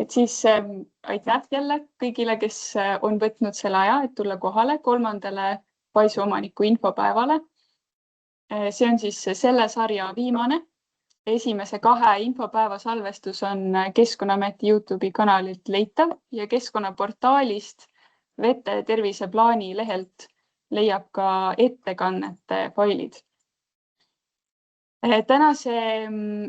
Et siis aitäh jälle kõigile, kes on võtnud selle aja, et tulla kohale 3. paisuomaniku infopäevale. See on siis selle sarja viimane. Esimese 2 infopäeva salvestus on Keskkonnaameti YouTube'i kanalilt leitav ja keskkonnaportaalist vete terviseplaani lehelt leiab ka ettekannete failid. Tänase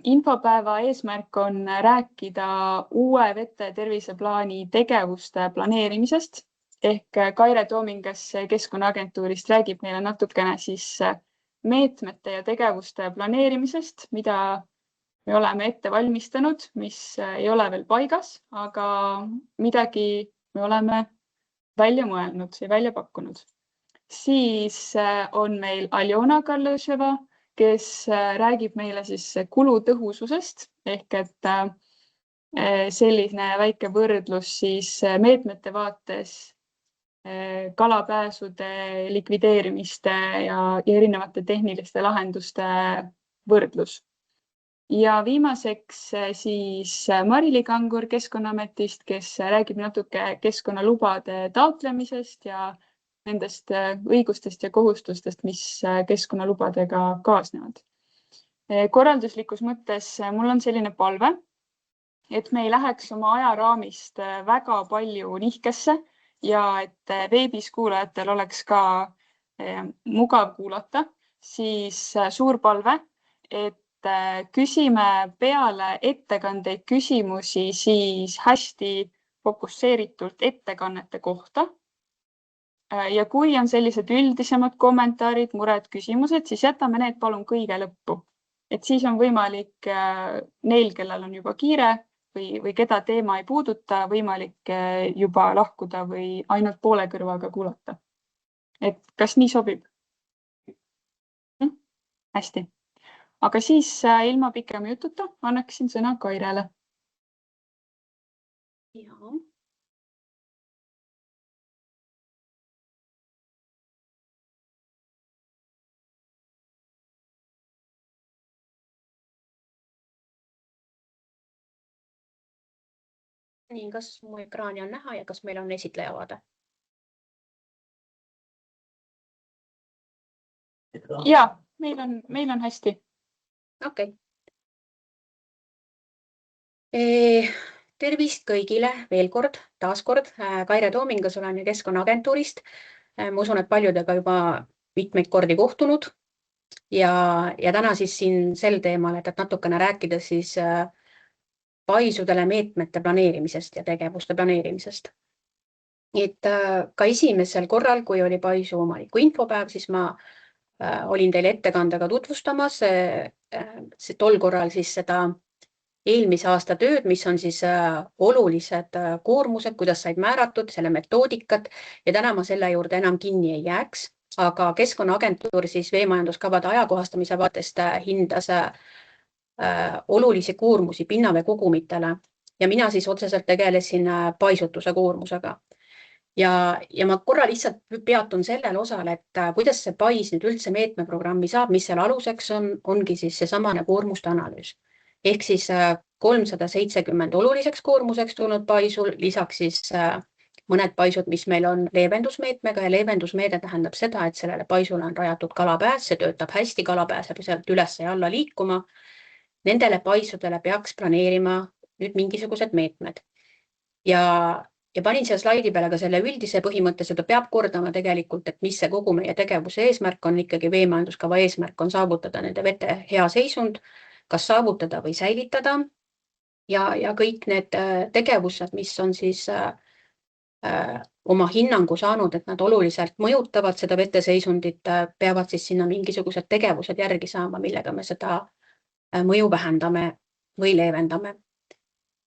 infopäeva eesmärk on rääkida uue vete terviseplaani tegevuste planeerimisest ehk Kaire Toomingas Keskkonnaagentuurist räägib meile natukene siis meetmete ja tegevuste planeerimisest, mida me oleme ette valmistanud, mis ei ole veel paigas, aga midagi me oleme välja mõelnud ja välja pakkunud. Siis on meil Aljona Karlõševa, kes räägib meile siis kulutõhususest ehk et selline väike võrdlus siis meetmete vaates kalapääsude likvideerimiste ja erinevate tehniliste lahenduste võrdlus. Ja viimaseks siis Marili Kangur Keskkonnaametist, kes räägib natuke keskkonnalubade taotlemisest ja nendest õigustest ja kohustustest, mis keskkonnalubadega kaasnevad. Korralduslikus mõttes mul on selline palve, et me ei läheks oma ajaraamist väga palju nihkesse ja et veebis kuulajatel oleks ka mugav kuulata, siis suur palve, et küsime peale ettekandeid küsimusi siis hästi fokusseeritult ettekannete kohta. Ja kui on sellised üldisemad kommentaarid, mured, küsimused, siis jätame need palun kõige lõppu. Et siis on võimalik neil, kellel on juba kiire või keda teema ei puuduta, võimalik juba lahkuda või ainult poole kõrvaga kuulata. Et kas nii sobib? Hästi. Aga siis ilma pikema jututa annaksin sõna Kairele. Jaa. Nii, kas mu ekraani on näha ja kas meil on esitleja vaade? Jaa, meil on hästi. Okei. Tervist kõigile veel kord, taaskord. Kaire Toomingas olen Keskkonnaagentuurist. Ma usun, et paljudega juba mitmeid kordi kohtunud ja täna siis siin sel teemal, et natukene rääkida siis paisudele meetmete planeerimisest ja tegevuste planeerimisest. Et ka esimesel korral, kui oli paisuomaniku infopäev, siis ma olin teile ettekandega tutvustamas tol korral siis seda eelmise aasta tööd, mis on siis olulised koormused, kuidas said määratud, selle metoodikat ja täna ma selle juurde enam kinni ei jääks, aga Keskkonnaagentuur siis veemajanduskavade ajakohastamise vaatest hindas olulisi koormusi pinnavee kogumitele ja mina siis otseselt tegelesin paisutuse koormusega. Ja ma korra lihtsalt peatun sellel osal, et kuidas see pais nüüd üldse meetmeprogrammi saab, mis selle aluseks ongi siis see samane koormuste analüüs. Ehk siis 370 oluliseks koormuseks tulnud paisul, lisaks siis mõned paisud, mis meil on leevendusmeetmega ja leevendusmeede tähendab seda, et sellele paisule on rajatud kalapääs, see töötab hästi, kala pääseb sealt üles ja alla liikuma. Nendele paisudele peaks planeerima nüüd mingisugused meetmed. Ja panin siia slaidi peale ka selle üldise põhimõtte, seda peab kordama tegelikult, et mis see kogu meie tegevuse eesmärk on, ikkagi veemajanduskava eesmärk on saavutada nende vete hea seisund, kas saavutada või säilitada. Ja kõik need tegevused, mis on siis oma hinnangu saanud, et nad oluliselt mõjutavad seda vete seisundit, peavad siis sinna mingisugused tegevused järgi saama, millega me seda mõju vähendame või leevendame.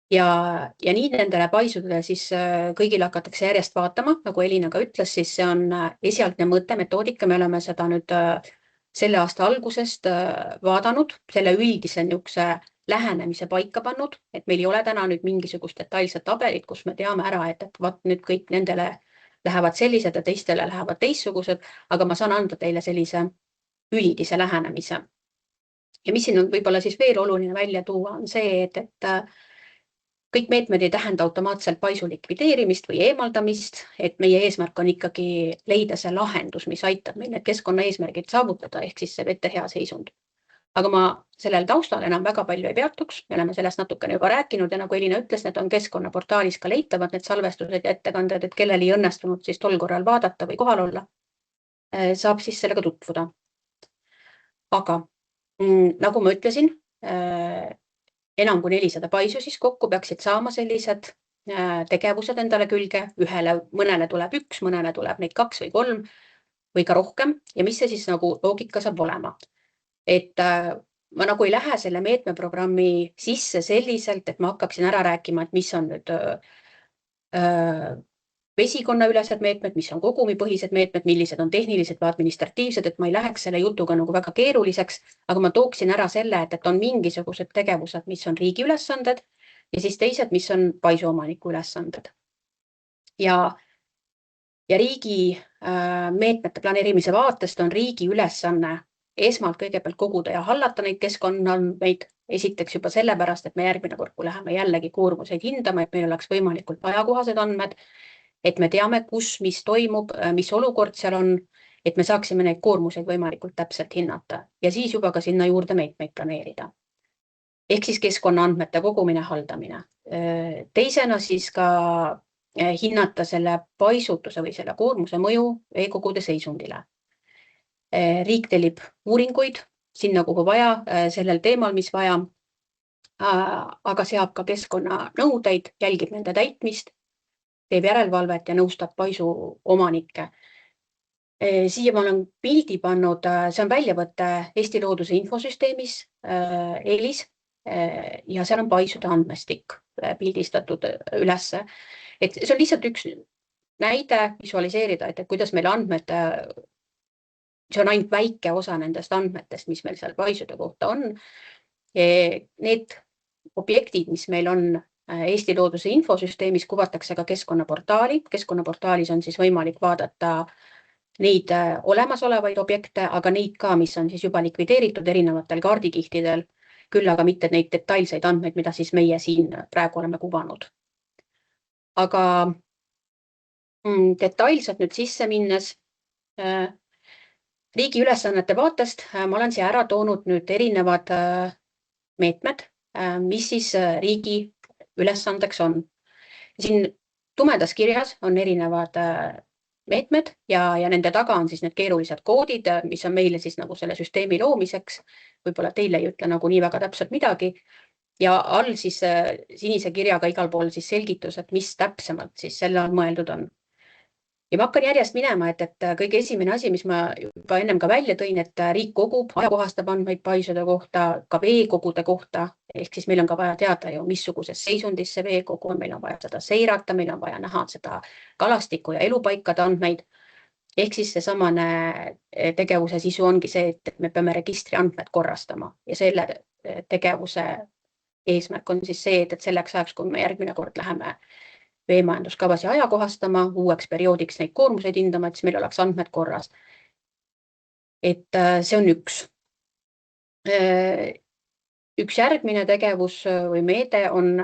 Ja nii nendele paisudele siis kõigile hakatakse järjest vaatama, nagu Elina ka ütles, siis see on esialgne mõte, metoodika, me oleme seda nüüd selle aasta algusest vaadanud, selle üldise niisuguse lähenemise paika pannud, et meil ei ole täna nüüd mingisugust detailset tabelit, kus me teame ära, et vaat nüüd kõik nendele lähevad sellised ja teistele lähevad teistsugused, aga ma saan anda teile sellise üldise lähenemise. Ja mis siin on võib-olla siis veel oluline välja tuua, on see, et kõik meetmed ei tähenda automaatselt paisu likvideerimist või eemaldamist, et meie eesmärk on ikkagi leida see lahendus, mis aitab meil need keskkonnaeesmärgid saavutada, ehk siis see vete hea seisund. Aga ma sellel taustal enam väga palju ei peatuks, me oleme sellest natukene juba rääkinud ja nagu Elina ütles, need on keskkonnaportaalis ka leitavad, need salvestused ja ettekanded, et kellel ei õnnestunud siis tol korral vaadata või kohal olla, saab siis sellega tutvuda. Aga nagu ma ütlesin, enam kui 400 paisu siis kokku peaksid saama sellised tegevused endale külge, mõnele tuleb 1, mõnele tuleb neid 2 või 3 või ka rohkem ja mis see siis nagu loogika saab olema. Et ma nagu ei lähe selle meetmeprogrammi sisse selliselt, et ma hakkaksin ära rääkima, et mis on nüüd vesikonnaülesed meetmed, mis on kogumipõhised meetmed, millised on tehnilised või administratiivsed, et ma ei läheks selle jutuga nagu väga keeruliseks, aga ma tooksin ära selle, et on mingisugused tegevused, mis on riigi ülesanded ja siis teised, mis on paisuomaniku ülesanded. Ja riigi meetmete planeerimise vaatest on riigi ülesanne esmalt kõigepealt koguda ja hallata neid keskkonnaandmeid, esiteks juba sellepärast, et me järgmine kord, kui läheme jällegi koormuseid hindama, et meil oleks võimalikult ajakohased andmed, et me teame, kus, mis toimub, mis olukord seal on, et me saaksime neid koormuseid võimalikult täpselt hinnata ja siis juba ka sinna juurde meetmeid planeerida. Ehk siis keskkonnaandmete kogumine, haldamine. Teisena siis ka hinnata selle paisutuse või selle koormuse mõju veekogude seisundile. Riik tellib uuringuid sinna, kuhu vaja, sellel teemal, mis vaja, aga seab ka keskkonnanõudeid, jälgib nende täitmist, teeb järelevalvet ja nõustab paisu omanikke. Siia ma olen pildi pannud, see on väljavõte Eesti Looduse Infosüsteemis, EELIS, ja seal on paisude andmestik pildistatud ülesse. Et see on lihtsalt üks näide visualiseerida, et kuidas meil andmed, see on ainult väike osa nendest andmetest, mis meil seal paisude kohta on. Need objektid, mis meil on Eesti Looduse Infosüsteemis, kuvatakse ka keskkonnaportaali. Keskkonnaportaalis on siis võimalik vaadata neid olemasolevaid objekte, aga neid ka, mis on siis juba likvideeritud erinevatel kaardikihtidel, küll aga mitte neid detailseid andmeid, mida siis meie siin praegu oleme kuvanud. Aga detailselt nüüd sisse minnes, riigi ülesannete vaatest ma olen siia ära toonud nüüd erinevad meetmed, mis siis riigi ülesandeks on. Siin tumedas kirjas on erinevad meetmed ja nende taga on siis need keerulised koodid, mis on meile siis nagu selle süsteemi loomiseks. Võib-olla teile ei ütle nagu nii väga täpselt midagi. Ja all siis sinise kirjaga igal pool siis selgitus, et mis täpsemalt siis selle all mõeldud on. Ja ma hakkan järjest minema, et kõige esimene asi, mis ma juba ennem ka välja tõin, et riik kogub, ajakohastab andmeid paisude kohta, ka veekogude kohta, ehk siis meil on ka vaja teada ju, missuguses seisundis see veekogu on, meil on vaja seda seirata, meil on vaja näha seda kalastiku ja elupaikade andmeid. Ehk siis see samane tegevuse sisu ongi see, et me peame registri andmed korrastama ja selle tegevuse eesmärk on siis see, et selleks ajaks, kui me järgmine kord läheme veemajanduskavasi ajakohastama, uueks perioodiks neid koormuseid hindama, et siis meil oleks andmed korras. Et see on üks. Üks järgmine tegevus või meede on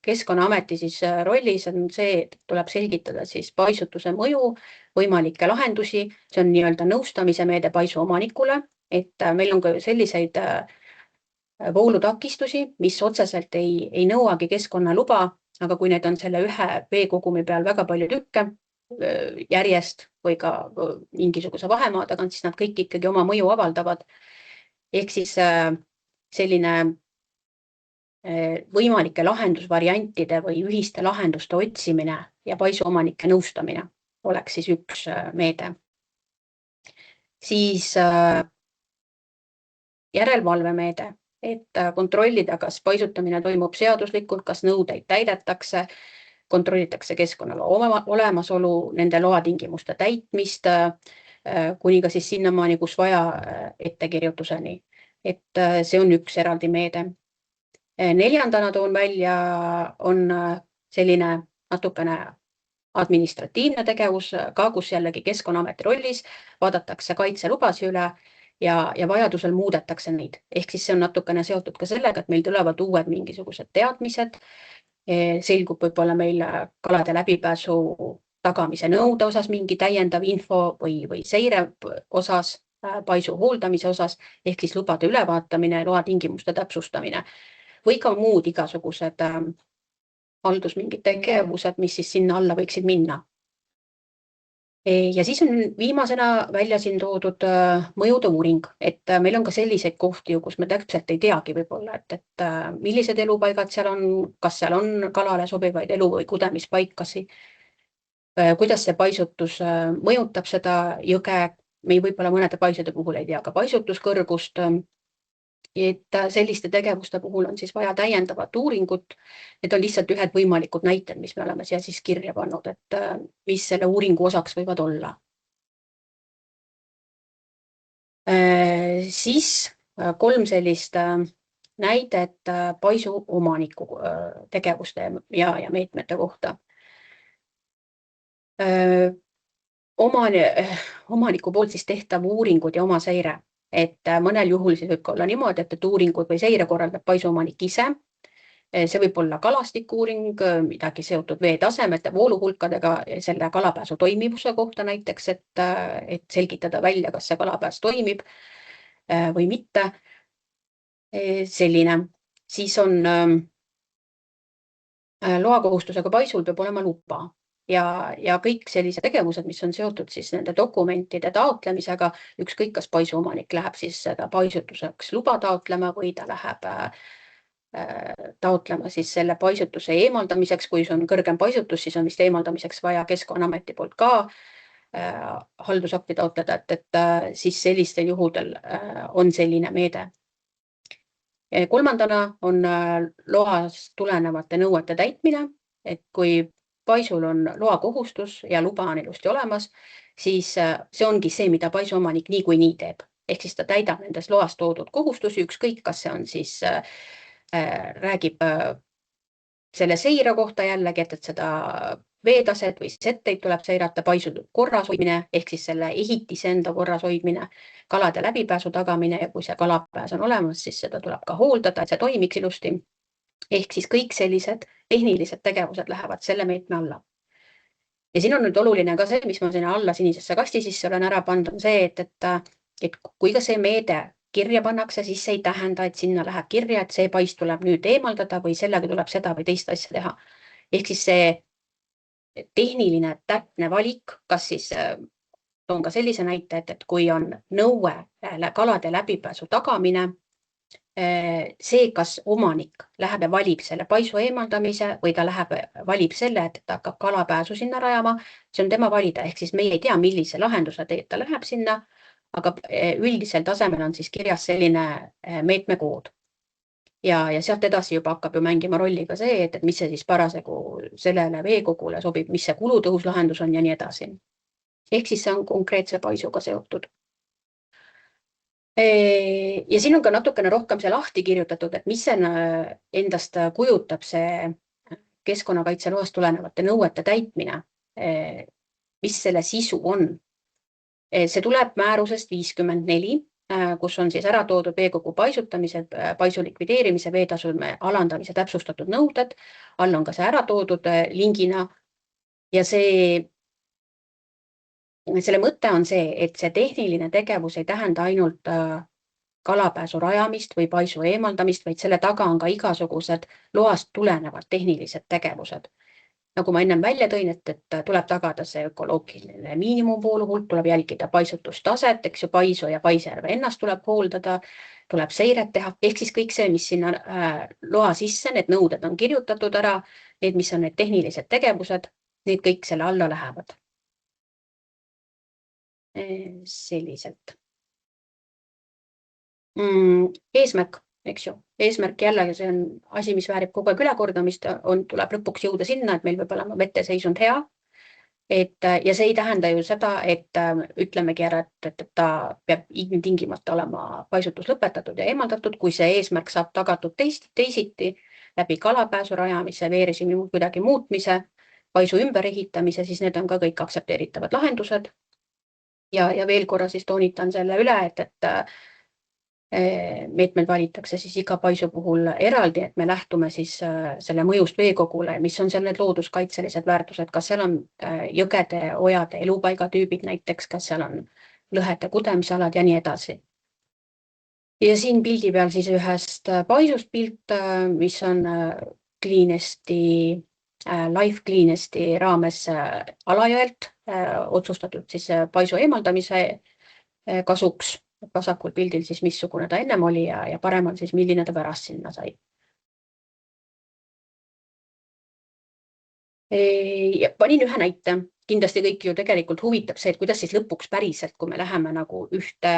Keskkonnaameti siis rollis, on see, et tuleb selgitada siis paisutuse mõju, võimalikke lahendusi, see on nii-öelda nõustamise meede paisu omanikule, et meil on ka selliseid voolutakistusi, mis otseselt ei nõuagi keskkonnaluba, aga kui need on selle ühe veekogumi peal väga palju tükke järjest või ka mingisuguse vahemaa tagant, siis nad kõik ikkagi oma mõju avaldavad. Ehk siis selline võimalike lahendusvariantide või ühiste lahenduste otsimine ja paisuomanike nõustamine oleks siis üks meede. Siis järelevalvemeede, et kontrollida, kas paisutamine toimub seaduslikult, kas nõudeid täidetakse, kontrollitakse keskkonnaloa olemasolu, nende loatingimuste täitmist, kuni ka siis sinnamaani, kus vaja ettekirjutuseni. Et see on üks eraldi meede. Neljandana toon välja on selline natukene administratiivne tegevus, ka kus jällegi Keskkonnaameti rollis vaadatakse kaitselubasi üle ja vajadusel muudetakse neid. Ehk siis see on natukene seotud ka sellega, et meil tulevad uued mingisugused teadmised selgub võib-olla meil kalade läbipääsu tagamise nõude osas mingi täiendav info või seire osas, paisu hooldamise osas, ehk siis lubade ülevaatamine, loa tingimuste täpsustamine või ka muud igasugused haldus mingid tegevused, mis siis sinna alla võiksid minna. Ja siis on viimasena välja siin toodud mõjude uuring, et meil on ka selliseid kohti, kus me täpselt ei teagi võib-olla, et millised elupaigad seal on, kas seal on kalale sobivaid elu- või kudemispaikasi, kuidas see paisutus mõjutab seda jõge, me võib-olla mõnede paisude puhul ei tea ka paisutuskõrgust, et selliste tegevuste puhul on siis vaja täiendavat uuringut. Need on lihtsalt ühed võimalikud näited, mis me oleme siia siis kirja pannud, et mis selle uuringu osaks võivad olla. Siis 3 sellist näidet paisu omaniku tegevuste ja meetmete kohta. Omaniku poolt siis tehtav uuringud ja oma seire. Et mõnel juhul siis võib olla niimoodi, et uuringud või seire korraldab paisuomanik ise. See võib olla kalastikuuring, midagi seotud veetasemete, vooluhulkadega, selle kalapääsu toimivuse kohta näiteks, et selgitada välja, kas see kalapääs toimib või mitte. Selline. Siis on loakohustusega paisul peab olema luba. Ja kõik sellised tegevused, mis on seotud siis nende dokumentide taotlemisega, ükskõik kas paisuomanik läheb siis seda paisutuseks luba taotlema või ta läheb taotlema siis selle paisutuse eemaldamiseks, kui see on kõrgem paisutus, siis on vist eemaldamiseks vaja Keskkonnaameti poolt ka haldusakti taotleda, et siis sellistel juhudel on selline meede. Kolmandana on loast tulenevate nõuete täitmine, et kui paisul on loakohustus ja luba on ilusti olemas, siis see ongi see, mida paisuomanik niikuinii teeb. Ehk siis ta täidab nendes loas toodud kohustusi, ükskõik, kas see on siis, räägib selle seire kohta jällegi, et seda veetaset või setteid tuleb seirata, paisu korras hoidmine, ehk siis selle ehitise enda korras hoidmine, kalade läbipääsu tagamine ja kui see kalapääs on olemas, siis seda tuleb ka hooldada, et see toimiks ilusti. Ehk siis kõik sellised tehnilised tegevused lähevad selle meetme alla. Ja siin on nüüd oluline ka see, mis ma sinna alla sinisesse kasti sisse olen ära pannud, on see, et kui ka see meede kirja pannakse, siis see ei tähenda, et sinna läheb kirja, et see pais tuleb nüüd eemaldada või sellega tuleb seda või teist asja teha. Ehk siis see tehniline täpne valik, kas siis on ka sellise näite, et kui on nõue kalade läbipääsu tagamine, see, kas omanik läheb ja valib selle paisu eemaldamise või ta valib selle, et ta hakkab kalapääsu sinna rajama, see on tema valida, ehk siis meie ei tea, millise lahenduse teed ta läheb sinna, aga üldisel tasemel on siis kirjas selline meetmekood. Ja sealt edasi juba hakkab ju mängima rolli ka see, et mis see siis parasegu sellele veekogule sobib, mis see kulutõhus lahendus on ja nii edasi. Ehk siis see on konkreetse paisuga seotud. Ja siin on ka natukene rohkem see lahti kirjutatud, et mis see endast kujutab see keskkonnakaitse loast tulenevate nõuete täitmine, mis selle sisu on. See tuleb määrusest 54, kus on siis ära toodud veekogu paisutamise, paisu likvideerimise, veetasume alandamise täpsustatud nõuded. All on ka see ära toodud lingina ja selle mõte on see, et see tehniline tegevus ei tähenda ainult kalapääsu rajamist või paisu eemaldamist, vaid selle taga on ka igasugused loast tulenevad tehnilised tegevused. Nagu ma ennem välja tõin, et tuleb tagada see ökoloogiline miinimumvooluhulk, tuleb jälgida paisutustaset, eks ju, paisu ja paisjärve ennast tuleb hooldada, tuleb seiret teha, ehk siis kõik see, mis sinna loa sisse, need nõuded on kirjutatud ära, need, mis on need tehnilised tegevused, need kõik selle alla lähevad. Selliselt. Eesmärk, eks ju. Eesmärk jällegi, see on asi, mis väärib kogu aeg ülekordamist, tuleb lõpuks jõuda sinna, et meil peab olema veteseisund hea. Ja see ei tähenda ju seda, et ütlemegi ära, et ta peab tingimata olema paisutus lõpetatud ja eemaldatud, kui see eesmärk saab tagatud teisiti läbi kalapääsu rajamise, veerežiimi kuidagi muutmise, paisu ümberehitamise, siis need on ka kõik aktsepteeritavad lahendused. Ja veel korra siis toonitan selle üle, et meetmed valitakse siis iga paisu puhul eraldi, et me lähtume siis selle mõjust veekogule, mis on seal need looduskaitselised väärtused, kas seal on jõgede, ojade, elupaigatüübid näiteks, kas seal on lõhede kudemisalad ja nii edasi. Ja siin pildi peal siis ühest paisust pilt, mis on Life Cleanesti raames Alajõelt otsustatud siis paisu eemaldamise kasuks. Vasakul pildil siis missugune ta ennem oli ja paremal siis milline ta pärast sinna sai. Ja panin ühe näite. Kindlasti kõik ju tegelikult huvitab see, et kuidas siis lõpuks päriselt, kui me läheme nagu ühte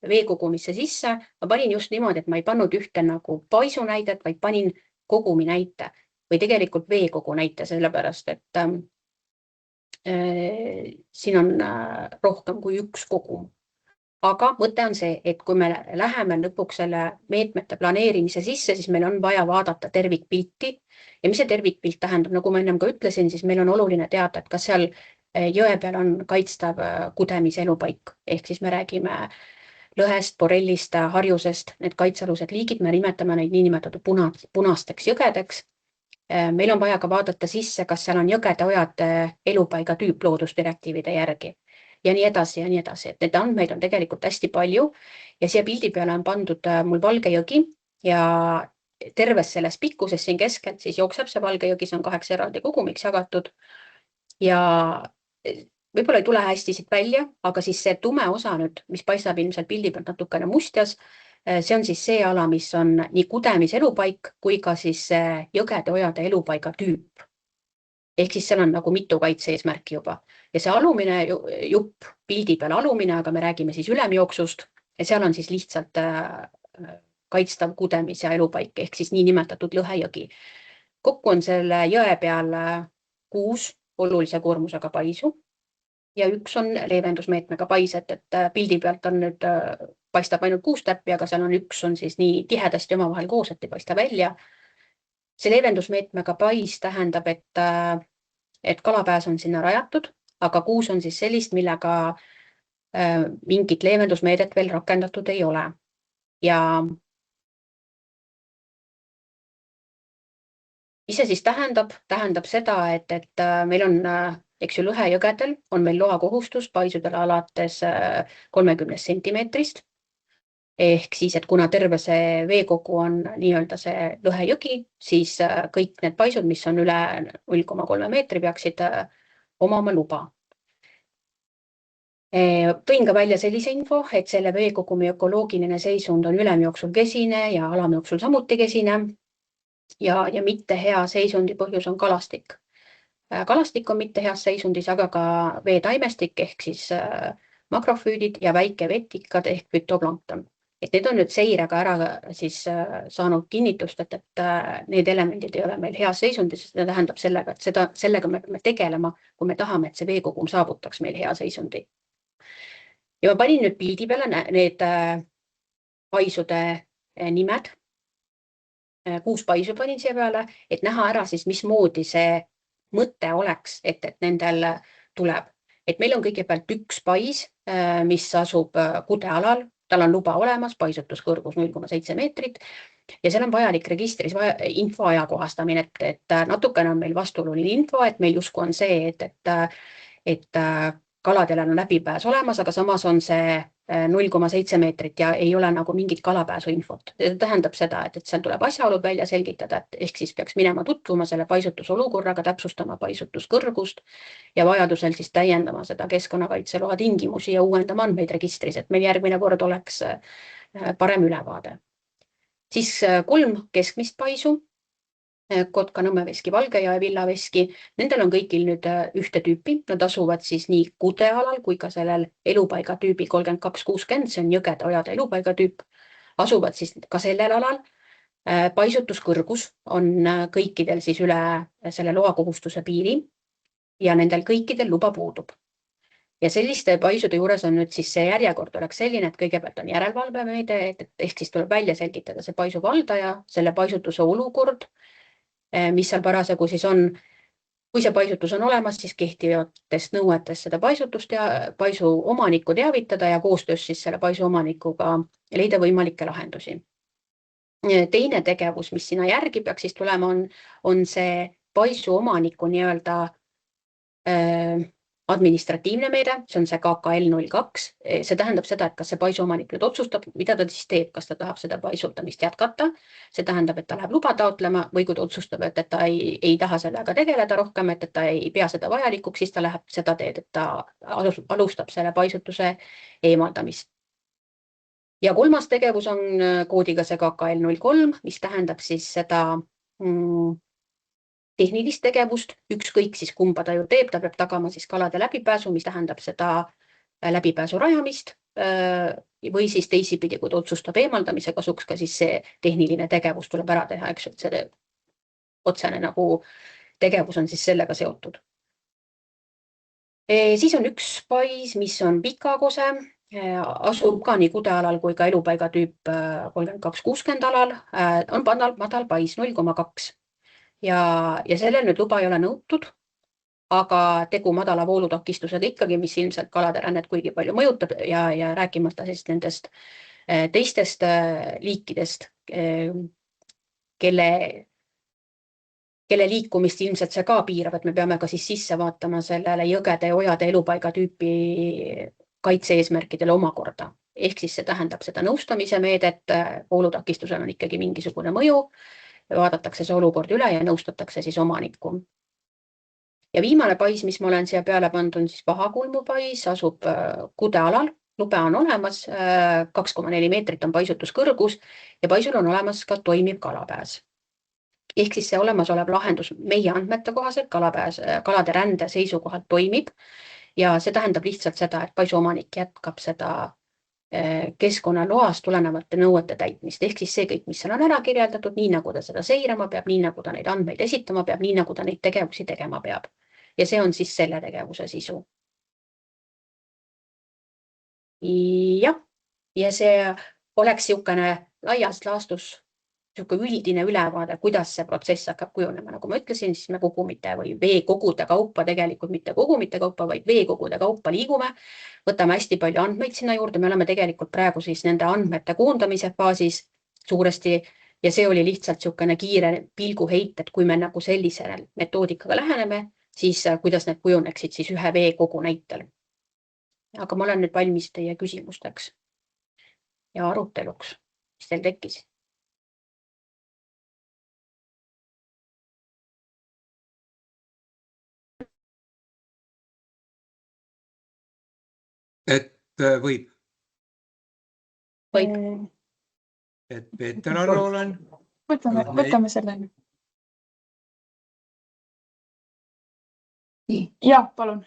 veekogumisse sisse, ma panin just niimoodi, et ma ei pannud ühte nagu paisu näidet, vaid panin kogumi näite või tegelikult veekogu näite, sellepärast, et siin on rohkem kui üks kogum. Aga mõte on see, et kui me läheme lõpuks selle meetmete planeerimise sisse, siis meil on vaja vaadata tervikpilti. Ja mis see tervikpilt tähendab? Nagu ma ennem ka ütlesin, siis meil on oluline teada, et kas seal jõe peal on kaitstav kudemise elupaik. Ehk siis me räägime lõhest, borrellist, harjusest, need kaitsealused liigid, me nimetame neid niinimetatud punasteks jõgedeks. Meil on vaja ka vaadata sisse, kas seal on jõgede ojad elupaiga tüüp loodusdirektiivide järgi. Ja nii edasi, et need andmeid on tegelikult hästi palju ja siia pildi peale on pandud mul Valge jõgi ja terves selles pikkuses siin keskelt siis jookseb see Valge jõgi, see on 8 eraldi kogumiks jagatud ja võib-olla ei tule hästi siit välja, aga siis see tume osa nüüd, mis paistab ilmselt pildi pealt natukene mustjas, see on siis see ala, mis on nii kudemis elupaik kui ka siis jõgede ojade elupaiga tüüp. Ehk siis seal on nagu mitu kaitse-eesmärki juba. Ja see alumine jupp, pildi peal alumine, aga me räägime siis ülemjooksust ja seal on siis lihtsalt kaitstav kudemis ja elupaik, ehk siis nii nimetatud lõhejõgi. Kokku on selle jõe peal 6 olulise koormusega paisu ja üks on leevendusmeetmega pais, et pildi pealt on nüüd paistab ainult 6 täppi, aga seal on üks on siis nii tihedasti omavahel koos, et ei paista välja. See leevendusmeetmega pais tähendab, et kalapääs on sinna rajatud, aga 6 on siis sellist, millega mingit leevendusmeedet veel rakendatud ei ole. Ja ise siis tähendab seda, et meil on, eks ju, lõhejõgedel on meil loakohustus paisudele alates 30 sentimeetrist. Ehk siis, et kuna terve see veekogu on nii-öelda see lõhejõgi, siis kõik need paisud, mis on üle 0,3 meetri, peaksid omama luba. Tõin ka välja sellise info, et selle veekogumi ökoloogiline seisund on ülemjooksul kesine ja alamjooksul samuti kesine ja mitte hea seisundi põhjus on kalastik. Kalastik on mitte heas seisundis, aga ka veetaimestik ehk siis makrofüüdid ja väike vetikad ehk pütoplankton. Et need on nüüd seirega ära siis saanud kinnitust, et need elemendid ei ole meil heas seisundis, see tähendab sellega, et sellega me peame tegelema, kui me tahame, et see veekogum saavutaks meil hea seisundi. Ja ma panin nüüd pildi peale need paisude nimed. 6 paisu panin siia peale, et näha ära siis, mismoodi see mõte oleks, et nendel tuleb. Et meil on kõigepealt üks pais, mis asub kudealal, tal on luba olemas, paisutuskõrgus 0,7 meetrit ja seal on vajalik registris info ajakohastamine, et natukene on meil vastuoluline info, et meil justkui on see, et kaladel on läbipääs olemas, aga samas on see 0,7 meetrit ja ei ole nagu mingit kalapääsu infot. See tähendab seda, et seal tuleb asjaolud välja selgitada, et ehk siis peaks minema tutvuma selle paisutusolukorraga, täpsustama paisutuskõrgust ja vajadusel siis täiendama seda keskkonnakaitseloa tingimusi ja uuendama andmeid registris, et meil järgmine kord oleks parem ülevaade. Siis 3 keskmist paisu, Kotka, Nõmmeveski, Valgejõe, Villaveski, nendel on kõigil nüüd ühte tüüpi, nad asuvad siis nii kudealal kui ka sellel elupaiga tüübi 3260, see on jõgede ojade elupaiga tüüp, asuvad siis ka sellel alal. Paisutuskõrgus on kõikidel siis üle selle loakohustuse piiri ja nendel kõikidel luba puudub. Ja selliste paisude juures on nüüd siis see järjekord oleks selline, et kõigepealt on järelevalvemeede, ehk siis tuleb välja selgitada see paisu valdaja, selle paisutuse olukord, mis seal parasjagu siis on. kui see paisutus on olemas, siis kehtivatest nõuetest seda paisutust ja paisu omanikku teavitada ja koostöös siis selle paisu omanikuga leida võimalikke lahendusi. Teine tegevus, mis sinna järgi peaks siis tulema, on see paisu omaniku nii-öelda administratiivne meede, see on see KKL 02. See tähendab seda, et kas see paisu omanik nüüd otsustab, mida ta siis teeb, kas ta tahab seda paisutamist jätkata. See tähendab, et ta läheb luba taotlema või kui ta otsustab, et ta ei taha sellega tegeleda rohkem, et ta ei pea seda vajalikuks, siis ta läheb seda teed, et ta alustab selle paisutuse eemaldamist. Ja kolmas tegevus on koodiga see KKL 03, mis tähendab siis seda tehnilist tegevust, ükskõik siis kumba ta ju teeb, ta peab tagama siis kalade läbipääsu, mis tähendab seda läbipääsu rajamist või siis teisipidi, kui ta otsustab eemaldamise kasuks, ka siis see tehniline tegevus tuleb ära teha, eks, et see otsene nagu tegevus on siis sellega seotud. Siis on üks pais, mis on pikakose, asub ka nii kudealal kui ka elupaiga tüüp 3260 alal, on madal pais 0,2 ja sellel nüüd luba ei ole nõutud, aga tegu madala voolutakistusega ikkagi, mis ilmselt kalade rännet kuigi palju mõjutab ja rääkimata siis nendest teistest liikidest, kelle liikumist ilmselt see ka piirab, et me peame ka siis sisse vaatama sellele jõgede ja ojade elupaiga tüüpi kaitse-eesmärkidele omakorda. Ehk siis see tähendab seda nõustamise meedet, voolutakistusel on ikkagi mingisugune mõju, vaadatakse see olukord üle ja nõustatakse siis omanikku. Ja viimane pais, mis ma olen siia peale pandud, on siis pahakulmupais, asub kudealal, lube on olemas, 2,4 meetrit on paisutuskõrgus ja paisul on olemas ka toimiv kalapääs. Ehk siis see olemasolev lahendus meie andmete kohaselt kalade rände seisukohalt toimib ja see tähendab lihtsalt seda, et paisu omanik jätkab seda keskkonnaloast tulenevate nõuete täitmist. Ehk siis see kõik, mis seal on ära kirjeldatud, nii nagu ta seda seirama peab, nii nagu ta neid andmeid esitama peab, nii nagu ta neid tegevusi tegema peab. Ja see on siis selle tegevuse sisu. Ja see oleks niisugune laias laastus üldine ülevaade, kuidas see protsess hakkab kujunema. Nagu ma ütlesin, siis me kogumite või veekogude kaupa, tegelikult mitte kogumite kaupa, vaid veekogude kaupa liigume. Võtame hästi palju andmeid sinna juurde. Me oleme tegelikult praegu siis nende andmete koondamise faasis suuresti ja see oli lihtsalt niisugune kiire pilguheit, et kui me nagu sellisele metoodikaga läheneme, siis kuidas need kujuneksid siis ühe veekogu näitel. Aga ma olen nüüd valmis teie küsimusteks ja aruteluks, mis teil tekkis. Et võib. Et Peeter Arro olen. Võtame selle. Ja, palun.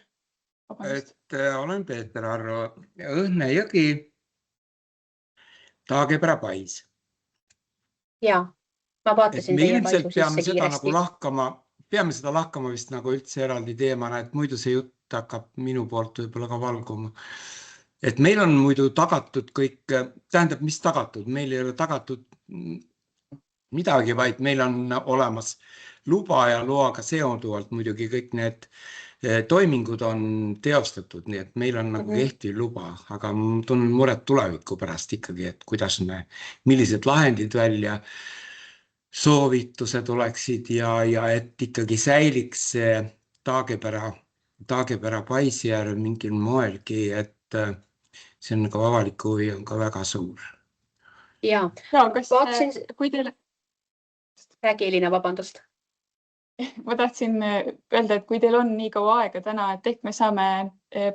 Et olen Peeter Arro. Õhne jõgi, Taagepera pais. Ja, ma vaatasin teie paisu sisse kiiresti. Peame seda lahkama vist nagu üldse eraldi teemana, et muidu see jutt hakkab minu poolt võib-olla ka valguma. Et meil on muidu tagatud kõik, tähendab, mis tagatud, meil ei ole tagatud midagi, vaid meil on olemas luba ja loaga seonduvalt muidugi kõik need toimingud on teostatud, nii et meil on nagu kehtiv luba, aga ma tunnen muret tuleviku pärast ikkagi, et kuidas millised lahendid välja soovitused oleksid ja et ikkagi säiliks see Taagepera paisi järel mingil moelgi, et see on nagu avaliku huvi on ka väga suur. Ja, vaatasin, kui teile... Räägi Elina, vabandust. Ma tahtsin öelda, et kui teil on nii kaua aega täna, et ehk me saame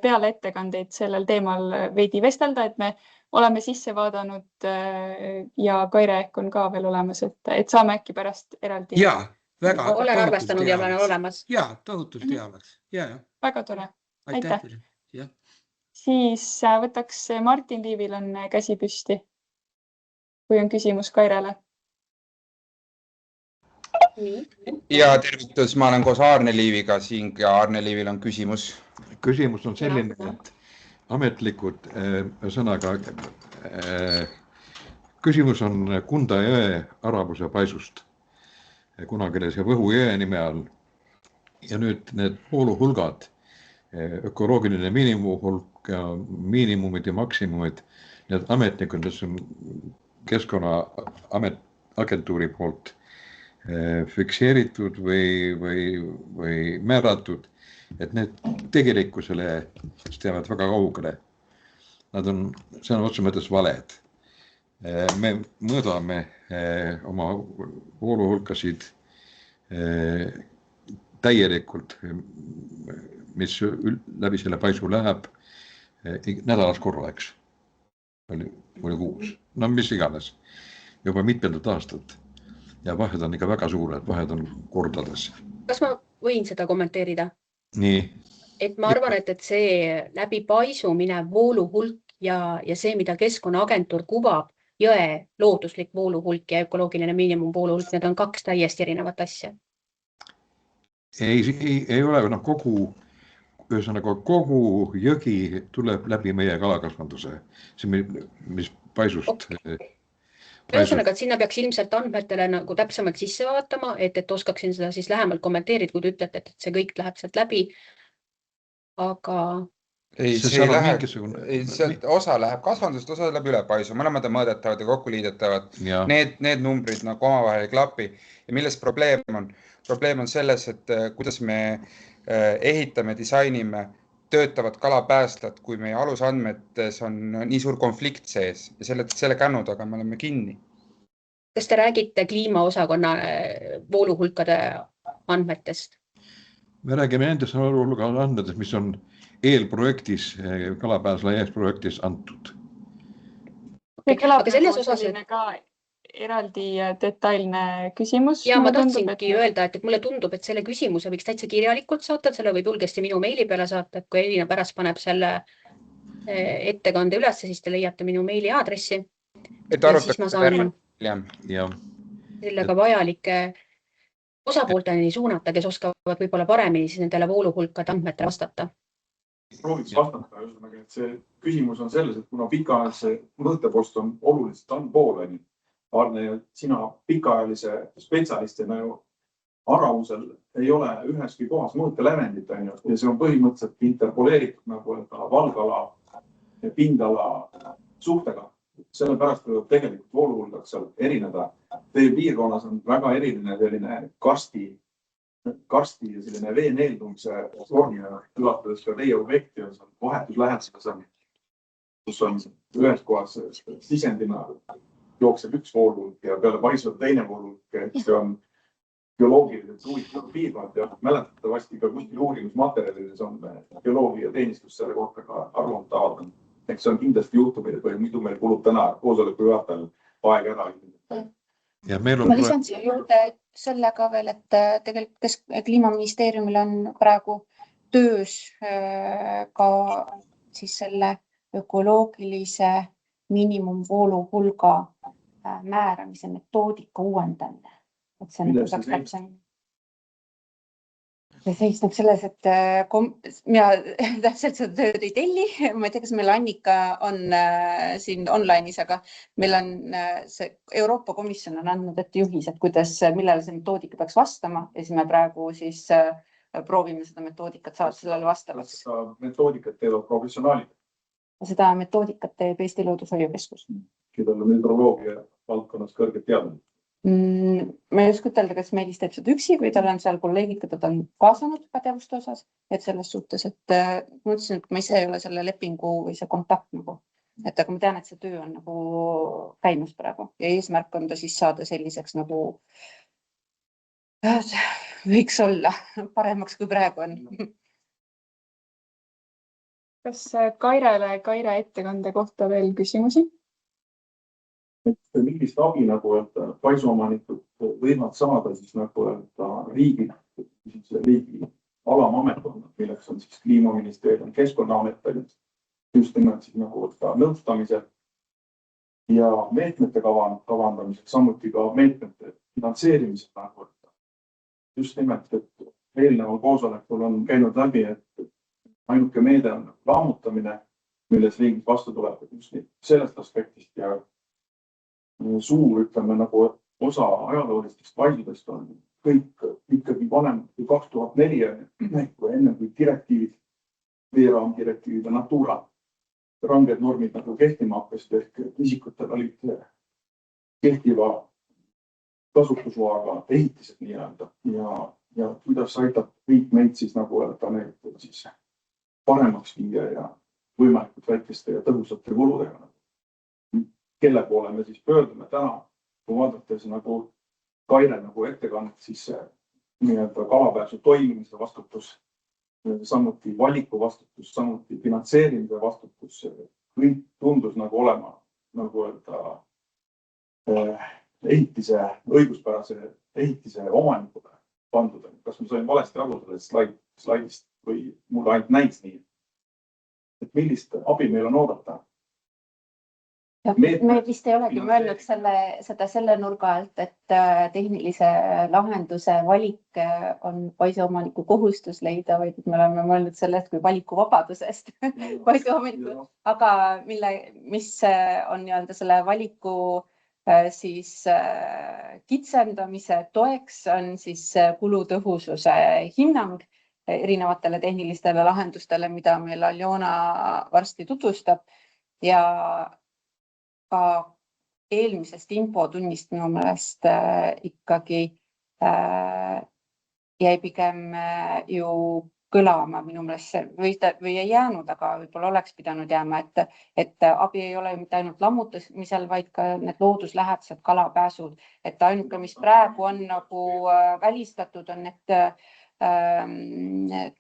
peale ettekandeid sellel teemal veidi vestelda, et me oleme sisse vaadanud ja Kaire ehk on ka veel olemas, et saame äkki pärast eraldi. Jaa, väga. Olen arvestanud ja olen olemas. Jaa, tohutult hea oleks. Väga tore. Aitäh. Ja. Siis võtaks Martin Liivil on käsi püsti, kui on küsimus Kairele. Ja tervitus, ma olen koos Aarne Liiviga siin ja Aarne Liivil on küsimus. Küsimus on selline, et ametlikud sõnaga küsimus on Kunda jõe Arabuse paisust. Kunagi oli see Võhu jõe nime all. ja nüüd need vooluhulgad, ökoloogiline miinimumhulk ja miinimumid ja maksimumid, need ametnikud, mis on Keskkonnaagentuuri poolt fikseeritud või määratud, et need tegelikkusele teavad väga kaugele. See on otse mõttes valed. Me mõõdame oma vooluhulkasid täielikult, mis läbi selle paisu läheb nädalas korra, eks. Oli kuus. No mis iganes. Juba mitmendat aastat. Ja vahed on ikka väga suured, vahed on kordades. Kas ma võin seda kommenteerida? Nii. Et ma arvan, et see läbi paisu minev vooluhulk ja see, mida Keskkonnaagentuur kuvab, jõe looduslik vooluhulk ja ökoloogiline miinimumvooluhulk, need on kaks täiesti erinevat asja. Ei ole, kogu jõgi tuleb läbi meie kalakasvanduse, mis paisust. Ühesõnaga, et sinna peaks ilmselt andmetele nagu täpsemalt sisse vaatama, et oskaksin seda siis lähemalt kommenteerida, kui te ütlete, et see kõik läheb sealt läbi. Aga... Ei, see ei lähe, osa läheb kasvandust, osa läheb üle paisu, mõlemad on mõõdetavad ja kokku liidetavad. Need numbrid nagu omavahel ei klapi. Ja milles probleem on? Probleem on selles, et kuidas me ehitame, disainime töötavad kalapäästlad, kui meie alusandmetes on nii suur konflikt sees ja selle kännu taga me oleme kinni. Kas te räägite kliimaosakonna vooluhulkade andmetest? Me räägime nendest vooluhulkade andmetest, mis on eelprojektis, kalapääsla eesprojektis antud. Aga selles osas... ka eraldi detailne küsimus. Ja ma tahtsingi öelda, et mulle tundub, et selle küsimuse võiks täitsa kirjalikult saata, selle võib julgesti minu meili peale saata, et kui Elina pärast paneb selle ettekande üles, siis te leiate minu meili aadressi. Et arutab sellega vajalike osapoolteni suunata, kes oskavad võib-olla paremini siis nendele vooluhulkade andmetele vastata. Prooviks vastata, et see küsimus on selles, et kuna pikaajalise mõõtepost on oluliselt poole, Arne, sina pikaajalise spetsialistina ju arvamusel ei ole üheski kohas mõõtelävendit, ja see on põhimõtteliselt interpoleeritud nagu valgala ja pindala suhtega. Sellepärast võivad tegelikult vooluhulgad seal erineda. Teie piirkonnas on väga eriline selline karsti ja selline vee neeldumise vorm ja ülatades ka teie objekti on vahetus läheduses, kus on ühes kohas sisendina jookseb üks vooluhulk ja peale paisub teine vooluhulk, et see on geoloogiliselt huvitav piirkond ja mäletatavasti ka kuskil uurimusmaterjalides on geoloogia teenistus selle kohta ka arvamust avaldanud. Eks see on kindlasti juhtumid, või muidu meil kulub täna koosoleku juhatajal aeg ära. Ma lisan siia juurde sellega veel, et tegelikult Kliimaministeeriumil on praegu töös ka siis selle ökoloogilise miinimumvooluhulga määramise metoodika uuendamine. Et see on saaks täpsem. See seisneb selles, et mina täpselt seda tööd ei telli. Ma ei tea, kas meil Annika on siin online'is, aga meil on see Euroopa Komisjon on andnud ette juhised, kuidas, millele see metoodika peaks vastama. Ja siis me praegu siis proovime seda metoodikat saada sellele vastavaks. Seda metoodikat teevad professionaalid. Seda metoodikat teeb Eesti Loodushoiukeskus. Kellel on hüdroloogia valdkonnas kõrged teadmised. Ma ei oska ütelda, kas Meelis teeb seda üksi või tal on seal kolleegid, keda ta on kaasanud pädevuste osas, et selles suhtes, et ma ütlesin, et ma ise ei ole selle lepingu või see kontakt nagu, et aga ma tean, et see töö on nagu käimas praegu ja eesmärk on ta siis saada selliseks nagu võiks olla paremaks kui praegu on. Kas Kaire ettekande kohta veel küsimusi? Et millist abi nagu, et paisuomanikud võivad saada siis nagu riigi alamametkonnad, milleks on siis Kliimaministeerium, Keskkonnaamet, just nimelt siis nagu nõustamise ja meetmete kavandamiseks, samuti ka meetmete finantseerimisel nagu, just nimelt, et eelneval koosolekul on käinud läbi, et ainuke meede on laamutamine, milles riigis vastu tuleb just sellest aspektist ja suur, ütleme, nagu osa ajaloolistest paisudest on kõik ikkagi vanemad kui 2004 ehk kui enne kui direktiivid, veeraamdirektiivid ja Natura ranged normid nagu kehtima hakkasid ehk isikutel olid kehtiva kasutusloaga ehitised nii-öelda ja kuidas aitab riik meid siis nagu öelda need siis paremaks viia ja võimalikult väikeste ja tõhusate kuludega. Kelle poole me siis pöördume täna, kui vaadates nagu Kaire nagu ettekannet, siis nii-öelda kalapääsu toimimise vastutus, samuti valiku vastutus, samuti finantseerimise vastutus, kõik tundus nagu olema, nagu öelda, ehitise, õiguspärase ehitise omanikule pandud. Kas ma sain valesti aru sellest slaidist või mul ainult näis nii? Et millist abi meil on oodata? Me vist ei olegi mõelnud seda selle nurga alt, et tehnilise lahenduse valik on paiseomaniku kohustus leida, vaid me oleme mõelnud sellest kui valikuvabadusest paiseomaniku, aga mis on nii-öelda selle valiku siis kitsendamise toeks on siis kulutõhususe hinnang erinevatele tehnilistele lahendustele, mida meil Aljona varsti tutvustab ja ka eelmisest infotunnist minu meelest ikkagi jäi pigem ju kõlama minu meelest või ei jäänud, aga võib-olla oleks pidanud jääma, et abi ei ole mitte ainult lammutamisel, vaid ka need looduslähedased kalapääsud, et ainuke, mis praegu on nagu välistatud, on need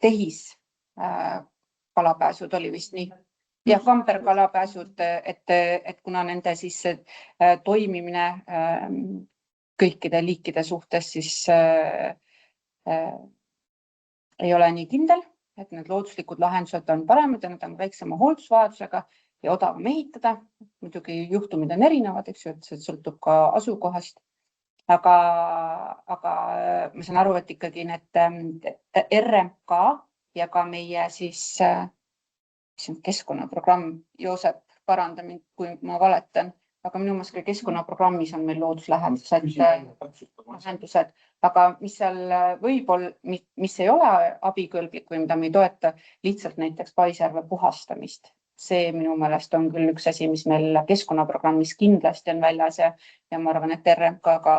tehis kalapääsud oli vist nii. Ja kamperkalapääsud, et kuna nende siis toimimine kõikide liikide suhtes siis ei ole nii kindel, et need looduslikud lahendused on paremad ja need on väiksema hooldusvajadusega ja odavam ehitada. Muidugi juhtumid on erinevad, eks ju, et see sõltub ka asukohast. Aga ma saan aru, et ikkagi need RMK ja ka meie siis keskkonnaprogramm, Joosep, paranda mind, kui ma valetan, aga minu meelest ka keskkonnaprogrammis on meil looduslähedased lahendused, aga mis seal võib-olla, mis ei ole abikõlblik või mida me ei toeta, lihtsalt näiteks paisjärve puhastamist. See minu meelest on küll üks asi, mis meil keskkonnaprogrammis kindlasti on väljas ja ma arvan, et RMK ka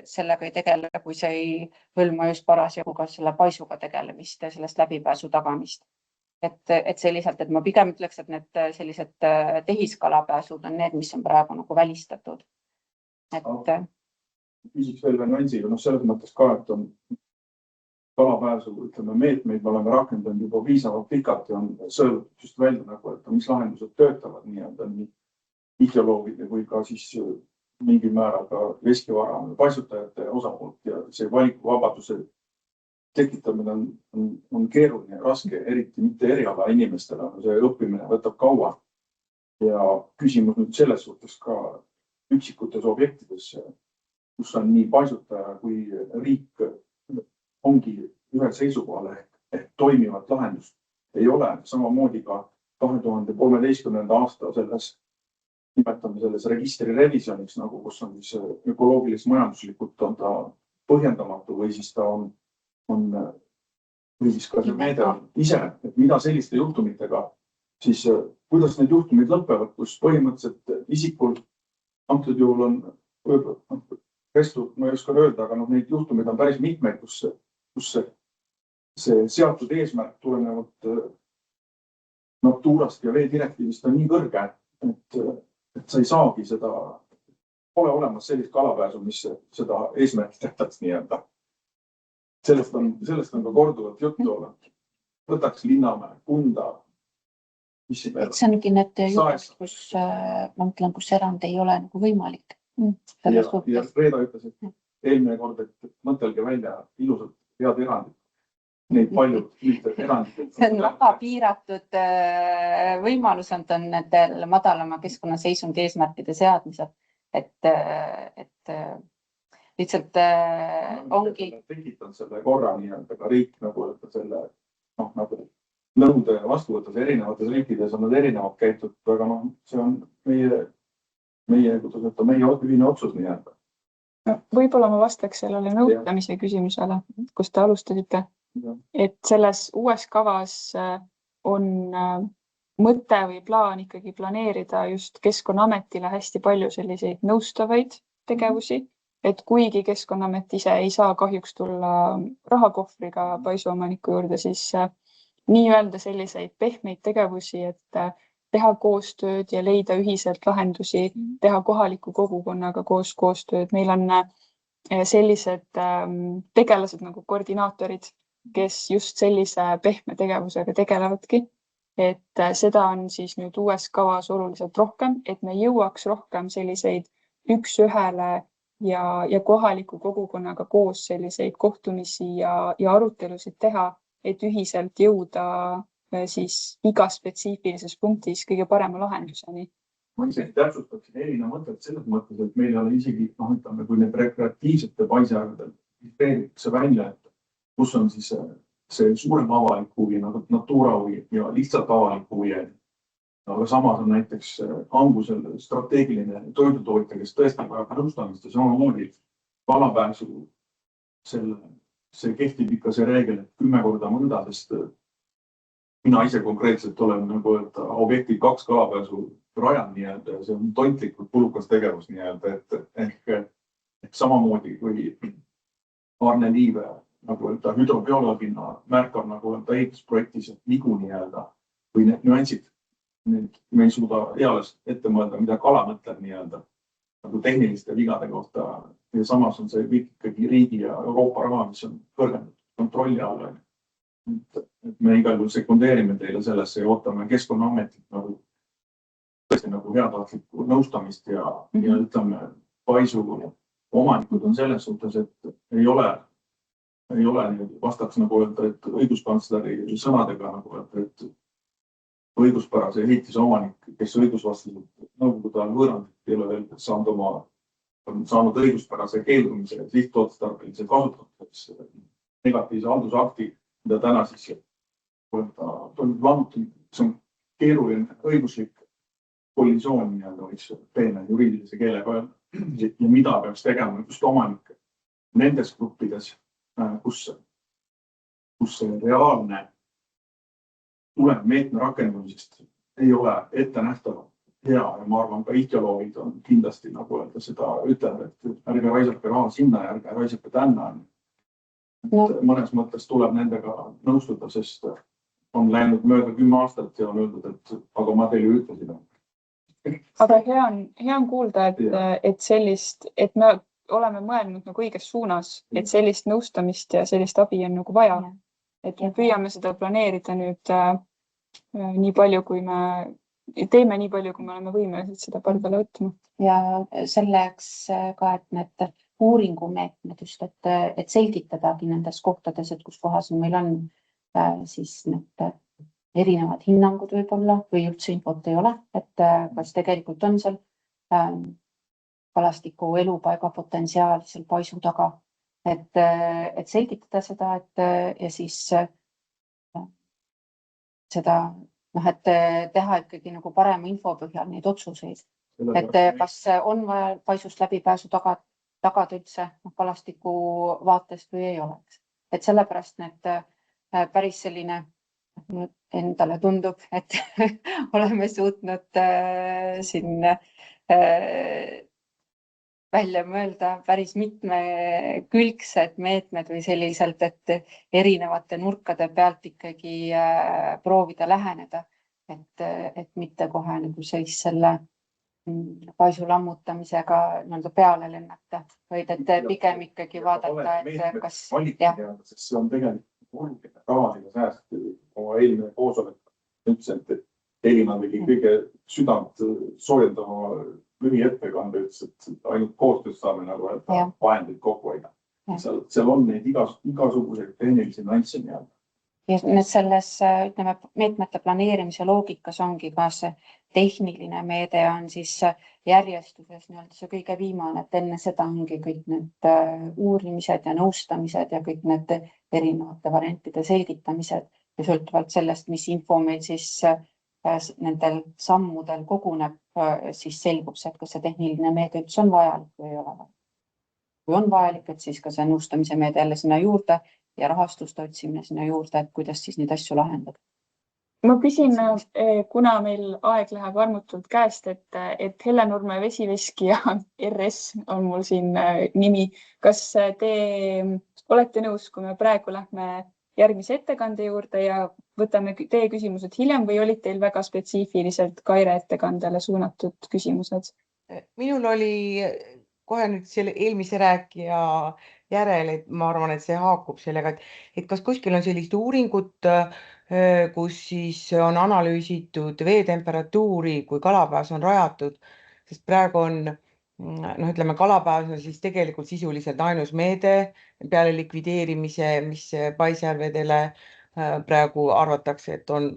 sellega ei tegele, kui see ei hõlma just parasjagu ka selle paisuga tegelemist ja sellest läbipääsu tagamist. Et selliselt, et ma pigem ütleks, et need sellised tehiskalapääsud on need, mis on praegu nagu välistatud. Küsiks veel nüansiga, selles mõttes ka, et on kalapääsu, ütleme, meetmeid me oleme rakendanud juba piisavalt pikalt ja on sõelutud just välja nagu, et mis lahendused töötavad nii ideoloogide kui ka siis mingi määral ka veskivara paisutajate osapoolt ja see valikuvabaduse tekitamine on keeruline ja raske, eriti mitte eriala inimestele, aga see õppimine võtab kaua. Ja küsimus nüüd selles suhtes ka üksikutes objektides, kus on nii paisutaja kui riik ongi ühel seisukohal ehk toimivat lahendust. Ei ole samamoodi ka 2013. aasta nimetame selles registri revisjoniks, nagu kus on siis ökoloogilis majanduslikult on ta põhjendamatu või siis ta on või siis ka see meede on ise, et mida selliste juhtumitega, siis kuidas need juhtumid lõpevad, kus põhimõtteliselt isikul antud juhul on, Restu, ma ei oska öelda, aga neid juhtumid on päris mitmeid, kus see seatud eesmärk tulenevalt Naturast ja veedirektiivist on nii kõrge, et sa ei saagi seda, pole olemas sellist kalapääsu, mis seda eesmärki tähtaks nii-öelda. Sellest on ka korduvalt juttu olnud. Võtaks Linnamäe, Kunda. See ongi need juhtumid, kus ma mõtlen, kus erand ei ole nagu võimalik. Ja Reeda ütles, et eelmine kord, et mõtelge välja ilusad head erandid. Neid paljud erandid. See on väga piiratud võimalus on nendel madalama keskkonnaseisundi eesmärkide seadmisel. Et lihtsalt ongi. Tekitan selle korra nii-öelda ka riik nagu selle nõude vastu võttes erinevates riikides on nad erinevad käitud, aga see on meie ühine otsus nii-öelda. Võib-olla ma vastaks sellele nõustamise küsimusele, kus te alustasite. Et selles uues kavas on mõte või plaan ikkagi planeerida just Keskkonnaametile hästi palju selliseid nõustavaid tegevusi, et kuigi Keskkonnaamet ise ei saa kahjuks tulla rahakohvriga paisuomaniku juurde, siis nii-öelda selliseid pehmeid tegevusi, et teha koostööd ja leida ühiselt lahendusi, teha kohaliku kogukonnaga koostööd. Meil on sellised tegelased nagu koordinaatorid, kes just sellise pehme tegevusega tegelevadki. Et seda on siis nüüd uues kavas oluliselt rohkem, et me jõuaks rohkem selliseid üks-ühele ja kohaliku kogukonnaga koos selliseid kohtumisi ja arutelusid teha, et ühiselt jõuda siis igas spetsiifilises punktis kõige parema lahenduseni. Ma isegi täpsustaksin Elina mõtet selles mõttes, et meil ei ole isegi, ütleme, kui need rekreatiivsete paiseaedadel realiseeritakse välja, et kus on siis see suurem avalik huvi, nagu Natura huvi ja lihtsalt avalik huvi. Aga samas on näiteks Angusel strateegiline toidutootja, kes tõesti vajab nõustamist ja samamoodi kalapääsu. See kehtib ikka see reegel, et 10 korda mõõda, sest mina ise konkreetselt olen nagu objekti 2 kalapääsu rajan nii-öelda ja see on tontlikult kulukas tegevus nii-öelda, et samamoodi kui Arne Liive nagu hüdrobioloogina märkab nagu ehitusprojektis vigu nii-öelda või need nüansid, me ei suuda eales ette mõelda, mida kala mõtleb nii-öelda nagu tehniliste vigade kohta ja samas on see kõik ikkagi riigi ja Euroopa raha, mis on kõrgendatud kontrolli all. Et me igal juhul sekundeerime teile sellesse ja ootame Keskkonnaametit nagu tõesti nagu heatahtlikku nõustamist ja ütleme, paisu omanikud on selles suhtes, et ei ole vastaks nagu öelda, et õiguskantsleri sõnadega nagu öelda, et õiguspärase ehitise omanik, kes õigusvastaselt nõukogude ajal võõrandit ei ole veel saanud õiguspärase keeldumise sihtotstarbelise kasutamiseks negatiivse haldusakti, mida täna siis toimub lammutamine. See on keeruline õiguslik kollisioon, võiks teine juriidilise keelega öelda. Ja mida peaks tegema just omanik nendes gruppides, kus see reaalne tulev meetme rakendamisest ei ole ette nähtav hea ja ma arvan, ka ihtioloogid on kindlasti nagu öelda seda ütlevad, et ärge raisake raha sinna ja ärge raisake tänna. Mõnes mõttes tuleb nendega nõustuda, sest on läinud mööda 10 aastat ja on öeldud, et aga ma teile ütlesin. Aga hea on kuulda, et me oleme mõelnud nagu õiges suunas, et sellist nõustamist ja sellist abi on nagu vaja. Et me püüame seda planeerida nüüd nii palju, kui me teeme nii palju, kui me oleme võimelised seda pardale võtma. Ja selleks ka, et need uuringumeetmed just, et selgitadagi nendes kohtades, et kus kohas meil on siis need erinevad hinnangud võib-olla või üldse infot ei ole, et kas tegelikult on seal kalastiku elupaiga potentsiaal seal paisu taga, et selgitada seda, ja siis seda, et teha ikkagi nagu parema info põhjal neid otsuseid, et kas on vaja paisust läbipääsu tagada üldse kalastiku vaatest või ei oleks. Et sellepärast need päris selline endale tundub, et oleme suutnud siin välja mõelda päris mitmekülgsed meetmed või selliselt, et erinevate nurkade pealt ikkagi proovida läheneda, et mitte kohe nagu siis selle paisu lammutamisega peale lennata, vaid et pigem ikkagi vaadata, et kas see on tegelikult rahaliga sääst. Oma eelmine koosolek ütles, et Elina tegi kõige südant soojendama lühiettekande, ütles, et ainult koostöös saame nagu vahendeid kokku hoida. Seal on neid igasuguseid tehnilisi nüansse nii-öelda. Ja selles meetmete planeerimise loogikas ongi ka see tehniline meede on siis järjestuses see kõige viimane, et enne seda ongi kõik need uurimised ja nõustamised ja kõik need erinevate variantide selgitamised ja sõltuvalt sellest, mis info meil siis nendel sammudel koguneb, siis selgub see, et kas see tehniline meede üldse on vajalik või ei ole. kui on vajalik, et siis ka see nõustamise meede jälle sinna juurde ja rahastuste otsimine sinna juurde, et kuidas siis neid asju lahendada. Ma küsin, kuna meil aeg läheb armutult käest, et Hellenurme vesiveski ja RS on mul siin nimi. Kas te olete nõus, kui me praegu lähme järgmise ettekande juurde ja võtame teie küsimused hiljem või olid teil väga spetsiifiliselt Kaire ettekandele suunatud küsimused? Minul oli kohe nüüd selle eelmise rääkija järel, et ma arvan, et see haakub sellega, et kas kuskil on sellist uuringut, kus siis on analüüsitud veetemperatuuri, kui kalapääs on rajatud, sest praegu on, ütleme, kalapääs on siis tegelikult sisuliselt ainus meede peale likvideerimise, mis paisjärvedele praegu arvatakse, et on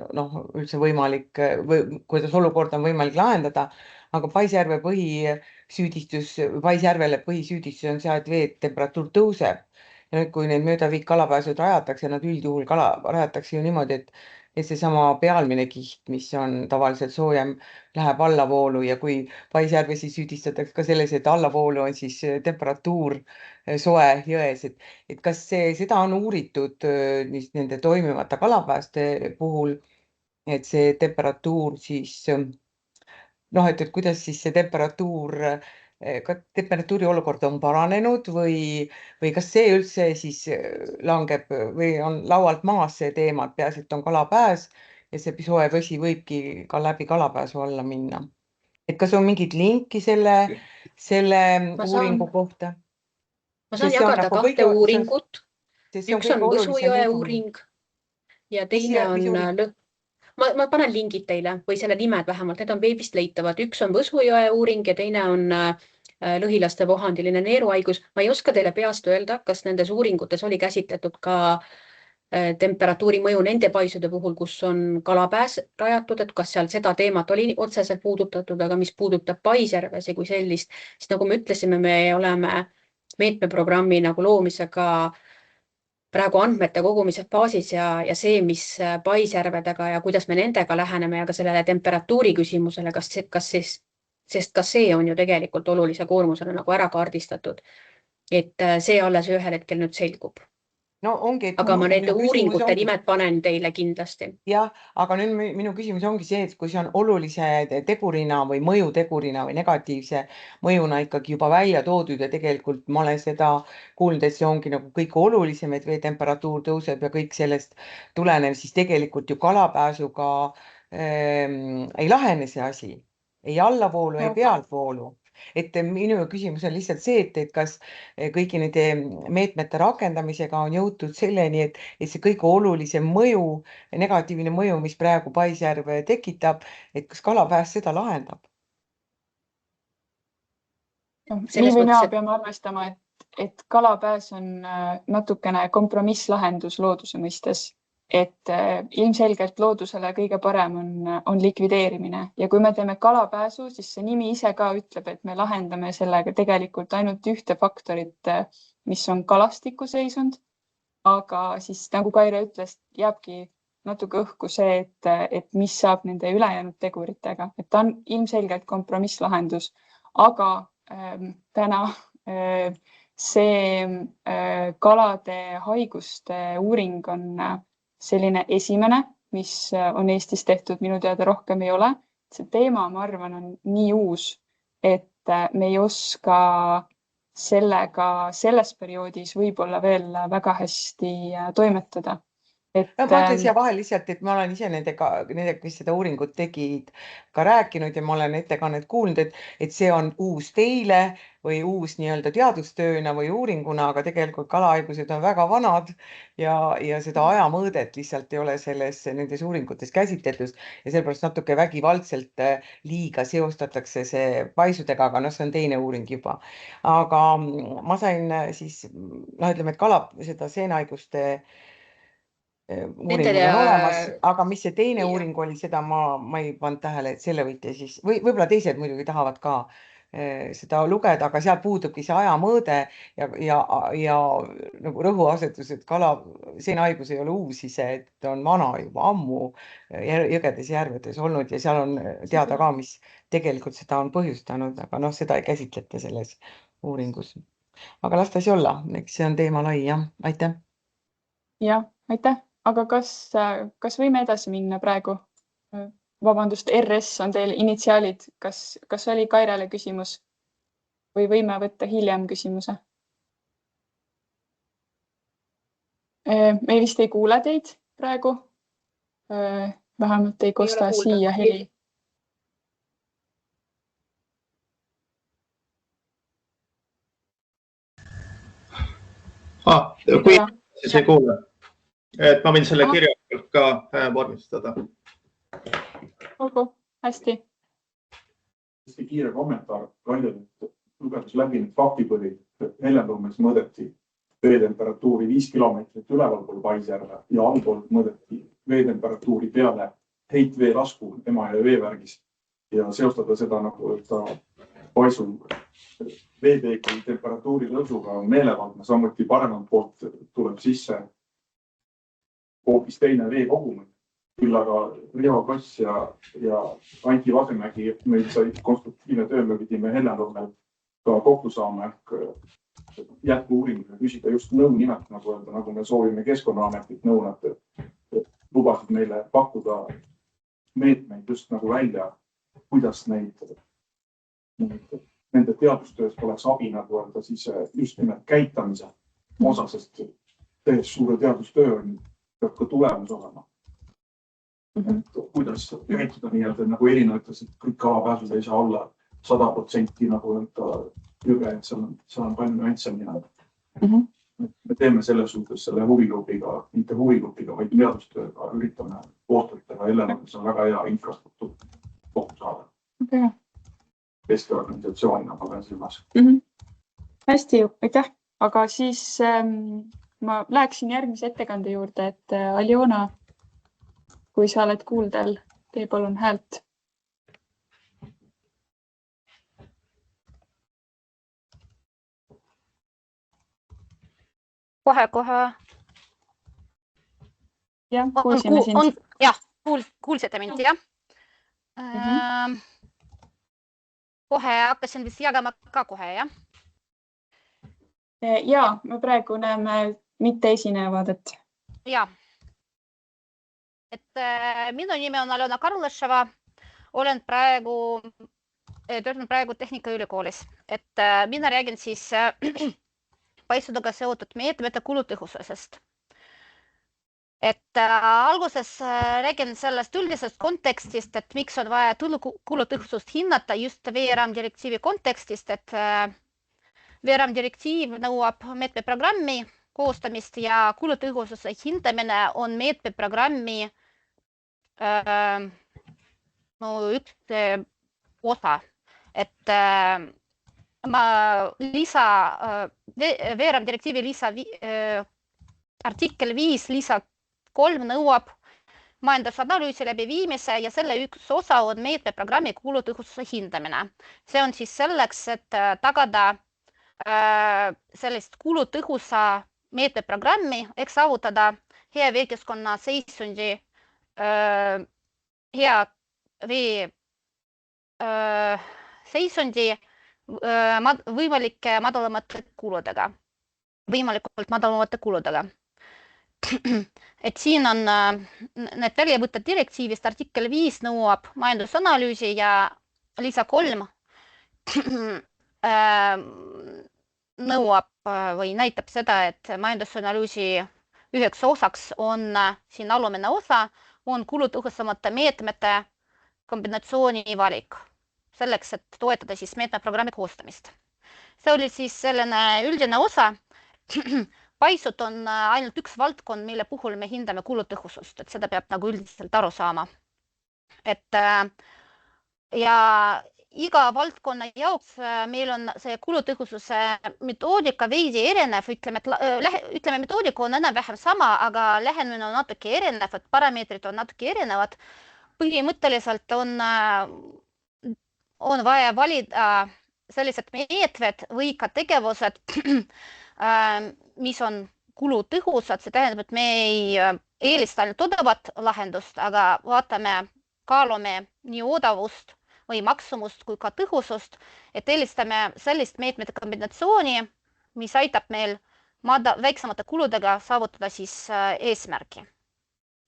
üldse võimalik või kuidas olukord on võimalik lahendada, aga Paisjärvele põhisüüdistus on see, et veetemperatuur tõuseb. Ja nüüd, kui need möödaviik kalapääsud rajatakse, nad üldjuhul rajatakse ju niimoodi, et seesama pealmine kiht, mis on tavaliselt soojem, läheb allavoolu ja kui Paisjärve siis süüdistatakse ka selles, et allavoolu on siis temperatuur soe jões, et kas seda on uuritud nende toimivate kalapääste puhul, et see temperatuur siis et kuidas siis see temperatuuri olukord on paranenud või kas see üldse siis langeb või on laualt maas see teema, et peaasi, et on kalapääs ja see soe vesi võibki ka läbi kalapääsu alla minna. Et kas on mingit linki selle uuringu kohta? Ma saan jagada kahte uuringut. Üks on Võsujõe uuring ja teine on... Ma panen lingid teile või selle nimed vähemalt, need on veebist leitavad. Üks on Võsujõe uuring ja teine on lõhilaste vohandiline neeruhaigus. Ma ei oska teile peast öelda, kas nendes uuringutes oli käsitletud ka temperatuuri mõju nende paisude puhul, kus on kalapääs rajatud, et kas seal seda teemat oli otseselt puudutatud, aga mis puudutab Paisjärvesi kui sellist, siis nagu me ütlesime, me oleme meetmeprogrammi nagu loomisega praegu andmete kogumise faasis ja see, mis Paisjärvedega ja kuidas me nendega läheneme ja ka sellele temperatuuri küsimusele, sest ka see on ju tegelikult olulise koormusena nagu ära kaardistatud. Et see alles ühel hetkel nüüd selgub. No ongi, aga ma need uuringute nimed panen teile kindlasti. Jah, aga nüüd minu küsimus ongi see, et kui see on olulise tegurina või mõjutegurina või negatiivse mõjuna ikkagi juba välja toodud ja tegelikult ma olen seda kuulnud, et see ongi nagu kõige olulisem, et veetemperatuur tõuseb ja kõik sellest tulenev, siis tegelikult ju kalapääsuga ei lahene see asi, ei allavoolu, ei pealtvoolu. Et minu küsimus on lihtsalt see, et kas kõigi nende meetmete rakendamisega on jõutud selleni, et see kõige olulisem mõju, negatiivne mõju, mis praegu Paisjärv tekitab, et kas kalapääs seda lahendab? Nii või naa peame arvestama, et kalapääs on natukene kompromisslahendus looduse mõistes. Et ilmselgelt loodusele kõige parem on likvideerimine ja kui me teeme kalapääsu, siis see nimi ise ka ütleb, et me lahendame sellega tegelikult ainult ühte faktorit, mis on kalastiku seisund, aga siis nagu Kaire ütles, jääbki natuke õhku see, et mis saab nende ülejäänud teguritega, et ta on ilmselgelt kompromisslahendus, aga täna see kalade haiguste uuring on selline esimene, mis on Eestis tehtud, minu teada rohkem ei ole. See teema, ma arvan, on nii uus, et me ei oska sellega selles perioodis võib-olla veel väga hästi toimetada. Ma ütlen siia vahel lihtsalt, et ma olen ise nendega, kes seda uuringut tegid, ka rääkinud ja ma olen ettekannet kuulnud, et see on uus teile või uus nii-öelda teadustööna või uuringuna, aga tegelikult kalahaigused on väga vanad ja seda ajamõõdet lihtsalt ei ole nendes uuringutes käsitletud ja sellepärast natuke vägivaldselt liiga seostatakse see paisudega, aga see on teine uuring juba. Aga ma sain siis, ütleme, et seda seenhaiguste uuringud on olemas, aga mis see teine uuring oli, seda ma ei pannud tähele, et selle võite siis, või võib-olla teised muidugi tahavad ka seda lugeda, aga seal puudubki see ajamõõde ja nagu rõhuasetus, et seenhaigus ei ole uus ise, et on vana juba ammu jõgedes ja järvedes olnud ja seal on teada ka, mis tegelikult seda on põhjustanud, aga seda ei käsitleta selles uuringus. aga las ta siis olla, eks see on teema lai, jah, aitäh. Jah, aitäh, aga kas võime edasi minna praegu? Vabandust, RS on teil initsiaalid, kas oli Kairele küsimus või võime võtta hiljem küsimuse? Me vist ei kuule teid praegu. Vähemalt ei kosta siia heli. Kui siis ei kuule, et ma võin selle kirjalikult ka vormistada. Olgu, hästi. Hästi kiire kommentaar. Kaidel lugedes läbi need faktipõhid, et Hellenurmes mõõdeti veetemperatuuri 5 kilomeetrit ülevalpool Paisjärve ja allpool mõõdeti veetemperatuuri peale heitvee lasku Emajõe veevärgis ja seostada seda nagu, et ta paisu veepeegli temperatuuri tõusuga on meelevaldne, samuti paremalt poolt tuleb sisse hoopis teine veekogum. Küll aga Riho Koss ja Anti Vasemägi meil sai konstruktiivne töö, me pidime Hellenurmel ka kokku saama ehk jätku-uuringuga küsida just nõu nimelt, nagu me soovime Keskkonnaametit nõu, et lubasid meile pakkuda meetmeid just nagu välja, kuidas nende teadustöös oleks abi nagu öelda siis just nimelt käitamise osa, sest tehes suure teadustöö peab ka tulemus olema. Kuidas käituda nii-öelda nagu Elina ütles, et kõik kalapääsud ei saa olla 100% nagu jõge, et seal on palju nüansse minna. Me teeme selles suhtes selle huvigrupiga, mitte huvigrupiga, vaid teadustööga üritame koostöötega Hellenurmes on väga hea infrastruktuur kokku saada. Keskorganisatsioonina ma pean silmas. Hästi, aitäh. Aga siis ma läheksin järgmise ettekande juurde, et Aljona, kui sa oled kuuldel, tee palun häält. Kohe. Jah, kuulsime sind. Jah, kuulsite mind, jah? Kohe hakkasin vist jagama ka kohe, jah? Jaa, me praegu näeme mitte esinevaadet. Jaa. Et minu nimi on Aljona Karleševa. Olen töötanud praegu Tehnikaülikoolis. Et mina räägin siis paisudega seotud meetmete kulutõhususest. Et alguses räägin sellest üldisest kontekstist, et miks on vaja kulutõhusust hinnata just veeraamdirektiivi kontekstist, et veeraamdirektiiv nõuab meetmeprogrammi koostamist ja kulutõhususe hindamine on meetmeprogrammi üks osa. Et veeraamdirektiivi artikkel 5 lisa 3 nõuab majandusanalüüsi läbiviimise ja selle üks osa on meetmeprogrammi kulutõhususe hindamine. See on siis selleks, et tagada sellist kulutõhusa meetmeprogrammi, ehk saavutada hea veekeskkonna seisundi, hea vee seisundi võimalikult madalamate kuludega. Et siin on need väljavõtted direktiivist, artikkel 5 nõuab majandusanalüüsi ja lisa 3 nõuab või näitab seda, et majandusanalüüsi üheks osaks on siin alumine osa, on kulutõhusamate meetmete kombinatsiooni valik, selleks, et toetada siis meetmeprogrammi koostamist. See oli siis selline üldine osa. Paisud on ainult üks valdkond, mille puhul me hindame kulutõhusust, et seda peab nagu üldiselt aru saama. Et ja iga valdkonna jaoks meil on see kulutõhususe metoodika veidi erinev, ütleme metoodika on enam-vähem sama, aga lähenemine on natuke erinev, et parameetrid on natuke erinevad. Põhimõtteliselt on vaja valida sellised meetmed või ka tegevused, mis on kulutõhusad, see tähendab, et me ei eelista ainult odavat lahendust, aga kaalume nii odavust või maksumust kui ka tõhusust, et eelistame sellist meetmete kombinatsiooni, mis aitab meil väiksemate kuludega saavutada siis eesmärki.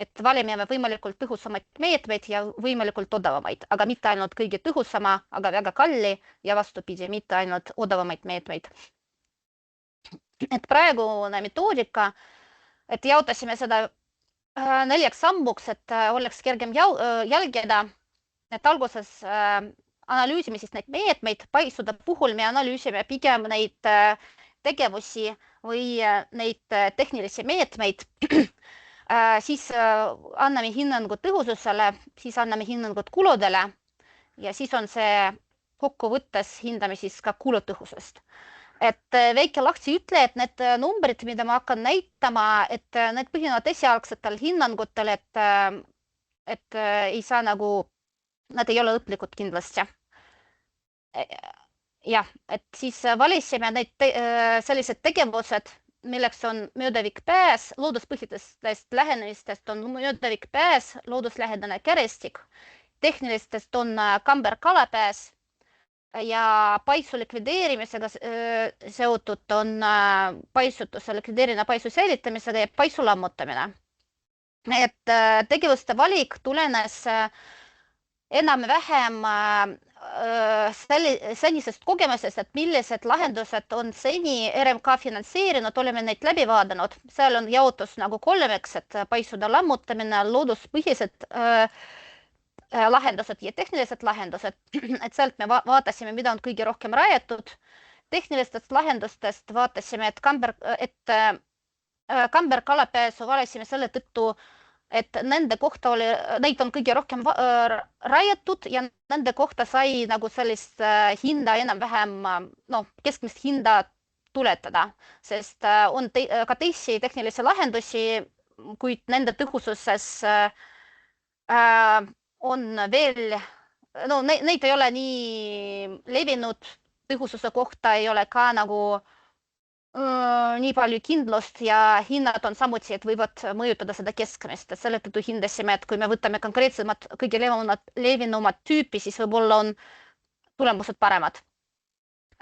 Et valime võimalikult tõhusamaid meetmeid ja võimalikult odavamaid, aga mitte ainult kõige tõhusama, aga väga kalli ja vastupidi, mitte ainult odavamaid meetmeid. Et praegune metoodika, et jaotasime seda 4 sammuks, et oleks kergem jälgida, et alguses analüüsime siis neid meetmeid, paisude puhul me analüüsime pigem neid tegevusi või neid tehnilisi meetmeid, siis anname hinnangut tõhususele, siis anname hinnangut kuludele ja siis on see kokkuvõttes hindame siis ka kulutõhusust. Et väike lahti ütle, et need numbrid, mida ma hakkan näitama, et need põhinevad esialgsetel hinnangutel, et ei saa nagu, nad ei ole õplikud kindlasti. Jah, et siis valisime need sellised tegevused, milleks on möödavik pääs, looduspõhjatest lähenemistest on möödavik pääs, looduslähedane kärestik, tehnilistest on kamber-kalapääs ja paisu likvideerimisega seotud on paisutuse likvideerimine paisu säilitamisega ja paisu lammutamine. Et tegevuste valik tulenes enam-vähem senisest kogemusest, et millised lahendused on seni RMK finantseerinud, oleme neid läbi vaadanud. Seal on jaotus nagu 3-ks, et paisude lammutamine, looduspõhised lahendused ja tehnilised lahendused. Et sealt me vaatasime, mida on kõige rohkem rajatud. Tehnilistest lahendustest vaatasime, et kamber-kalapääsu valisime selle tõttu, et nende kohta neid on kõige rohkem rajatud ja nende kohta sai nagu sellist hinda enam-vähem, keskmist hinda tuletada, sest on ka teisi tehnilisi lahendusi, kuid nende tõhususes on veel, neid ei ole nii levinud, tõhususe kohta ei ole ka nagu nii palju kindlust ja hinnad on samuti, et võivad mõjutada seda keskmist. Selle tõttu hindasime, et kui me võtame konkreetsemad kõige levinumad tüüpi, siis võib-olla on tulemused paremad.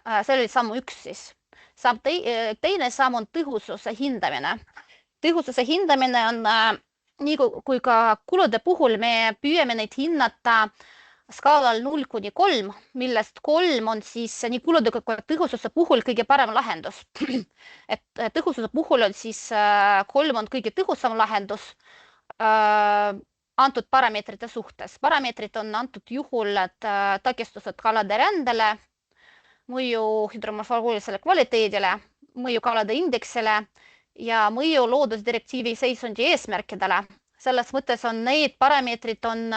See oli samm 1 siis. Teine samm on tõhususe hindamine. Tõhususe hindamine on nii kui ka kulude puhul me püüame neid hinnata skaalal 0–3, millest 3 on siis nii kulude kui tõhususe puhul kõige parem lahendus. Et tõhususe puhul on siis 3 on kõige tõhusam lahendus antud parameetrite suhtes. Parameetrid on antud juhul, et takistused kalade rändele, mõju hüdromorfoloogilisele kvaliteedile, mõju kalade indeksile ja mõju loodusdirektiivi seisundi eesmärkidele. Selles mõttes on need parameetrid on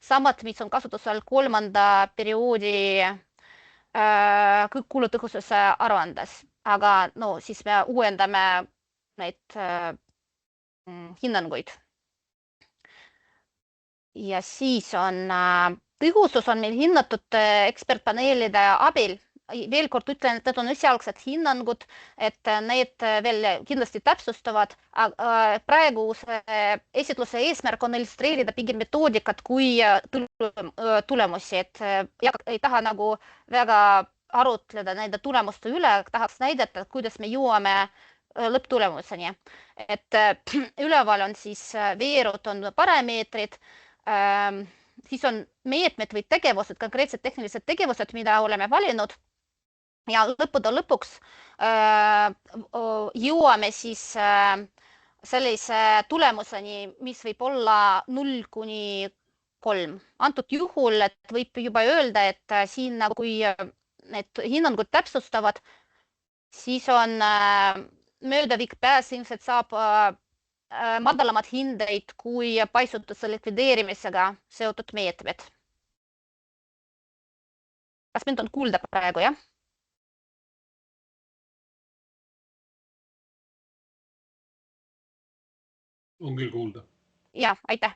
samad, mis on kasutusel 3. perioodi kulutõhususe aruandes. Aga siis me uuendame neid hinnanguid. Ja siis on tõhusus on meil hinnatud ekspertpaneelide abil. Veel kord ütlen, et need on esialgsed hinnangud, et need veel kindlasti täpsustavad. Praegu esitluse eesmärk on illustreerida pigem metoodikat kui tulemusi, et ei taha nagu väga arutleda nende tulemuste üle, tahaks näidata, kuidas me jõuame lõpptulemuseni. Et üleval on siis veerud on parameetrid, siis on meetmed või tegevused, konkreetsed tehnilised tegevused, mida oleme valinud. Ja lõppude lõpuks jõuame siis sellise tulemuseni, mis võib olla 0–3. Antud juhul, et võib juba öelda, et siin kui need hinnangud täpsustavad, siis on möödavik pääs ilmselt saab madalamad hindeid kui paisutuse likvideerimisega seotud meetmed. Kas mind on kuulda praegu, jah? On küll kuulda. Jah, aitäh.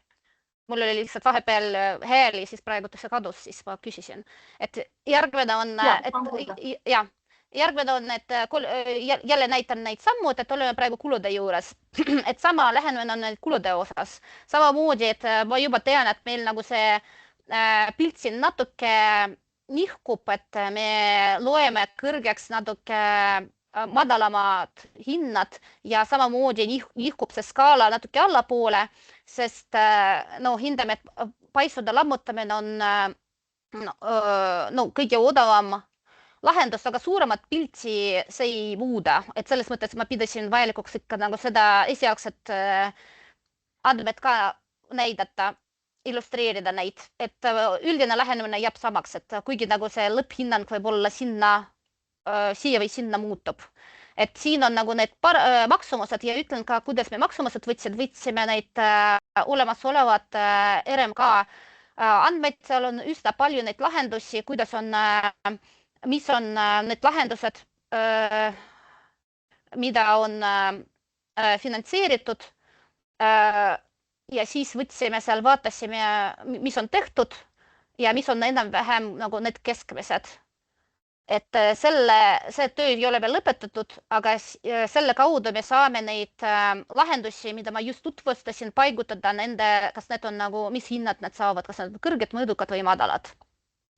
Mul oli lihtsalt vahepeal hääli, siis praegu see kadus, siis ma küsisin. Et järgmine on, et jälle näitan neid sammud, et oleme praegu kulude juures. Et sama lähenemine on neid kulude osas. Samamoodi, et ma juba tean, et meil nagu see pilt siin natuke nihkub, et me loeme kõrgeks natuke madalamad hinnad ja samamoodi nihkub see skaala natuke allapoole, sest no hindame, et paisude lammutamine on kõige odavam lahendus, aga suuremat pilti see ei muuda, et selles mõttes ma pidasin vajalikuks ikka nagu seda esialgset andmed ka näidata, illustreerida neid, et üldine lähenemine jääb samaks, et kuigi nagu see lõpphinnang võib olla siia või sinna muutub. Et siin on nagu need maksumused ja ütlen ka, kuidas me maksumused võtsime neid olemasolevat RMK andmeid, seal on üsna palju neid lahendusi, mis on need lahendused, mida on finantseeritud ja siis võtsime seal, vaatasime, mis on tehtud ja mis on enam-vähem nagu need keskmised. Et see töö ei ole veel lõpetatud, aga selle kaudu me saame neid lahendusi, mida ma just tutvustasin, paigutada nende, kas need on nagu, mis hinnad nad saavad, kas nad on kõrged, mõõdukad või madalad.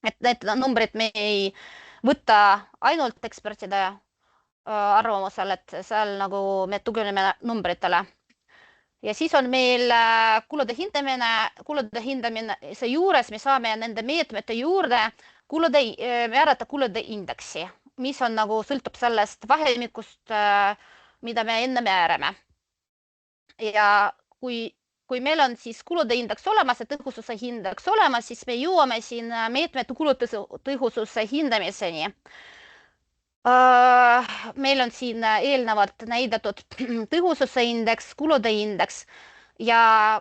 Et need numbrid me ei võtta ainult ekspertide arvamusel, et seal nagu me tugevneme numbritele. Ja siis on meil kulude hindamine, see juures me saame nende meetmete juurde määrata kulude indeksi, mis on nagu sõltub sellest vahemikust, mida me enne määrame. Ja kui meil on siis kulude indeks olemas ja tõhususe hindeks olemas, siis me jõuame siin meetmete kulutõhususe hindamiseni. Meil on siin eelnevalt näidatud tõhususe indeks, kulude indeks ja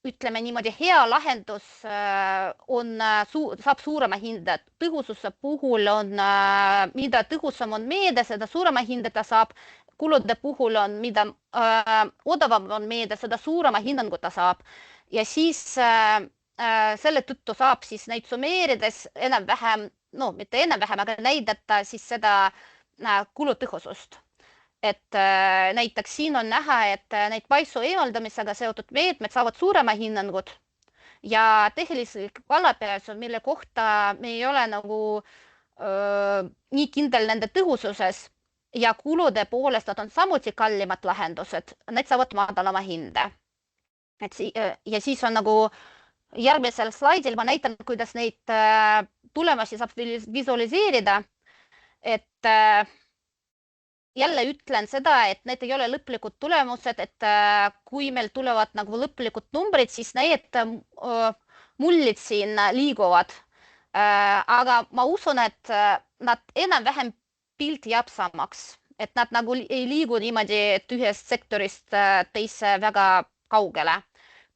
ütleme niimoodi, hea lahendus saab suurema hinda. Tõhususe puhul on, mida tõhusam on meede, seda suurema hinda ta saab. Kulude puhul on, mida odavam on meede, seda suurema hinnangu ta saab. Ja siis selle tõttu saab siis neid summeerides enam-vähem, mitte enam-vähem, aga näidata siis seda kulutõhusust. Et näiteks siin on näha, et neid paisu eemaldamisega seotud meetmed saavad suurema hinnangud ja tehnilislik vallapääsu, mille kohta me ei ole nagu nii kindel nende tõhususes ja kulude poolest nad on samuti kallimad lahendused, need saavad madalama hinde. Ja siis on nagu järgmisel slaidil ma näitan, kuidas neid tulemusi saab visualiseerida, et jälle ütlen seda, et need ei ole lõplikud tulemused, et kui meil tulevad nagu lõplikud numbrid, siis need mullid siin liiguvad. Aga ma usun, et nad enam-vähem pilt jääb samaks, et nad nagu ei liigu niimoodi, et ühest sektorist teise väga kaugele.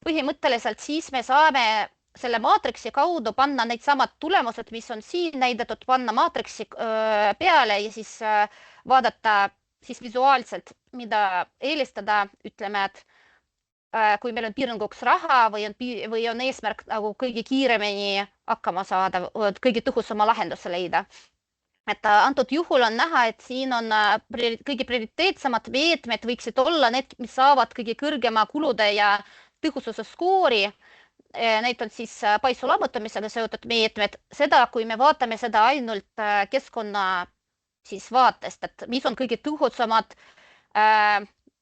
Põhimõtteliselt siis me saame selle maatriksi kaudu panna neid samad tulemused, mis on siin näidatud, panna maatriksi peale ja siis vaadata siis visuaalselt, mida eelistada, ütleme, et kui meil on piiranguks raha või on eesmärk nagu kõige kiiremini hakkama saada, kõige tõhusama lahenduse leida. Et antud juhul on näha, et siin on kõige prioriteetsemad meetmed võiksid olla need, mis saavad kõige kõrgema kulude ja tõhususe skoori. Neid on siis paisu lammutamisega seotud meetmed. Seda, kui me vaatame seda ainult keskkonna siis vaatest, et mis on kõige tõhusamad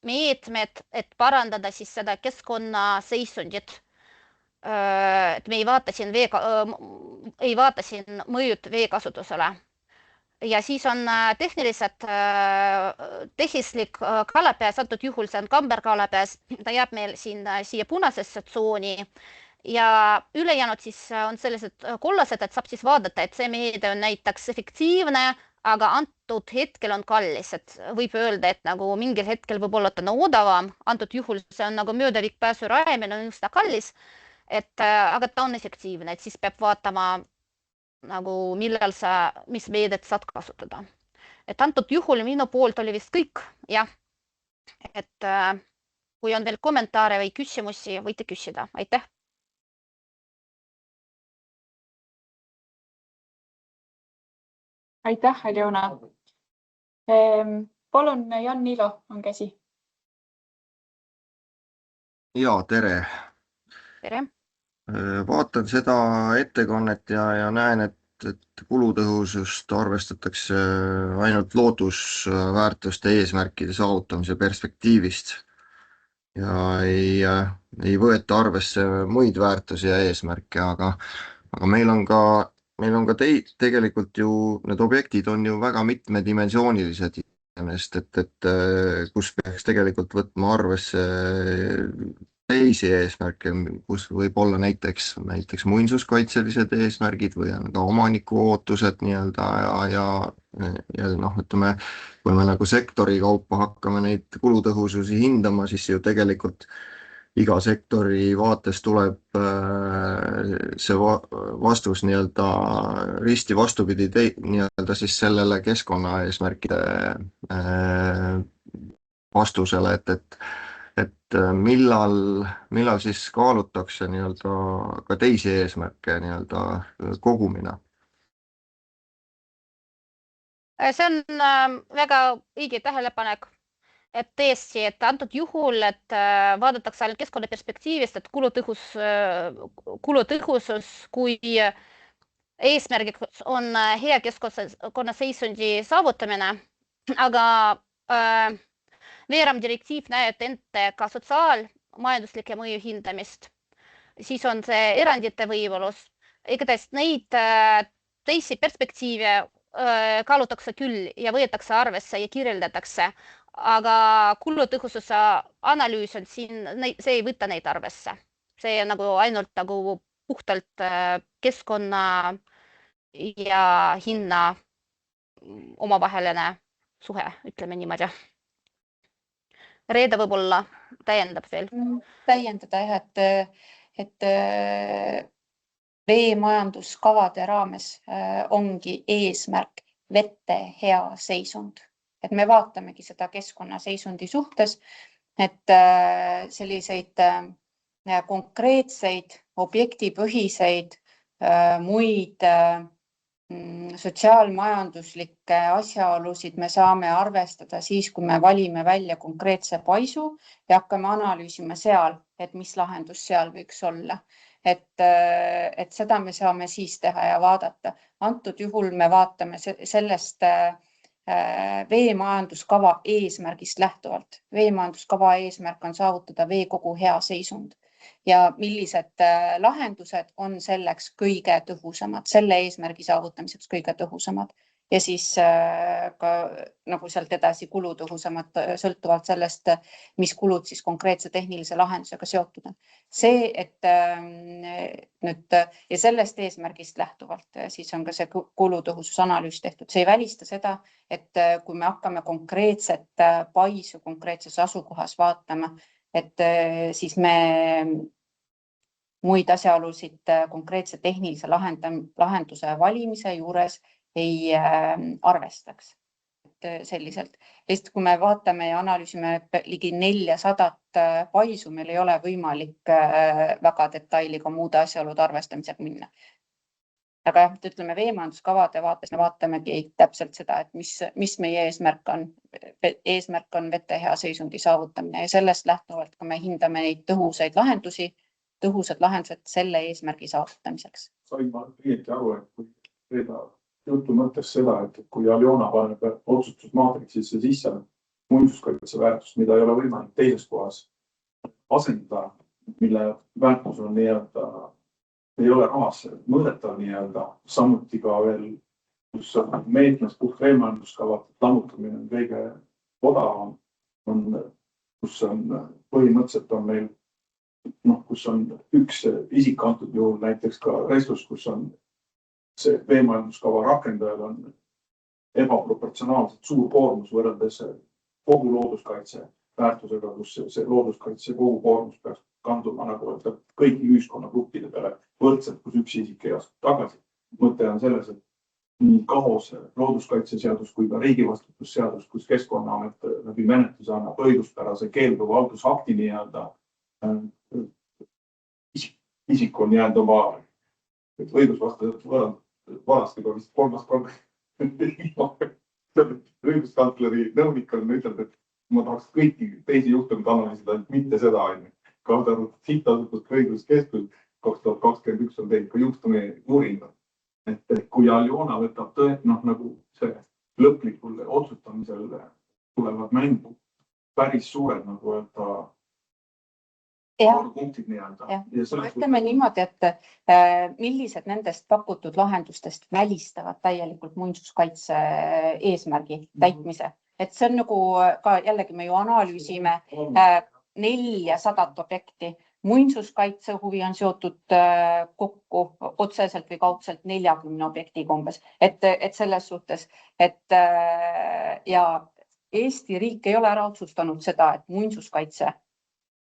meetmed, et parandada siis seda keskkonna seisundit. Et me ei vaata siin mõjud veekasutusele. Ja siis on tehnislik kalapääs, antud juhul see on kamberkalapääs, ta jääb meil siia punasesse tsooni ja ülejäänud siis on sellised kollased, et saab siis vaadata, et see meede on näiteks efektiivne, aga antud hetkel on kallis, et võib öelda, et nagu mingil hetkel võib olla ta odavam, antud juhul see on nagu möödavik pääsu rajamine on üsna kallis, aga ta on efektiivne, et siis peab vaatama nagu millal mis meedet saad kasutada. Et antud juhul minu poolt oli vist kõik, jah. Et kui on veel kommentaare või küsimusi, võite küsida. Aitäh! Aitäh, Aljona. Palun, Jan Niilo on käsi. Ja, tere. Tere. Vaatan seda ettekannet ja näen, et et kulutõhusust arvestatakse ainult loodusväärtuste eesmärkide saavutamise perspektiivist ja ei võeta arvesse muid väärtusi ja eesmärke, aga meil on ka tegelikult ju need objektid on ju väga mitmedimensioonilised iseenesest, et kus peaks tegelikult võtma arvesse teisi eesmärke, kus võib olla näiteks muinsuskaitselised eesmärgid või on ka omaniku ootused nii-öelda ja noh, ütleme, kui me nagu sektori kaupa hakkame neid kulutõhususi hindama, siis ju tegelikult iga sektori vaates tuleb see vastus nii-öelda risti vastupidi nii-öelda siis sellele keskkonnaeesmärkide vastusele, et millal siis kaalutakse nii-öelda ka teisi eesmärke nii-öelda kogumina? See on väga õige tähelepanek, et tõesti, et antud juhul, et vaadatakse ainult keskkonna perspektiivist, et kulutõhusus kui eesmärgiks on hea keskkonnaseisundi saavutamine, aga veeraamdirektiiv näeb ette ka sotsiaalmajanduslike mõju hindamist. Siis on see erandite võimalus. Igatahes neid teisi perspektiive kaalutakse küll ja võetakse arvesse ja kirjeldatakse, aga kulutõhususe analüüs on siin, see ei võta neid arvesse. See on nagu ainult nagu puhtalt keskkonna ja hinna omavaheline suhe, ütleme niimoodi. Reeda võib-olla täiendab veel. Täiendada jah, et veemajanduskavade raames ongi eesmärk vette hea seisund. Et me vaatamegi seda keskkonnaseisundi suhtes, et selliseid konkreetseid objektipõhiseid muid sotsiaalmajanduslikke asjaolusid me saame arvestada siis, kui me valime välja konkreetse paisu ja hakkame analüüsima seal, et mis lahendus seal võiks olla. Et seda me saame siis teha ja vaadata. Antud juhul me vaatame sellest veemajanduskava eesmärgist lähtuvalt. Veemajanduskava eesmärk on saavutada veekogu hea seisund ja millised lahendused on selleks kõige tõhusamad, selle eesmärgi saavutamiseks kõige tõhusamad ja siis ka nagu sealt edasi kulutõhusamad sõltuvalt sellest, mis kulud siis konkreetse tehnilise lahendusega seotud on. See, et nüüd ja sellest eesmärgist lähtuvalt siis on ka see kulutõhususanalüüs tehtud. See ei välista seda, et kui me hakkame konkreetset paisu konkreetses asukohas vaatama, et siis me muid asjaolusid konkreetse tehnilise lahenduse valimise juures ei arvestaks selliselt. Lihtsalt kui me vaatame ja analüüsime ligi 400 paisu, meil ei ole võimalik väga detailiga muude asjaolude arvestamisega minna. Aga jah, ütleme veemajanduskavade vaates me vaatamegi täpselt seda, et mis meie eesmärk on. Eesmärk on vette hea seisundi saavutamine ja sellest lähtuvalt, kui me hindame neid tõhusad lahendused selle eesmärgi saavutamiseks. Sain ma õieti aru, et kui Reeda jutu mõttes seda, et kui Aljona paneb otsustusmaatriksisse sisse muinsuskaitse väärtust, mida ei ole võimalik teises kohas asendada, mille väärtus on nii-öelda ei ole rahas mõõdetav nii-öelda, samuti ka veel, kus meetmes puht veemajanduskavad lammutamine on kõige odavam, kus on põhimõtteliselt on meil, kus on üks isik antud juhul näiteks ka restus, kus on see veemajanduskava rakendajal on ebaproportsionaalselt suur koormus võrreldes kogu looduskaitse väärtusega, kus see looduskaitse kogu koormus peaks kanduma nagu kõigi ühiskonnagruppide peale võrdselt, kus üks isik ei astu tagasi. Mõte on selles, et nii kaos looduskaitseseadus kui ka riigivastutusseadus, kus Keskkonnaamet läbi menetluse annab õiguspärase keelduva haldusakti nii-öelda isik on jäänud oma õigusvastaselt varastega vist kolmas õiguskantsleri nõunik on ütelnud, et ma tahaks kõiki teisi juhtumid analüüsida, mitte seda aine. Kaasa arvatud sihtasutuste õiguskeskus 2021 on teinud ka juhtumi uuringu. et kui Aljona võtab nagu see lõplikul otsustamisel tulevad mängu päris suured nagu öelda punktid nii-öelda. Ütleme niimoodi, et millised nendest pakutud lahendustest välistavad täielikult muinsuskaitse eesmärgi täitmise. Et see on nagu ka jällegi me ju analüüsime 400 objekti. Muinsuskaitse huvi on seotud kokku otseselt või kaudselt 40 objektiga umbes. Et selles suhtes, et ja Eesti riik ei ole ära otsustanud seda, et muinsuskaitse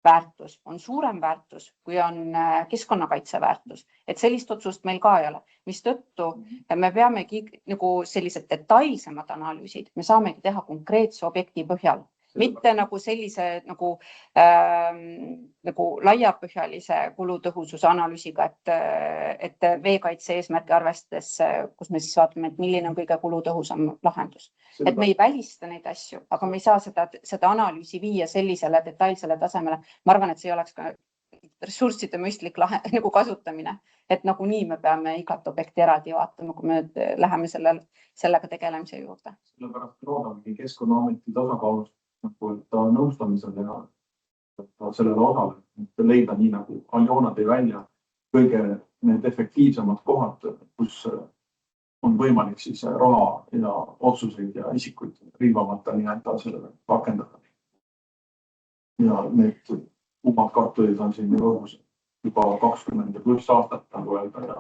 väärtus on suurem väärtus, kui on keskkonnakaitse väärtus. Et sellist otsust meil ka ei ole, mis tõttu me peamegi nagu sellised detailsemad analüüsid, me saamegi teha konkreetse objekti põhjal. Mitte nagu sellise nagu laiapõhjalise kulutõhususe analüüsiga, et veekaitse eesmärgi arvestades, kus me siis vaatame, et milline on kõige kulutõhusam lahendus. Et me ei välista neid asju, aga me ei saa seda analüüsi viia sellisele detailsele tasemele. Ma arvan, et see ei oleks ka ressursside mõistlik nagu kasutamine, et nagu nii me peame igat objekti eraldi vaatama, kui me läheme sellega tegelemise juurde. Sellepärast loodamegi Keskkonnaameti tasakaalust nõustamisel ja sellele osale, et leida nii nagu Aljona tõi välja kõige need efektiivsemad kohad, kus on võimalik siis raha ja otsuseid ja isikuid riivamata nii-öelda sellele rakendada. Ja need umad kartulid on siin õhus juba 20+ aastat nagu öelda ja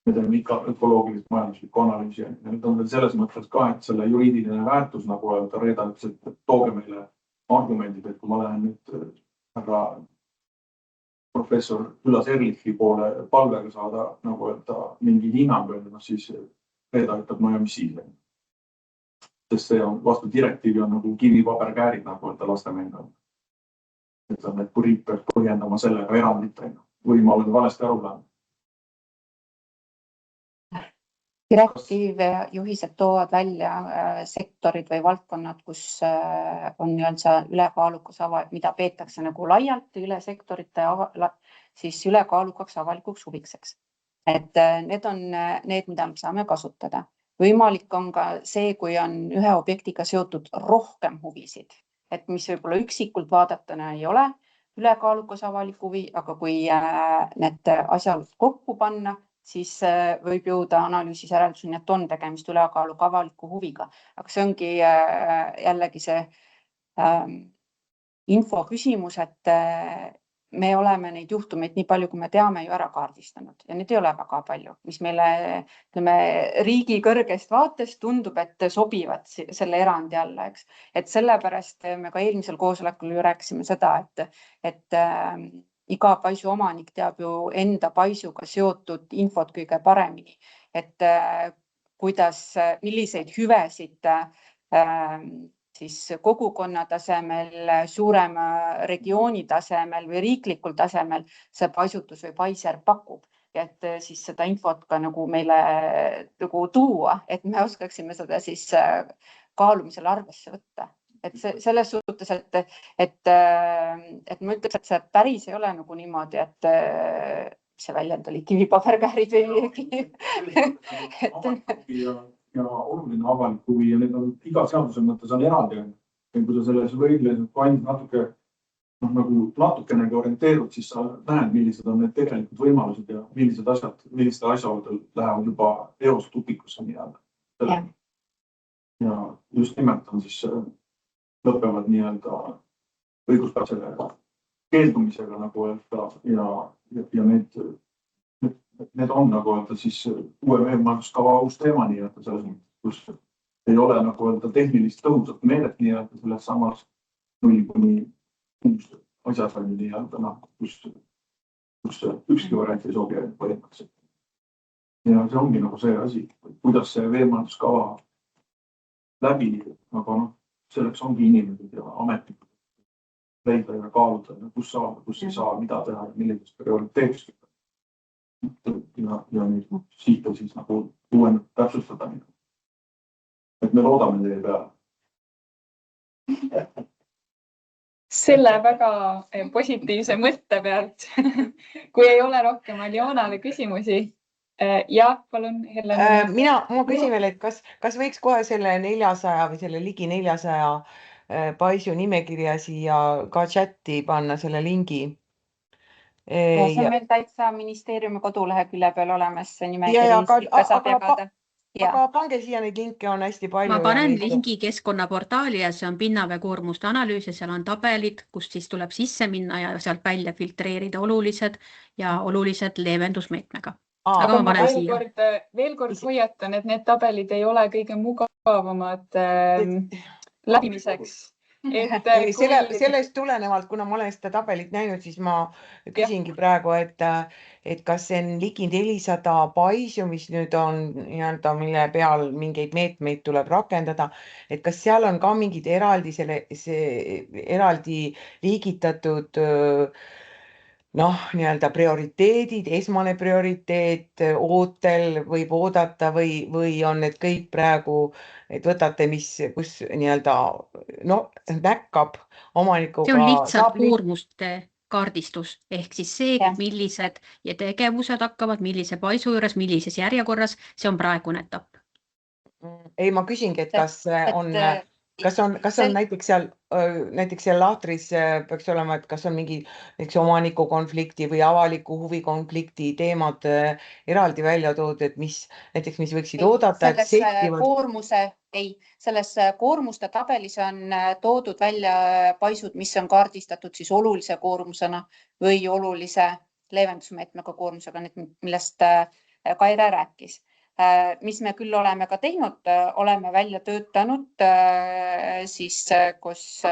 me teeme ikka ökoloogilist majanduslikku analüüsi ja nüüd on veel selles mõttes ka, et selle juriidiline väärtus nagu öelda Reeda ütles, et tooge meile argumendid, et kui ma lähen nüüd härra professor Ülas Erlichi poole palvega saada nagu öelda mingi hinnang, siis Reeda ütleb, no ja mis siis? Sest see on vastu direktiivi on nagu kivipaberkäärid nagu öelda lastemängel. Ütleme, et kui riik peaks põhjendama sellega eranditega või ma olen valesti aru läinud. Direktiiv ja juhised toovad välja sektorid või valdkonnad, kus on ülekaalukas, mida peetakse nagu laialt üle sektorite siis ülekaalukaks avalikuks huvikseks. Et need on need, mida me saame kasutada. Võimalik on ka see, kui on ühe objektiga seotud rohkem huvisid, et mis võib-olla üksikult vaadatuna ei ole ülekaalukas avalik huvi, aga kui need asjaolud kokku panna, siis võib jõuda analüüsis järelduseni, et on tegemist ülekaaluka avaliku huviga. Aga see ongi jällegi see info küsimus, et me oleme neid juhtumeid nii palju, kui me teame, ju ära kaardistanud. Ja need ei ole väga palju, mis meile riigi kõrgest vaatest tundub, et sobivad selle erandi alla. Et sellepärast me ka eelmisel koosolekul ju rääkisime seda, et iga paisu omanik teab ju enda paisuga seotud infot kõige paremini, et milliseid hüvesid siis kogukonna tasemel, suurema regiooni tasemel või riiklikul tasemel see paisutus või paiser pakub. Ja et siis seda infot ka nagu meile nagu tuua, et me oskaksime seda siis kaalumisel arvesse võtta. Et selles suhtes, et ma ütleks, et see päris ei ole nagu niimoodi, et see väljend oli kivipaberkäärid või ja oluline avalik huvi ja need on iga seaduse mõttes on eraldi. Ja kui sa selles õiglaselt pandid natukenegi orienteerud, siis sa näed, millised on need tegelikult võimalused ja millised asjaoludel lähevad juba eos tupikusse nii-öelda. Ja just nimelt on siis lõpevad nii-öelda õiguspärasele keeldumisega nagu öelda ja need on nagu öelda siis uue veemajanduskava uus teema nii-öelda selles mõttes, kus ei ole nagu öelda tehnilist tõhusat meedet nii-öelda selles samas 0–6 asjas on nii-öelda, kus ükski variant ei sobi põhimõtteliselt. Ja see ongi nagu see asi, kuidas see veemajanduskava läbi, aga selleks ongi inimesed ja ametnikud leida ja kaaluda, kus saab, kus ei saa, mida teha ja millisest prioriteetist. Ja nüüd siit siis nagu uuendat täpsustada. Et me loodame teie peale. Selle väga positiivse mõtte pealt, kui ei ole rohkem Aljonale küsimusi, jah, palun, Helena. Ma küsin veel, et kas võiks kohe selle 400 või selle ligi 400 paisu nimekirja siia ka chati panna selle lingi? See on meil täitsa ministeeriumi kodulehekülje peal olemas, see nimekiri, ikka saab jagada. Aga pange siia neid linke, on hästi palju. Ma panen lingi keskkonnaportaali ja see on pinnaveekoormuste analüüs ja seal on tabelid, kust siis tuleb sisse minna ja sealt välja filtreerida olulised ja olulised leevendusmeetmega. Aga ma veel kord hoiatan, et need tabelid ei ole kõige mugavamad läbimiseks. Sellest tulenevalt, kuna ma olen seda tabelit näinud, siis ma küsingi praegu, et kas see on ligi 400 paisu, mis nüüd on nii-öelda, mille peal mingeid meetmeid tuleb rakendada, et kas seal on ka mingid eraldi liigitatud nii-öelda prioriteedid, esmane prioriteet, ootel võib oodata või on need kõik praegu, et võtate, kus nii-öelda näkkab omanikuga. See on lihtsalt koormuste kaardistus ehk siis see, millised ja tegevused hakkavad, millise paisu juures, millises järjekorras, see on praegune etapp. Ei, ma küsingi, et kas on näiteks seal lahtris peaks olema, et kas on mingi omaniku konflikti või avaliku huvi konflikti teemad eraldi välja toodud, et mis võiksid oodata, et selles koormuste tabelis on toodud välja paisud, mis on kaardistatud siis olulise koormusena või olulise leevendusmeetmega koormusega, millest Kaire rääkis. Mis me küll oleme ka teinud, oleme välja töötanud siis koos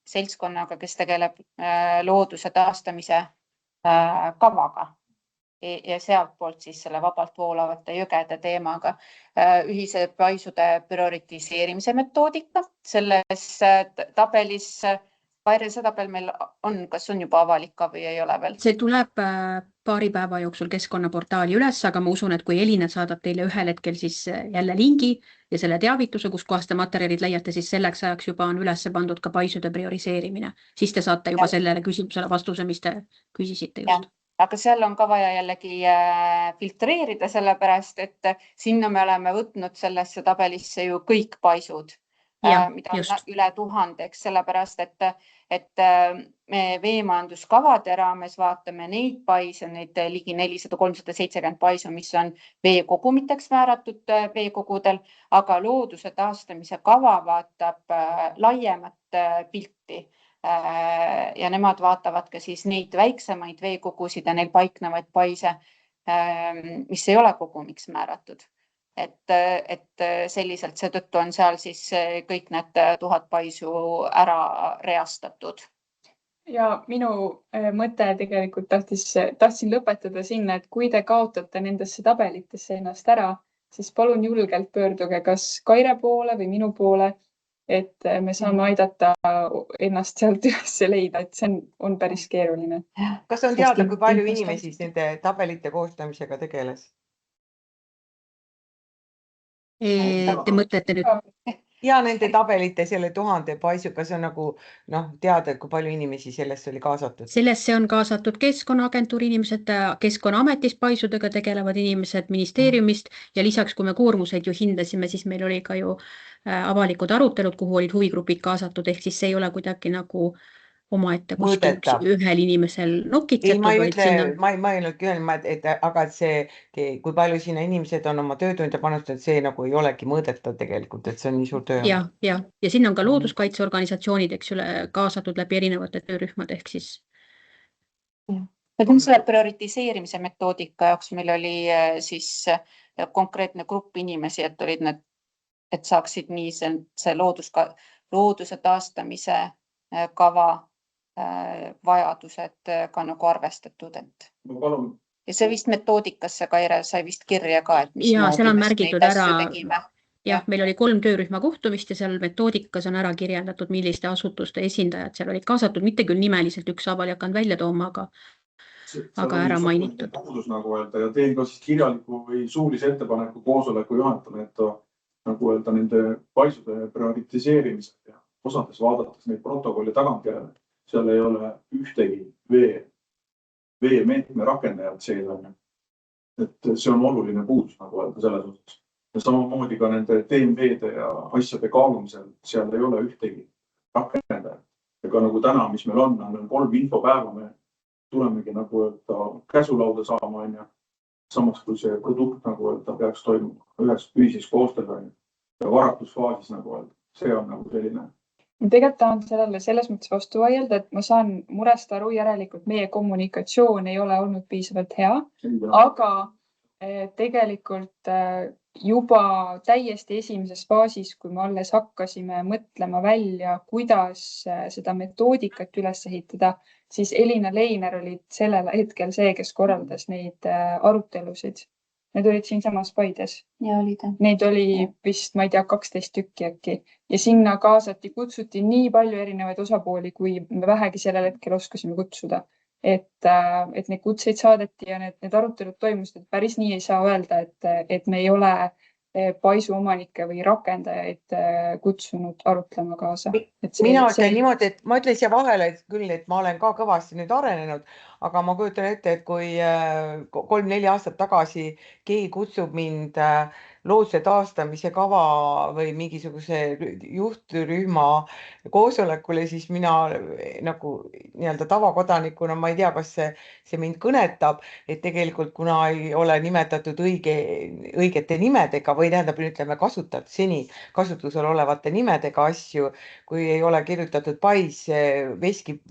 seltskonnaga, kes tegeleb looduse taastamise kavaga ja sealt poolt siis selle vabalt voolavate jõgede teemaga ühise paisude prioritiseerimise metoodika. Selles tabelis, Kaire, see tabel meil on, kas on juba avalik ka või ei ole veel? See tuleb paari päeva jooksul keskkonnaportaali üles, aga ma usun, et kui Elina saadab teile ühel hetkel siis jälle lingi ja selle teavituse, kus kohast te materjalid leiate, siis selleks ajaks juba on üles pandud ka paisude prioriseerimine. Siis te saate juba sellele küsimusele vastuse, mis te küsisite just. Aga seal on ka vaja jällegi filtreerida, sellepärast, et sinna me oleme võtnud sellesse tabelisse ju kõik paisud, mida on üle 1000, sellepärast, et me veemajanduskavade raames vaatame neid paise, neid ligi 400-370 paisu, mis on veekogumiteks määratud veekogudel, aga looduse taastamise kava vaatab laiemat pilti ja nemad vaatavad ka siis neid väiksemaid veekogusid ja neil paiknevaid paise, mis ei ole kogumiks määratud. Et selliselt seetõttu on seal siis kõik need 1000 paisu ära reastatud. Ja minu mõte tegelikult tahtsin lõpetada sinna, et kui te kaotate nendesse tabelitesse ennast ära, siis palun julgelt pöörduge kas Kaire poole või minu poole, et me saame aidata ennast sealt üles leida, et see on päris keeruline. Kas on teada, kui palju inimesi nende tabelite koostamisega tegeles? Te mõtlete nüüd? Ja nende tabelite selle 1000 paisu, kas on nagu teada, kui palju inimesi sellesse oli kaasatud? Sellesse on kaasatud Keskkonnaagentuuri inimesed, Keskkonnaametis paisudega tegelevad inimesed ministeeriumist ja lisaks, kui me koormuseid ju hindasime, siis meil oli ka ju avalikud arutelud, kuhu olid huvigrupid kaasatud, ehk siis see ei ole kuidagi nagu omaette kuskil ühel inimesel nokitsetud. Ma ei öelnud, aga kui palju sinna inimesed on oma töötunde panustanud, see nagu ei olegi mõõdetav tegelikult, et see on nii suur töö. Ja sinna on ka looduskaitseorganisatsioonid kaasatud läbi erinevate töörühmad ehk siis. Selle prioritiseerimise metoodika jaoks meil oli siis konkreetne grupp inimesi, et saaksid nii see looduse taastamise kava vajadused ka nagu arvestatud. Ja see vist metoodikasse, Kaire, sai vist kirja ka, et mis seal on märgitud ära. Jah, meil oli 3 töörühma kohtumist ja seal metoodikas on ära kirjeldatud, milliste asutuste esindajad seal olid kaasatud, mitte küll nimeliselt ükshaaval ei hakanud välja tooma, aga ära mainitud. Ja teen ka siis kirjaliku või suulise ettepaneku koosoleku juhatajale, et nagu öelda nende paisude prioritiseerimised ja osades vaadates neid protokolli tagantjärele. Seal ei ole ühtegi veemeetme rakendajat sees. et see on oluline puudus nagu öelda selles osas. Ja samamoodi ka nende DMV-de ja asjade kaalumisel, seal ei ole ühtegi rakendajat. Ja ka nagu täna, mis meil on 3 infopäeva, me tulemegi nagu öelda käsulauda saama, samas kui see produkt nagu öelda peaks toimuma ühes ühises koostöös ja varatusfaasis nagu öelda. See on nagu selline. Tegelikult tahan sellele selles mõttes vastu vaielda, et ma saan murest aru, järelikult meie kommunikatsioon ei ole olnud piisavalt hea, aga tegelikult juba täiesti esimeses faasis, kui me alles hakkasime mõtlema välja, kuidas seda metoodikat üles ehitada, siis Elina Leiner oli sellel hetkel see, kes korraldas neid arutelusid. Need olid siinsamas Paides. Ja olid. Neid oli vist, ma ei tea, 12 tükki äkki. Ja sinna kutsuti nii palju erinevaid osapooli, kui me vähegi sellel hetkel oskasime kutsuda. Et neid kutseid saadeti ja need arutelud toimusid, et päris nii ei saa öelda, et me ei ole paisu omanikke või rakendajaid kutsunud arutlema kaasa. Mina ütlen niimoodi, et ma ütlen siia vahele küll, et ma olen ka kõvasti nüüd arenenud, aga ma kujutan ette, et kui 3-4 aastat tagasi keegi kutsub mind looduse taastamise kava või mingisuguse juhtrühma koosolekule, siis mina nagu nii-öelda tavakodanikuna, ma ei tea, kas see mind kõnetab, et tegelikult kuna ei ole nimetatud õigete nimedega või tähendab, ütleme, seni kasutusel olevate nimedega asju, kui ei ole kirjutatud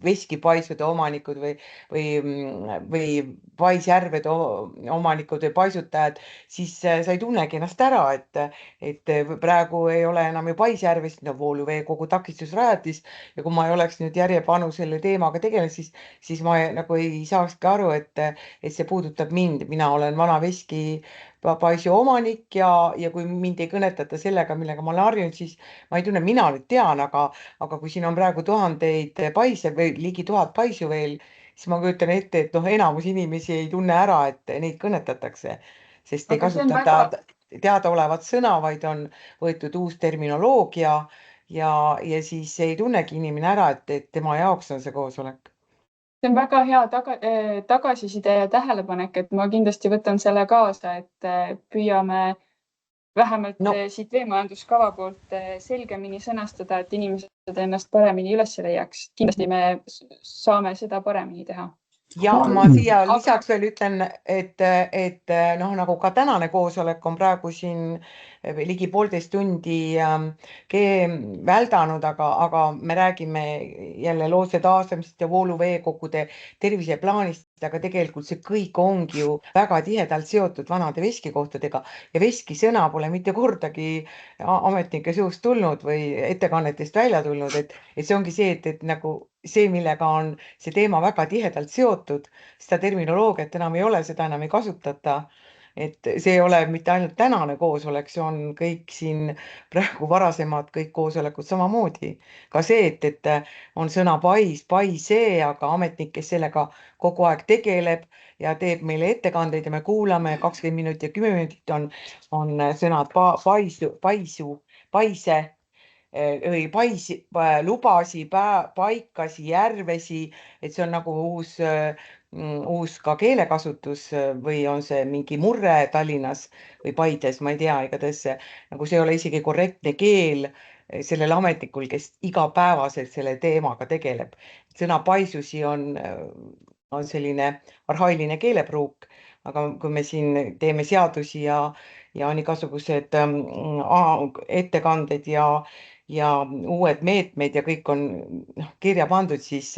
veskipaisude omanikud või paisjärvede omanikud või paisutajad, siis sa ei tunnegi ennast ära, et praegu ei ole enam ju paisjärvest vooluveekogu takistusrajatis ja kui ma ei oleks nüüd järjepanu selle teemaga tegelenud, siis ma nagu ei saakski aru, et see puudutab mind. Mina olen vana veskipaisu omanik ja kui mind ei kõnetata sellega, millega ma olen harjunud, siis ma ei tunne, mina nüüd tean, aga kui siin on praegu 1000 paise või ligi 1000 paisu veel, siis ma kujutan ette, et enamus inimesi ei tunne ära, et neid kõnetatakse, sest ei kasutata teadaolevat sõna, vaid on võetud uus terminoloogia ja siis ei tunnegi inimene ära, et tema jaoks on see koosolek. See on väga hea tagasiside ja tähelepanek, et ma kindlasti võtan selle kaasa, et püüame vähemalt siit veemajanduskava poolt selgemini sõnastada, et inimesed ennast paremini üles leiaks. Kindlasti me saame seda paremini teha. Ja ma siia lisaks veel ütlen, et nagu ka tänane koosolek on praegu siin ligi 1,5 tundi väldanud, aga me räägime jälle looduse taastamisest ja vooluveekogude terviseplaanist, aga tegelikult see kõik ongi ju väga tihedalt seotud vanade veskikohtadega ja veskisõna pole mitte kordagi ametnike suust tulnud või ettekannetest välja tulnud, et see ongi see, et nagu see, millega on see teema väga tihedalt seotud, seda terminoloogiat enam ei ole, seda enam ei kasutata. Et see ei ole mitte ainult tänane koosolek, see on kõik siin praegu varasemad kõik koosolekud samamoodi. Ka see, et on sõna paise, aga ametnik, kes sellega kogu aeg tegeleb ja teeb meile ettekandeid ja me kuulame 20 minutit ja 10 minutit on sõnad paise, lubasi, paikasi, järvesi, et see on nagu uus ka keelekasutus või on see mingi murre Tallinnas või Paides, ma ei tea, igatahes nagu see ei ole isegi korrektne keel sellel ametnikul, kes igapäevaselt selle teemaga tegeleb. Sõna paisusi on selline arhailine keelepruuk, aga kui me siin teeme seadusi ja on igasugused ettekanded ja uued meetmed ja kõik on kirja pandud, siis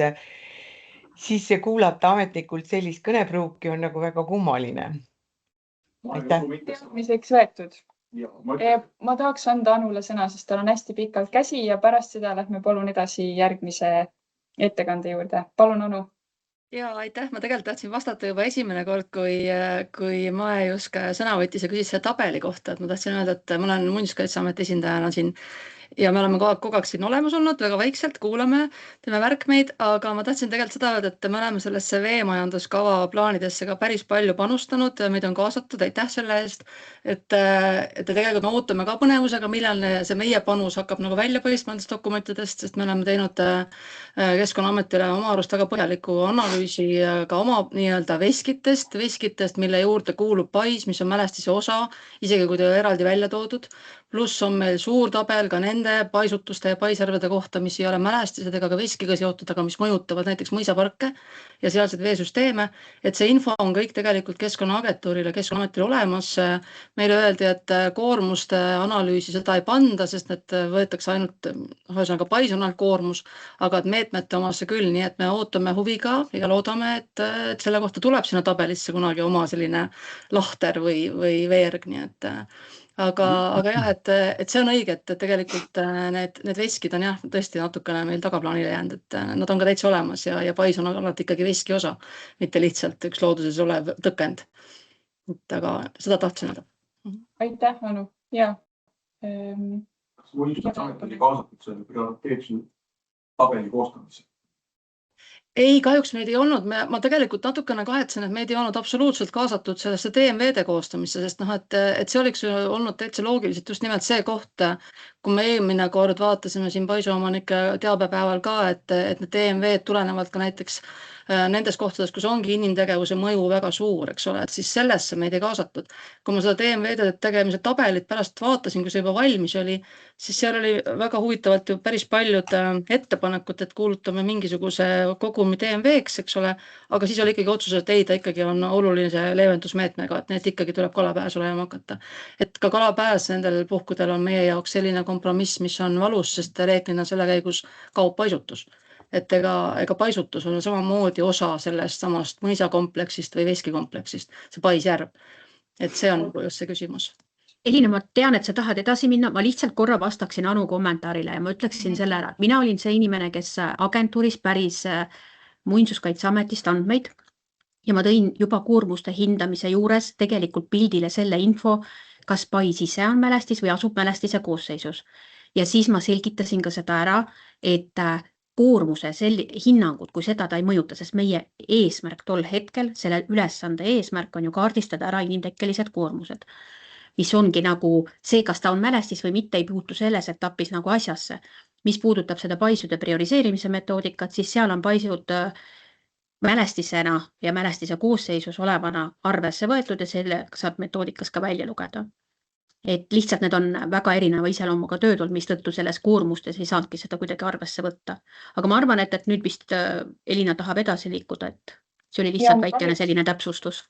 see kuulata ametnikult sellist kõnepruuki on nagu väga kummaline. Aitäh. Teadmiseks võetud. Ma tahaks anda Anule sõna, sest tal on hästi pikalt käsi ja pärast seda lähme palun edasi järgmise ettekande juurde. Palun, Anu. Ja aitäh, ma tegelikult tahtsin vastata juba esimene kord, kui Mae Jusk sõna võttis ja küsis selle tabeli kohta, et ma tahtsin öelda, et ma olen Muinsuskaitseameti esindajana siin ja me oleme kogu aeg siin olemas olnud, väga vaikselt kuulame, teeme märkmeid, aga ma tahtsin tegelikult seda öelda, et me oleme sellesse veemajanduskava plaanidesse ka päris palju panustanud, meid on kaasatud, aitäh selle eest, et tegelikult me ootame ka põnevusega, millal see meie panus hakkab nagu välja paistma nendest dokumentidest, sest me oleme teinud Keskkonnaametile oma arust väga põhjaliku analüüsi ka oma nii-öelda veskitest, mille juurde kuulub pais, mis on mälestise osa, isegi kui ta on eraldi välja toodud. Pluss on meil suur tabel ka nende paisutuste ja paisjärvede kohta, mis ei ole mälestised ega ka veskiga seotud, aga mis mõjutavad näiteks mõisaparke ja sealseid veesüsteeme. Et see info on kõik tegelikult Keskkonnaagentuurile, Keskkonnaametile olemas. Meile öeldi, et koormuste analüüsi seda ei panda, sest need võetakse ainult, ühesõnaga pais on ainult koormus, aga et meetmete omasse küll, nii et me ootame huviga ja loodame, et selle kohta tuleb sinna tabelisse kunagi oma selline lahter või veerg, nii et aga jah, et see on õige, et tegelikult need veskid on jah, tõesti natukene meil tagaplaanile jäänud, et nad on ka täitsa olemas ja pais on alati ikkagi veski osa, mitte lihtsalt üks looduses olev tõkend. Aga seda tahtsin öelda. Aitäh, Anu. Ja. Kas mõjutusamet oli kaasatud selle prioriteetsuse tabeli koostamisse? Ei, kahjuks meid ei olnud. Ma tegelikult natukene kahetsen, et meid ei olnud absoluutselt kaasatud sellesse DMV-de koostamisse, sest et see oliks olnud täitsa loogiliselt just nimelt see koht, kui me eelmine kord vaatasime siin paisuomanike teabepäeval ka, et need DMV-d tulenevalt ka näiteks nendes kohtades, kus ongi inimtegevuse mõju väga suur, eks ole, et siis sellesse meid ei kaasatud. Kui ma seda DMV-de tegemise tabelit pärast vaatasin, kui see juba valmis oli, siis seal oli väga huvitavalt ju päris paljud ettepanekud, et kuulutame mingisuguse kogumi DMV-ks, eks ole, aga siis oli ikkagi otsus, et ei, ta ikkagi on olulise leevendusmeetmega, et need ikkagi tuleb kalapääsu olema hakata. Et ka kalapääs nendel puhkudel on meie jaoks selline kompromiss, mis on valus, sest reeglina selle käigus kaob paisutus. Et ega paisutus on samamoodi osa sellest samast mõisakompleksist või veskikompleksist, see paisjärv. Et see on just see küsimus. Elina, ma tean, et sa tahad edasi minna, ma lihtsalt korra vastaksin Anu kommentaarile ja ma ütleksin selle ära. Mina olin see inimene, kes agentuuris päris Muinsuskaitseametist andmeid ja ma tõin juba koormuste hindamise juures tegelikult pildile selle info, kas pais ise on mälestis või asub mälestise koosseisus. Ja siis ma selgitasin ka seda ära, et koormuse hinnangud, kui seda ta ei mõjuta, sest meie eesmärk tol hetkel, selle ülesande eesmärk on ju kaardistada ära inimtekkelised koormused, mis ongi nagu see, kas ta on mälestis või mitte, ei puutu selles etapis nagu asjasse. Mis puudutab seda paisude prioriseerimise metoodikat, siis seal on paisud mälestisena ja mälestise koosseisus olevana arvesse võetud ja selle saab metoodikas ka välja lugeda. Et lihtsalt need on väga erineva iseloomuga tööd olnud, mistõttu selles koormustes ei saanudki seda kuidagi arvesse võtta. Aga ma arvan, et nüüd vist Elina tahab edasi liikuda, et see oli lihtsalt väikene selline täpsustus.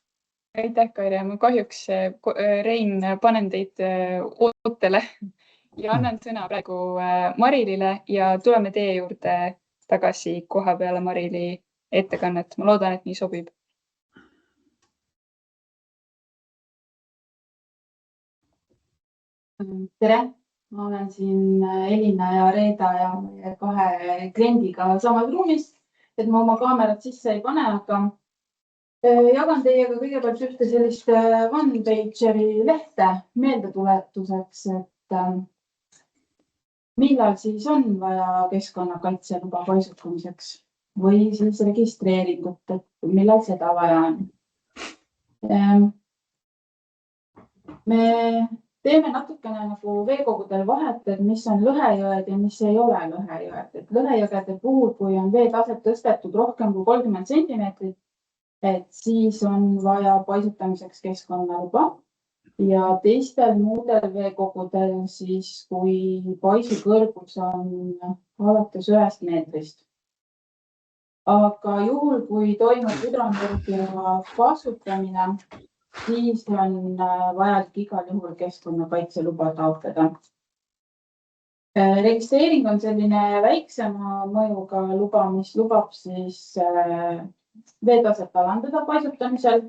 Aitäh, Kaire. Ma kahjuks, Rein, panen teid ootele ja annan sõna praegu Marilile ja tuleme teie juurde tagasi koha peale Marili ettekannet. Ma loodan, et nii sobib. Tere, ma olen siin Elina ja Reeda ja meie kahe kliendiga samas ruumis, et ma oma kaamerat sisse ei pane, aga jagan teiega kõigepealt ühte sellist one-pageri lehte meeldetuletuseks, et millal siis on vaja keskkonnakaitseluba paisutamiseks või siis registreeringut, et millal seda vaja on. Me teeme natukene nagu veekogudel vahet, et mis on lõhejõed ja mis ei ole lõhejõed. Et lõhejõgede puhul, kui on veetaset tõstetud rohkem kui 30 centimeetrit, et siis on vaja paisutamiseks keskkonnaluba ja teistel muudel veekogudel siis, kui paisu kõrgus on alates 1 meetrist. Aga juhul, kui toimub hüdroenergia kasutamine, siis on vajalik igal juhul keskkonnakaitseluba taotleda. Registreering on selline väiksema mõjuga luba, mis lubab siis veetaset alandada paisutamisel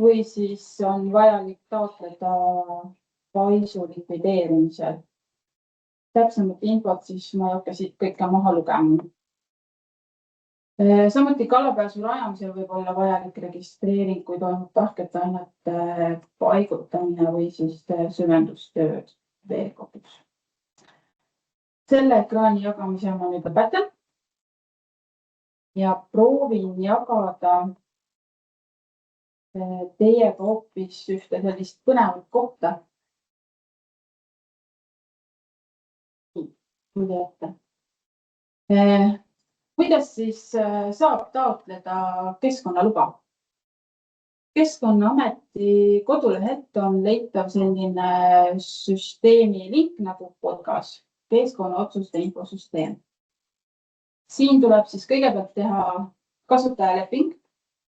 või siis on vajalik taotleda paisu likvideerimisel. Täpsemat infot siis ma ei hakka siit kõike maha lugema. Samuti kalapääsu rajamisel võib olla vajalik registreering, kui toimub tahkete ainete paigutamine või siis süvendustööd veekogus. selle ekraani jagamise ma nüüd lõpetan ja proovin jagada teiega hoopis ühte sellist põnevat kohta. Kuidas siis saab taotleda keskkonnaluba? Keskkonnaameti kodulehelt on leitav selline süsteemi link nagu podcast, keskkonnaotsuste infosüsteem. Siin tuleb siis kõigepealt teha kasutajaleping,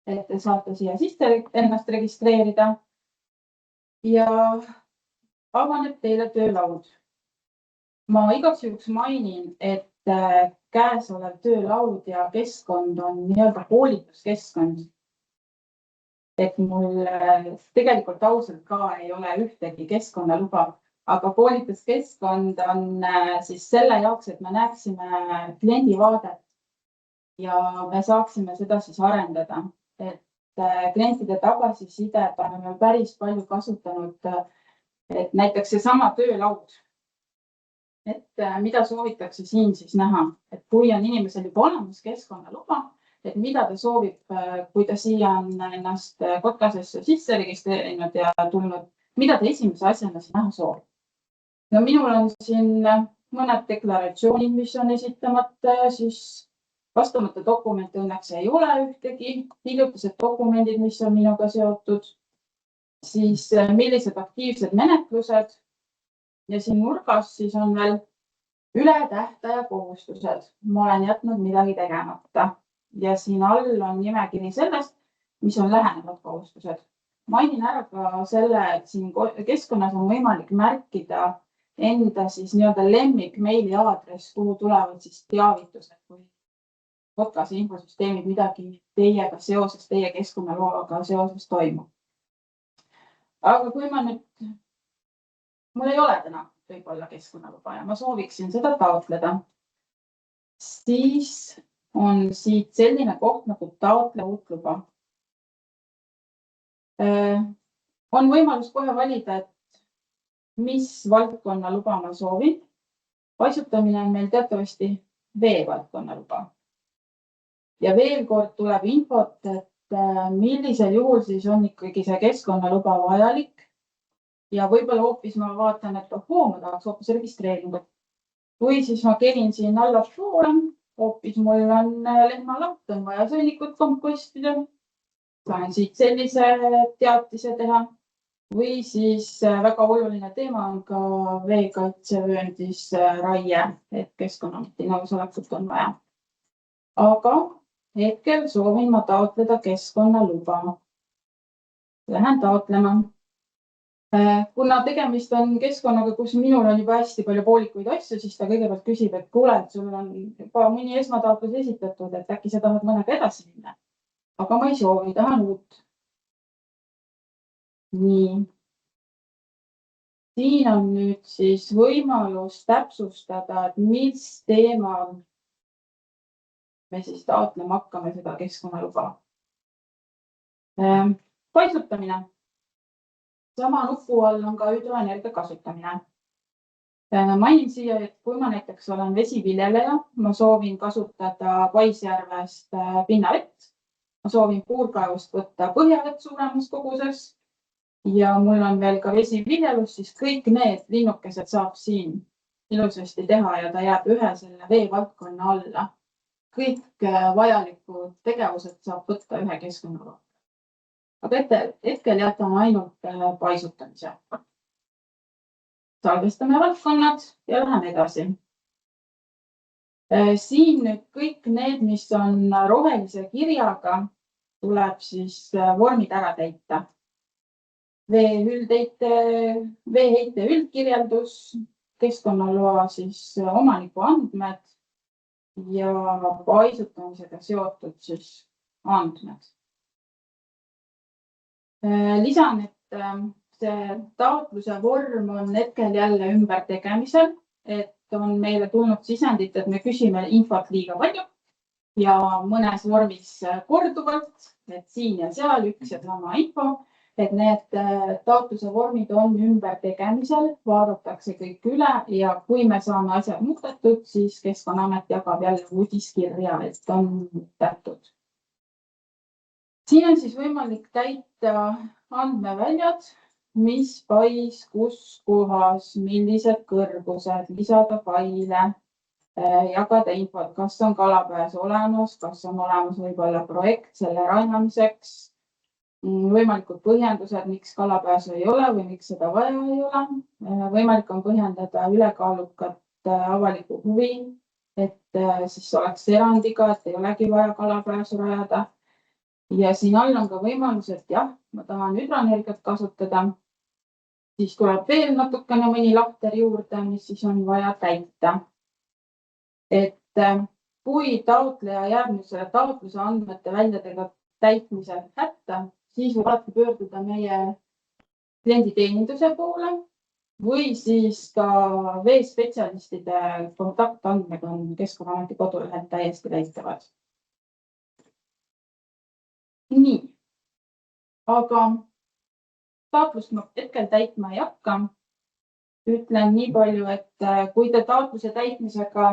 et te saate siia sisse ennast registreerida ja avaneb teile töölaud. Ma igaks juhuks mainin, et käesolev töölaud ja keskkond on nii-öelda koolituskeskkond. Et mul tegelikult ausalt ka ei ole ühtegi keskkonnaluba, aga koolituskeskkond on siis selle jaoks, et me näeksime kliendi vaadet ja me saaksime seda siis arendada. Et klientide tagasisidet oleme päris palju kasutanud, et näiteks seesama töölaud. Et mida soovitakse siin siis näha, et kui on inimesel juba olemas keskkonnaluba, et mida ta soovib, kui ta siia on ennast Kotkasesse sisse registreerinud ja tulnud, mida ta esimese asjana siin näha soovib. No minul on siin mõned deklaratsioonid, mis on esitamata, siis vastamata dokumente õnneks ei ole ühtegi, hiljutised dokumendid, mis on minuga seotud, siis millised aktiivsed menetlused ja siin nurgas siis on veel üle tähtaja kohustused. Ma olen jätnud midagi tegemata ja siin all on nimekiri sellest, mis on lähenevad kohustused. Mainin ära ka selle, et siin keskkonnas on võimalik märkida enda siis nii-öelda lemmik meili aadress, kuhu tulevad siis teavitused, kui Kotkase infosüsteemid midagi teiega seoses, teie keskkonnaloaga seoses toimub. Aga kui ma nüüd, mul ei ole täna võib-olla keskkonnaluba ja ma sooviksin seda taotleda, siis on siit selline koht nagu taotle uut luba. On võimalus kohe valida, et mis valdkonna luba ma soovin. Paisutamine on meil teatavasti veevaldkonna luba. Ja veel kord tuleb infot, et millisel juhul siis on ikkagi see keskkonnaluba vajalik. Ja võib-olla hoopis ma vaatan, et ma tahaks hoopis registreeringut. Või siis ma kelin siin allapoole, hoopis mul on lehmalaut, on vaja sõnnikut kompostida. Saan siit sellise teatise teha. Või siis väga oluline teema on ka veekaitsevööndis raie, et Keskkonnaameti nõusolekut on vaja. Aga hetkel soovin ma taotleda keskkonnaluba. Lähen taotlema. Kuna tegemist on keskkonnaga, kus minul on juba hästi palju poolikuid asju, siis ta kõigepealt küsib, et kuule, et sul on juba mõni esmataotlus esitatud, et äkki sa tahad mõnega edasi minna. Aga ma ei soovi, tahan uut. Nii. Siin on nüüd siis võimalus täpsustada, et mis teemal me siis taotlema hakkame seda keskkonnaluba. Paisutamine. Sama nupu all on ka hüdroenergia kasutamine. Mainin siia, et kui ma näiteks olen vesiviljeleja, ma soovin kasutada Paisjärvest pinnavett. Ma soovin puurkaevust võtta põhjavett suuremas koguses ja mul on veel ka vesiviljelus, siis kõik need linnukesed saab siin ilusasti teha ja ta jääb ühe selle veevaldkonna alla. Kõik vajalikud tegevused saab võtta ühe keskkonnaluba. Aga hetkel jätame ainult paisutamise. Salvestame valdkonnad ja läheme edasi. Siin nüüd kõik need, mis on rohelise kirjaga, tuleb siis vormid ära täita. Veeheite üldkirjeldus, keskkonnaloa siis omaniku andmed ja paisutamisega seotud siis andmed. Lisan, et see taotluse vorm on hetkel jälle ümber tegemisel, et on meile tulnud sisendit, et me küsime infot liiga palju ja mõnes vormis korduvalt, et siin ja seal üks ja sama info et need taotluse vormid on ümbertegemisel, vaadatakse kõik üle ja kui me saame asjad muudetud, siis Keskkonnaamet jagab jälle uudiskirja, et on muudetud. Siin on siis võimalik täita andmeväljad, mis pais, kus kohas, millised kõrgused, lisada faile, jagada infot, kas on kalapääs olemas, kas on olemas võib-olla projekt selle rainamiseks, võimalikud põhjendused, miks kalapääsu ei ole või miks seda vaja ei ole. Võimalik on põhjendada ülekaalukat avalikku huvi, et siis oleks erandiga, et ei olegi vaja kalapääsu rajada. Ja siin all on ka võimalus, et jah, ma tahan hüdroenergiat kasutada, siis tuleb veel natukene mõni lahter juurde, mis siis on vaja täita. Et kui taotleja jääb nüüd selle taotluse andmete väljadega täitmisel hätta, siis võib alati pöörduda meie klienditeeninduse poole või siis ka veespetsialistide kontaktandmed on Keskkonnaameti kodulehel täiesti täitavad. Nii, aga taotlust ma hetkel täitma ei hakka. Ütlen nii palju, et kui te taotluse täitmisega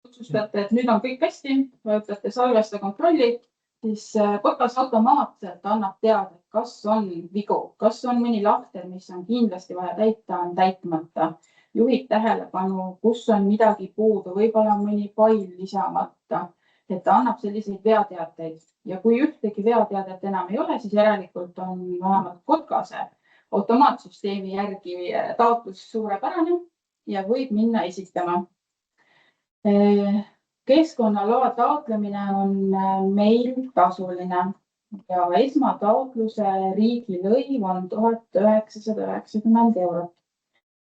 otsustate, et nüüd on kõik hästi, vajutate salvesta kontrolli, siis Kotkas automaatselt annab teada, kas on vigu, kas on mõni lahter, mis on kindlasti vaja täita, on täitmata. Juhid tähelepanu, kus on midagi puudu, võib-olla mõni fail lisamata, et ta annab selliseid veateateid. Ja kui ühtegi veateadet enam ei ole, siis järelikult on vähemalt Kotkase automaatsüsteemi järgi taotlus suurepärane ja võib minna esitama. Keskkonnaloa taotlemine on meil tasuline ja esmataotluse riigilõiv on 1990 €.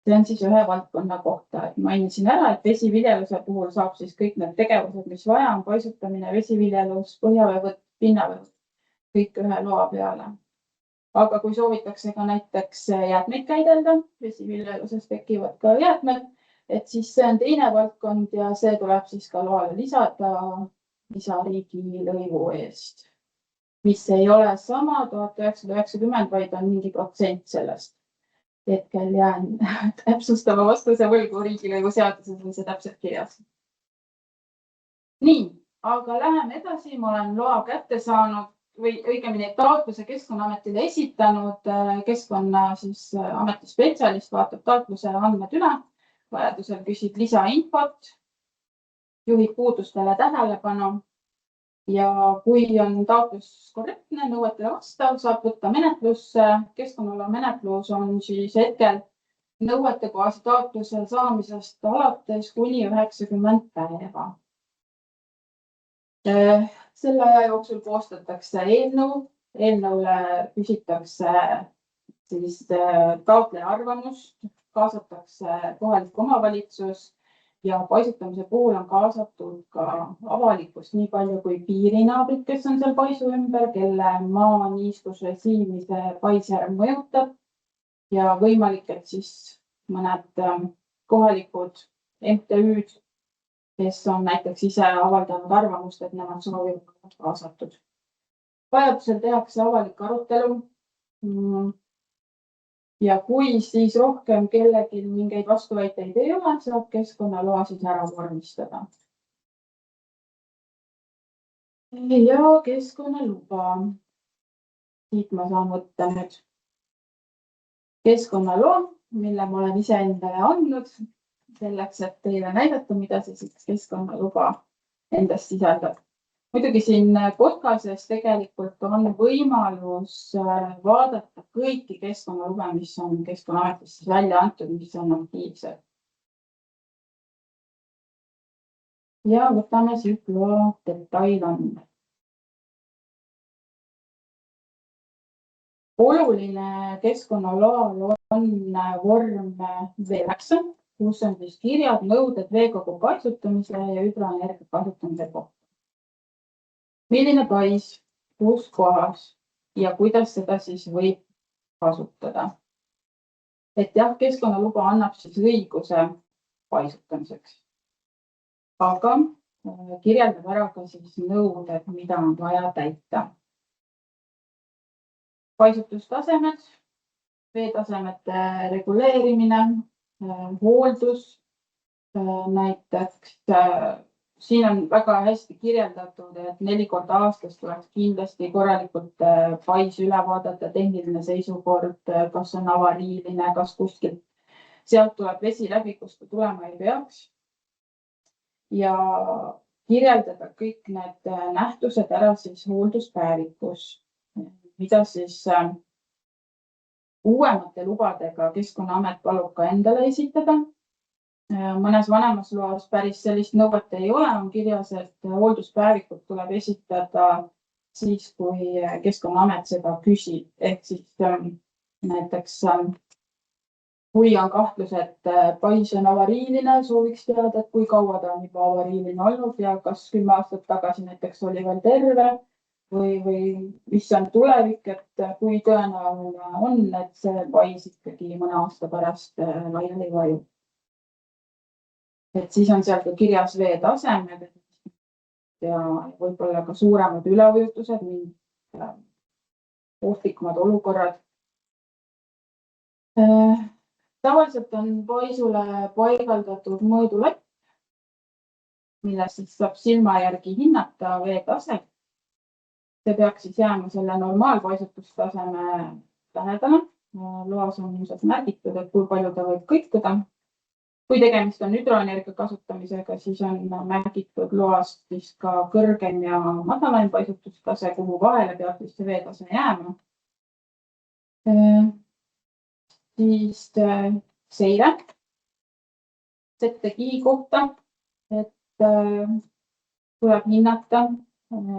See on siis ühe valdkonna kohta. Mainisin ära, et vesiviljeluse puhul saab siis kõik need tegevused, mis vaja on, paisutamine, vesiviljelus, põhjaveevõtt, pinnaveevõtt, kõik ühe loa peale. Aga kui soovitakse ka näiteks jäätmeid käidelda, vesiviljeluses tekivad ka jäätmed, et siis see on teine valdkond ja see tuleb siis ka loale lisada lisariigilõivu eest, mis ei ole sama 1990, vaid on mingi protsent sellest. Hetkel jään täpsustava vastuse võlgu riigilõivu seaduses on see täpselt kirjas. Nii, aga läheme edasi. Ma olen loa kätte saanud või õigemini taotluse Keskkonnaametile esitanud. Keskkonnaameti spetsialist vaatab taotluse andmed üle. Vajadusel küsib lisainfot, juhib puudustele tähelepanu ja kui on taotlus korrektne, nõuetele vastav, saab võtta menetlusse. Keskkonnaloa menetlus on siis hetkel nõuetekohase taotluse saamisest alates kuni 90 päeva. Selle aja jooksul koostatakse eelnõu, eelnõule küsitakse siis taotleja arvamust, kaasatakse kohalik omavalitsus ja paisutamise puhul on kaasatud ka avalikkust nii palju kui piirinaabrid, kes on seal paisu ümber, kelle maa niiskusrežiimi see paisjärv mõjutab ja võimalik, et siis mõned kohalikud MTÜ-d, kes on näiteks ise avaldanud arvamust, et nemad soovivad kaasatud. Vajadusel tehakse avalik arutelu. Ja kui siis rohkem kellelgi mingeid vastuväiteid ei ole, saab keskkonnaloa siis ära vormistada. Ja keskkonnaluba. Siit ma saan võtta nüüd keskkonnaloa, mille ma olen ise endale andnud selleks, et teile näidata, mida siis keskkonnaluba endast sisaldab. Muidugi siin Kotkases tegelikult on võimalus vaadata kõiki keskkonnalube, mis on Keskkonnaametis välja antud, mis on aktiivsed. Ja võtame siit loa detailandmed. Oluline keskkonnaloal on vorm V9, kus on siis kirjad, nõuded veekogu paisutamise ja hüdroenergia kasutamise kohta. Milline pais, kus kohas ja kuidas seda siis võib kasutada. Et jah, keskkonnaluba annab siis õiguse paisutamiseks. Aga kirjeldab ära ka siis nõuded, mida on vaja täita. paisutustasemed, veetasemete reguleerimine, hooldus, näiteks siin on väga hästi kirjeldatud, et 4 korda aastas tuleks kindlasti korralikult pais üle vaadata, tehniline seisukord, kas on avariiline, kas kuskilt sealt tuleb vesi läbi, kust ta tulema ei peaks. Ja kirjeldada kõik need nähtused ära siis hoolduspäevikus, mida siis uuemate lubadega Keskkonnaamet palub ka endale esitada. Mõnes vanemas loas päris sellist nõuet ei ole, on kirjas, et hoolduspäevikut tuleb esitada siis, kui Keskkonnaamet seda küsib. Ehk siis näiteks kui on kahtlus, et pais on avariiline, sooviks teada, et kui kaua ta on juba avariiline olnud ja kas 10 aastat tagasi näiteks oli veel terve või mis on tulevik, et kui tõenäoline on, et see pais ikkagi mõne aasta pärast laiali vajub. Et siis on seal ka kirjas veetasemed ja võib-olla ka suuremad üleujutused, ohtlikumad olukorrad. Tavaliselt on paisule paigaldatud mõõdulatt, milles siis saab silma järgi hinnata veetaset. See peaks siis jääma selle normaalpaisutustaseme lähedale. Loas on ilmselt märgitud, et kui palju ta võib kõikuda. Kui tegemist on hüdroenergia kasutamisega, siis on märgitud loast siis ka kõrgem ja madalaim paisutustase, kuhu vahele peab siis see veetase jääma. Siis seire ZTG kohta, et tuleb hinnata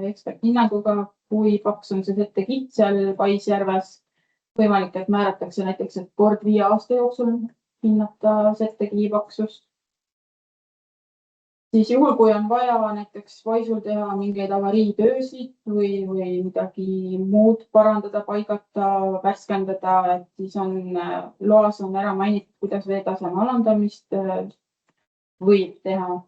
eksperthinnanguga, kui paks on see ZTG seal Paisjärves. Võimalik, et määratakse näiteks, et kord 5 aasta jooksul hinnata ZTG paksust. Siis juhul, kui on vaja näiteks paisul teha mingeid avariitöösid või midagi muud parandada, paigata, värskendada, et siis on loas on ära mainitud, kuidas veetaseme alandamist võib teha.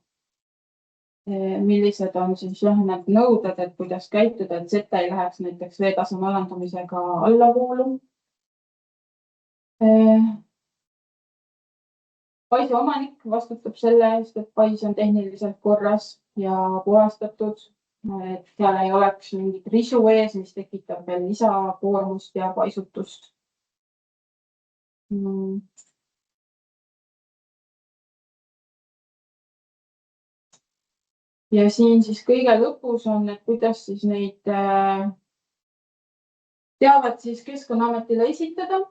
Millised on siis need nõuded, et kuidas käituda, et Z ei läheks näiteks veetaseme alandamisega allavoolu. Paisi omanik vastutab selle eest, et pais on tehniliselt korras ja puhastatud, et seal ei oleks mingit risu ees, mis tekitab veel lisakoormust ja paisutust. Ja siin siis kõige lõpus on, et kuidas siis neid teavet siis Keskkonnaametile esitada.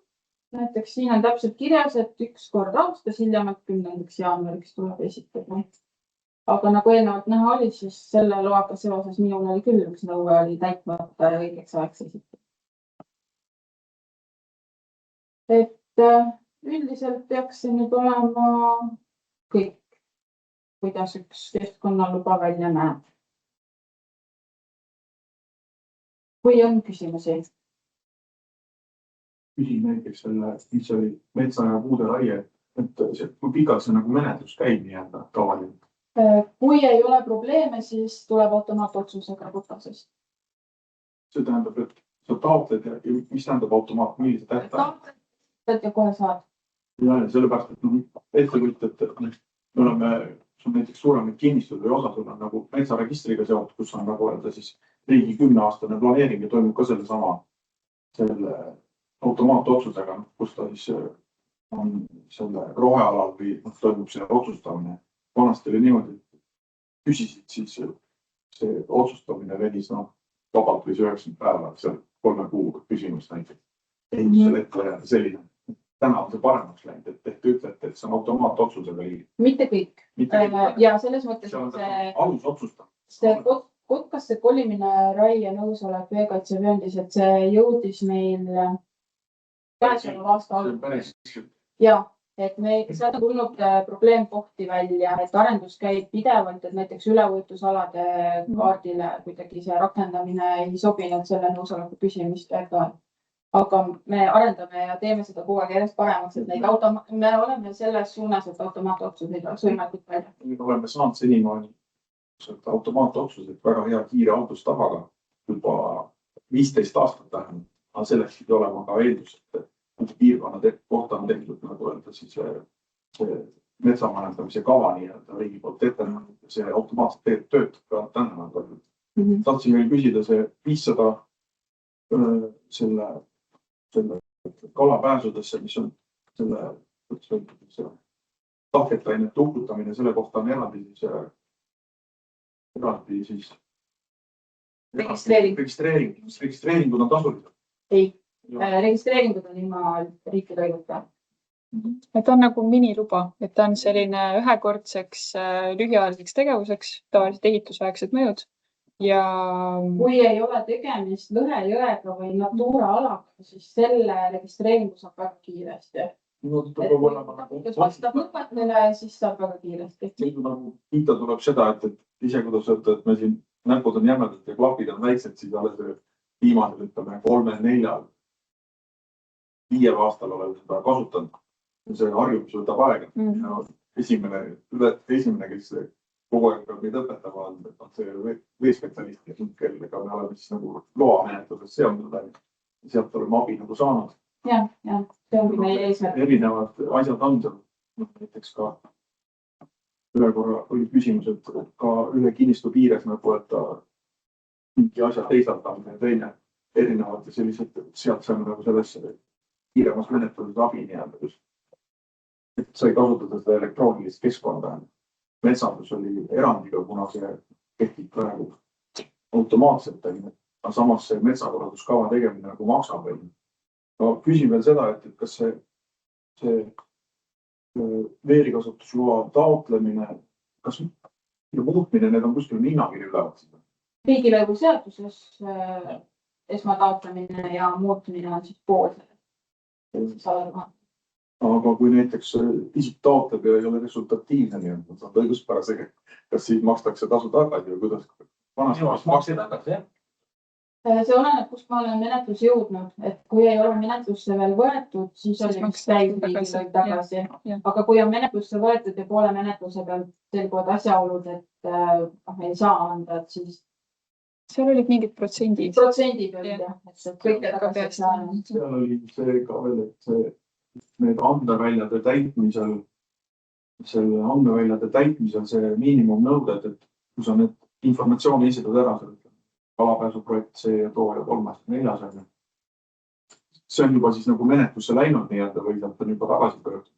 Näiteks siin on täpselt kirjas, et 1 kord aastas hiljemalt 10. jaanuariks tuleb esitada. Aga nagu eelnevalt näha oli, siis selle loaga seoses minul oli küll üks nõue oli täitmata ja õigeks ajaks esitada. Et üldiselt peaks see nüüd olema kõik, kuidas üks keskkonnaluba välja näeb. Kui on küsimusi? Küsin näiteks selle, mis oli metsa ja puude raie, et kui pikalt see nagu menetlus käib nii-öelda tavaliselt? Kui ei ole probleeme, siis tuleb automaatotsusega kotasest. See tähendab, et sa taotled ja mis tähendab automaat, millise tähtaja? Taotled ja kohe saad. Ja sellepärast, et ettevõtjad, me oleme näiteks suuremad kinnistud või osad on nagu metsaregistriga seotud, kus on nagu öelda siis riigi 10-aastane planeering ja toimub ka selle automaatotsusega, kus ta siis on selle rohealal või toimub see otsustamine. Vanasti oli niimoodi, et küsisid siis see otsustamine venis vabalt või 90 päeva, seal 3 kuu küsimust näiteks. Ehitusel ette jääda selline. Täna on see paremaks läinud, et te ütlete, et see on automaatotsusega liiga. Mitte kõik. Ja selles mõttes see alusotsustamine. See Kotkasse kolimine raie nõusolek veekaitsevööndis, et see jõudis meil käesoleva aasta alguses. Ja, et sealt on tulnud probleemkohti välja, et arendus käib pidevalt, et näiteks üleujutusalade kaardile kuidagi see rakendamine ei sobinud selle nõusoleku küsimistega. Aga me arendame ja teeme seda kogu aeg järjest paremaks, et me oleme selles suunas, et automaatotsuseid oleks võimalikult välja. Me oleme saanud senimaani automaatotsused väga hea kiire haldustavaga juba 15 aastat vähemalt. selleks pidi olema ka eeldus, et piirkonna kohta on tehtud, nagu öelda, siis see metsamajandamise kava nii-öelda riigi poolt ette nähtud ja see automaatselt töötab ka täna. Tahtsin veel küsida see 500 selle kalapääsudesse, mis on selle tahketainete uputamine, selle kohta on eraldi siis registreeringud on tasulised. Ei, registreeringud on ilma riiki lõiguta. Et on nagu miniluba, et ta on selline ühekordseks lühiajaliseks tegevuseks, tavaliselt ehitusaegsed mõjud. Ja kui ei ole tegemist Lõhejõega või Natura alaga, siis selle registreeringu saab väga kiiresti. Kes vastab nõuetele, siis saab väga kiiresti. Kiita tuleb seda, et ise kuidas öelda, et me siin näpud on jämedad ja klapid on väiksed, siis alles viimasel, ütleme, 3, 4, 5 aastal oleme seda kasutanud. See harjumus võtab aega. Esimene, kes kogu aeg peab meid õpetama, on see veespetsialist, kellega me oleme siis nagu loa menetluses seondunud. Sealt oleme abi nagu saanud. Ja, see ongi meie eesmärk. Erinevad asjad on seal. Näiteks ka ühe korra oli küsimus, et ka ühe kinnistu piires nagu, et mingi asja teisaldamine ja teine erinevad sellised, sealt saame nagu sellesse kiiremas menetluses abi nii-öelda. Et sai kasutada seda elektroonilist keskkonda. Metsandus oli erandiga, kuna see kehtib praegu automaatselt, aga samas see metsakorralduskava tegemine nagu maksab. No, küsin veel seda, et kas see veerikasutusloa taotlemine, kas ja muutmine, need on kuskil hinnakirja ülevad? Riigilõivu seaduses esmataotlemine ja muutmine on siis pool sellest. Aga kui näiteks isik taotleb ja ei ole resultatiivne, nii on saanud õiguspärasega, kas siis makstakse tasu tagasi või kuidas? See oleneb, kust ma olen menetlus jõudnud, et kui ei ole menetlusse veel võetud, siis on üks täisriigilõiv tagasi. Aga kui on menetlusse võetud ja poole menetluse pealt selguvad asjaolud, et ei saa anda, et siis seal olid mingid protsendid. Protsendid olid, et kõike tagasi saanud. Seal oli see ka veel, et need andmeväljade täitmisel, see miinimumnõuded, et kui sa need informatsiooni esitad ära, kalapääsuprojekt, see ja too ja 3 ja 4. See on juba siis nagu menetlusse läinud nii-öelda või sealt on juba tagasi pöördunud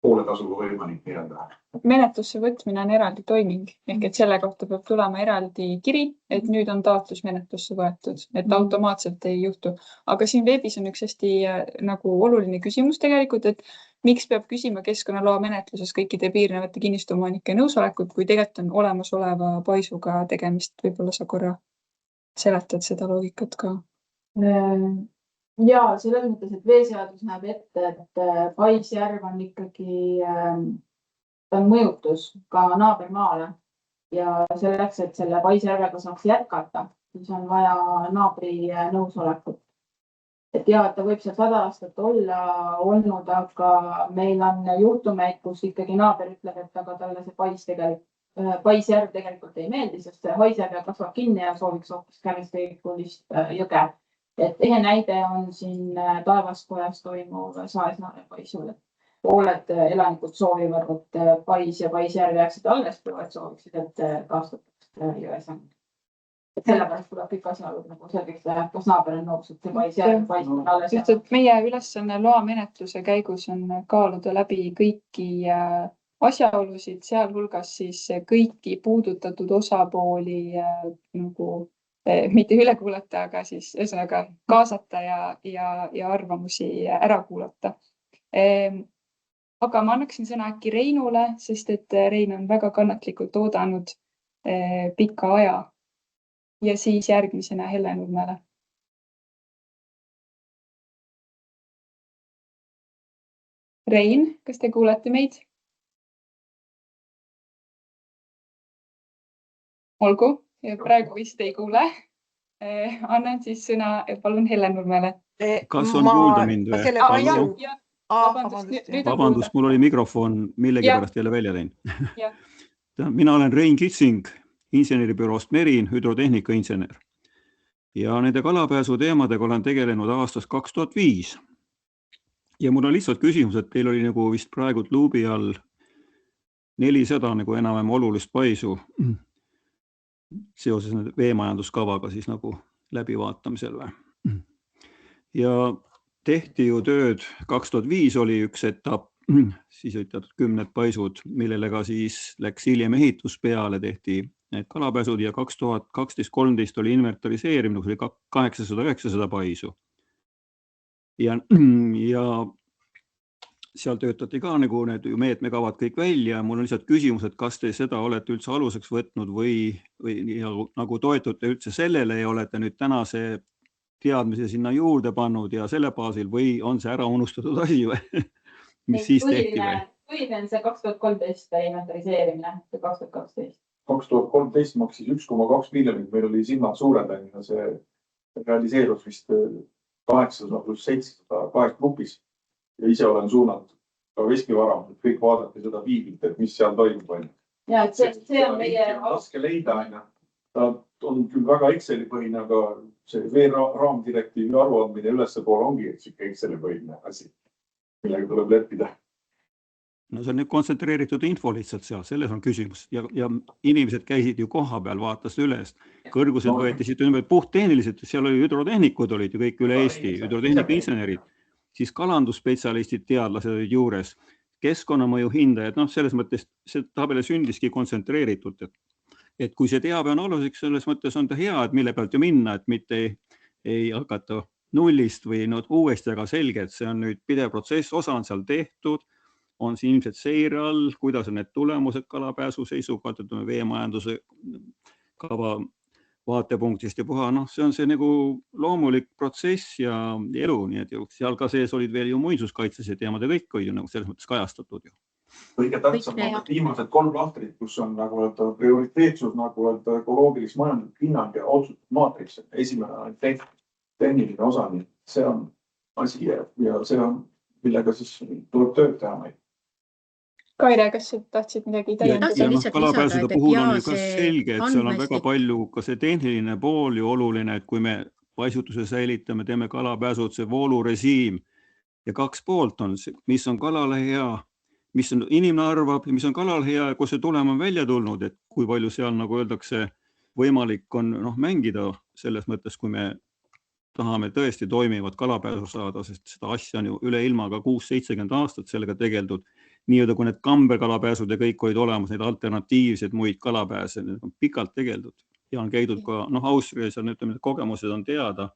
poole tasuga võimalik nii-öelda. Menetlusse võtmine on eraldi toiming, ehk et selle kohta peab tulema eraldi kiri, et nüüd on taotlus menetlusse võetud, et automaatselt ei juhtu. Aga siin veebis on üks hästi nagu oluline küsimus tegelikult, et miks peab küsima keskkonnaloa menetluses kõikide piirnevate kinnistuomanike nõusolekut, kui tegelikult on olemasoleva paisuga tegemist, võib-olla sa korra seletad seda loogikat ka? Ja selles mõttes, et veeseadus näeb ette, et paisjärv on ikkagi ta on mõjutus ka naabermaale ja selleks, et selle paisjärvega saaks jätkata, siis on vaja naabri nõusolekut. Et ja, et ta võib seal 100 aastat olla olnud, aga meil on juhtumeid, kus ikkagi naaber ütleb, et aga talle see paisjärv tegelikult ei meeldi, sest see haiseb ja kasvab kinni ja sooviks hoopis käristeekulist jõge. Et ehe näide on siin Taevaskojas toimuv Saesnaare paisul. Pooled elanikud soovivad, et pais ja paisjärv jääksid alles, pooled sooviksid, et taastataks jõesang. Et sellepärast tuleb kõik asjaolud nagu selgeks teha, kas naaber on nõus, et see paisjärv on alles. Just, et meie ülesanne loa menetluse käigus on kaaluda läbi kõiki asjaolusid, sealhulgas siis kõiki puudutatud osapooli nagu mitte üle kuulata, aga siis ühesõnaga kaasata ja arvamusi ära kuulata. Aga ma annaksin sõna äkki Reinule, sest et Rein on väga kannatlikult oodanud pika aja ja siis järgmisena Helle Nurmele. Rein, kas te kuulete meid? Olgu. Ja praegu vist ei kuule. Annan siis sõna, palun Helle Nurmele. Kas on kuulda mind või? Vabandust, mul oli mikrofon millegi pärast jälle välja teinud. Mina olen Rein Kitsing, inseneribüroost Merin, hüdrotehnika insener. ja nende kalapääsu teemadega olen tegelenud aastast 2005. Ja mul on lihtsalt küsimus, et teil oli nagu vist praegu luubi all 400 nagu enam olulist paisu seoses veemajanduskavaga siis nagu läbivaatamisel või. Ja tehti ju tööd, 2005 oli üks etapp, siis olid teatud 10 paisud, millele ka siis läks hiljem ehitus peale, tehti need kalapääsud ja 2012-13 oli inventariseerimine, kus oli 800-900 paisu. Ja seal töötati ka nagu need meetmekavad kõik välja. Mul on lihtsalt küsimus, et kas te seda olete üldse aluseks võtnud või nagu toetute üldse sellele ja olete nüüd tänase teadmise sinna juurde pannud ja selle baasil või on see ära unustatud asi või? Mis siis tehti või? Põhiline on see 2013 inventariseerimine ja 2012. 2013 maksis 1,2 miljonit, meil oli silmad suurendamine, see realiseerus vist 800 pluss 700 kahes grupis ja ise olen suunanud ka veskivarama, et kõik vaadati seda viibilt, et mis seal toimub. Ja, et see on meie... Raske leida, ta on küll väga Exceli põhine, aga see veeraamdirektiivi aruandmine ülespoole ongi Exceli põhine asi, millega tuleb leppida. No see on nüüd kontsentreeritud info lihtsalt seal, selles on küsimus ja inimesed käisid ju koha peal, vaatasid üles, kõrgused võeti siit ümber puhttehniliselt, seal oli hüdrotehnikud olid ju kõik üle Eesti, hüdrotehnika insenerid, siis kalandusspetsialistid, teadlased olid juures, keskkonnamõju hindajad, selles mõttes see tabeli sündiski kontsentreeritud, et kui see teabe on aluseks, selles mõttes on ta hea, et mille pealt ju minna, et mitte ei hakata nullist või uuesti, aga selge, et see on nüüd pidev protsess, osa on seal tehtud, on siin ilmselt seire all, kuidas on need tulemused kalapääsu seisukohalt, veemajanduse kava vaatepunktist ja puha, see on see nagu loomulik protsess ja elu, nii et seal ka sees olid veel ju muinsuskaitsese teemad ja kõik oli ju nagu selles mõttes kajastatud ju. Kõige tähtsam on viimased 3 lahtrid, kus on nagu prioriteetsus, nagu ökoloogilist majanduslik hinnang ja otsustatud maatriks. Esimene on tehniline osa, nii see on asi ja see on, millega siis tuleb tööd teha. Kaire, kas tahtsid midagi täiendada? Kalapääsude puhul on ju ka selge, et seal on väga palju ka see tehniline pool ju oluline, et kui me paisutuse säilitame, teeme kalapääsud, see voolurežiim ja 2 poolt on, mis on kalale hea, mis on inimene arvab, mis on kalale hea ja kus see tulem on välja tulnud, et kui palju seal nagu öeldakse võimalik on mängida selles mõttes, kui me tahame tõesti toimivat kalapääsu saada, sest seda asja on ju üle ilma ka 6-70 aastat sellega tegeldud. Nii-öelda kui need kamberkalapääsud ja kõik olid olemas, need alternatiivsed muid kalapääse, need on pikalt tegeldud ja on käidud ka Austrias ja need kogemused on teada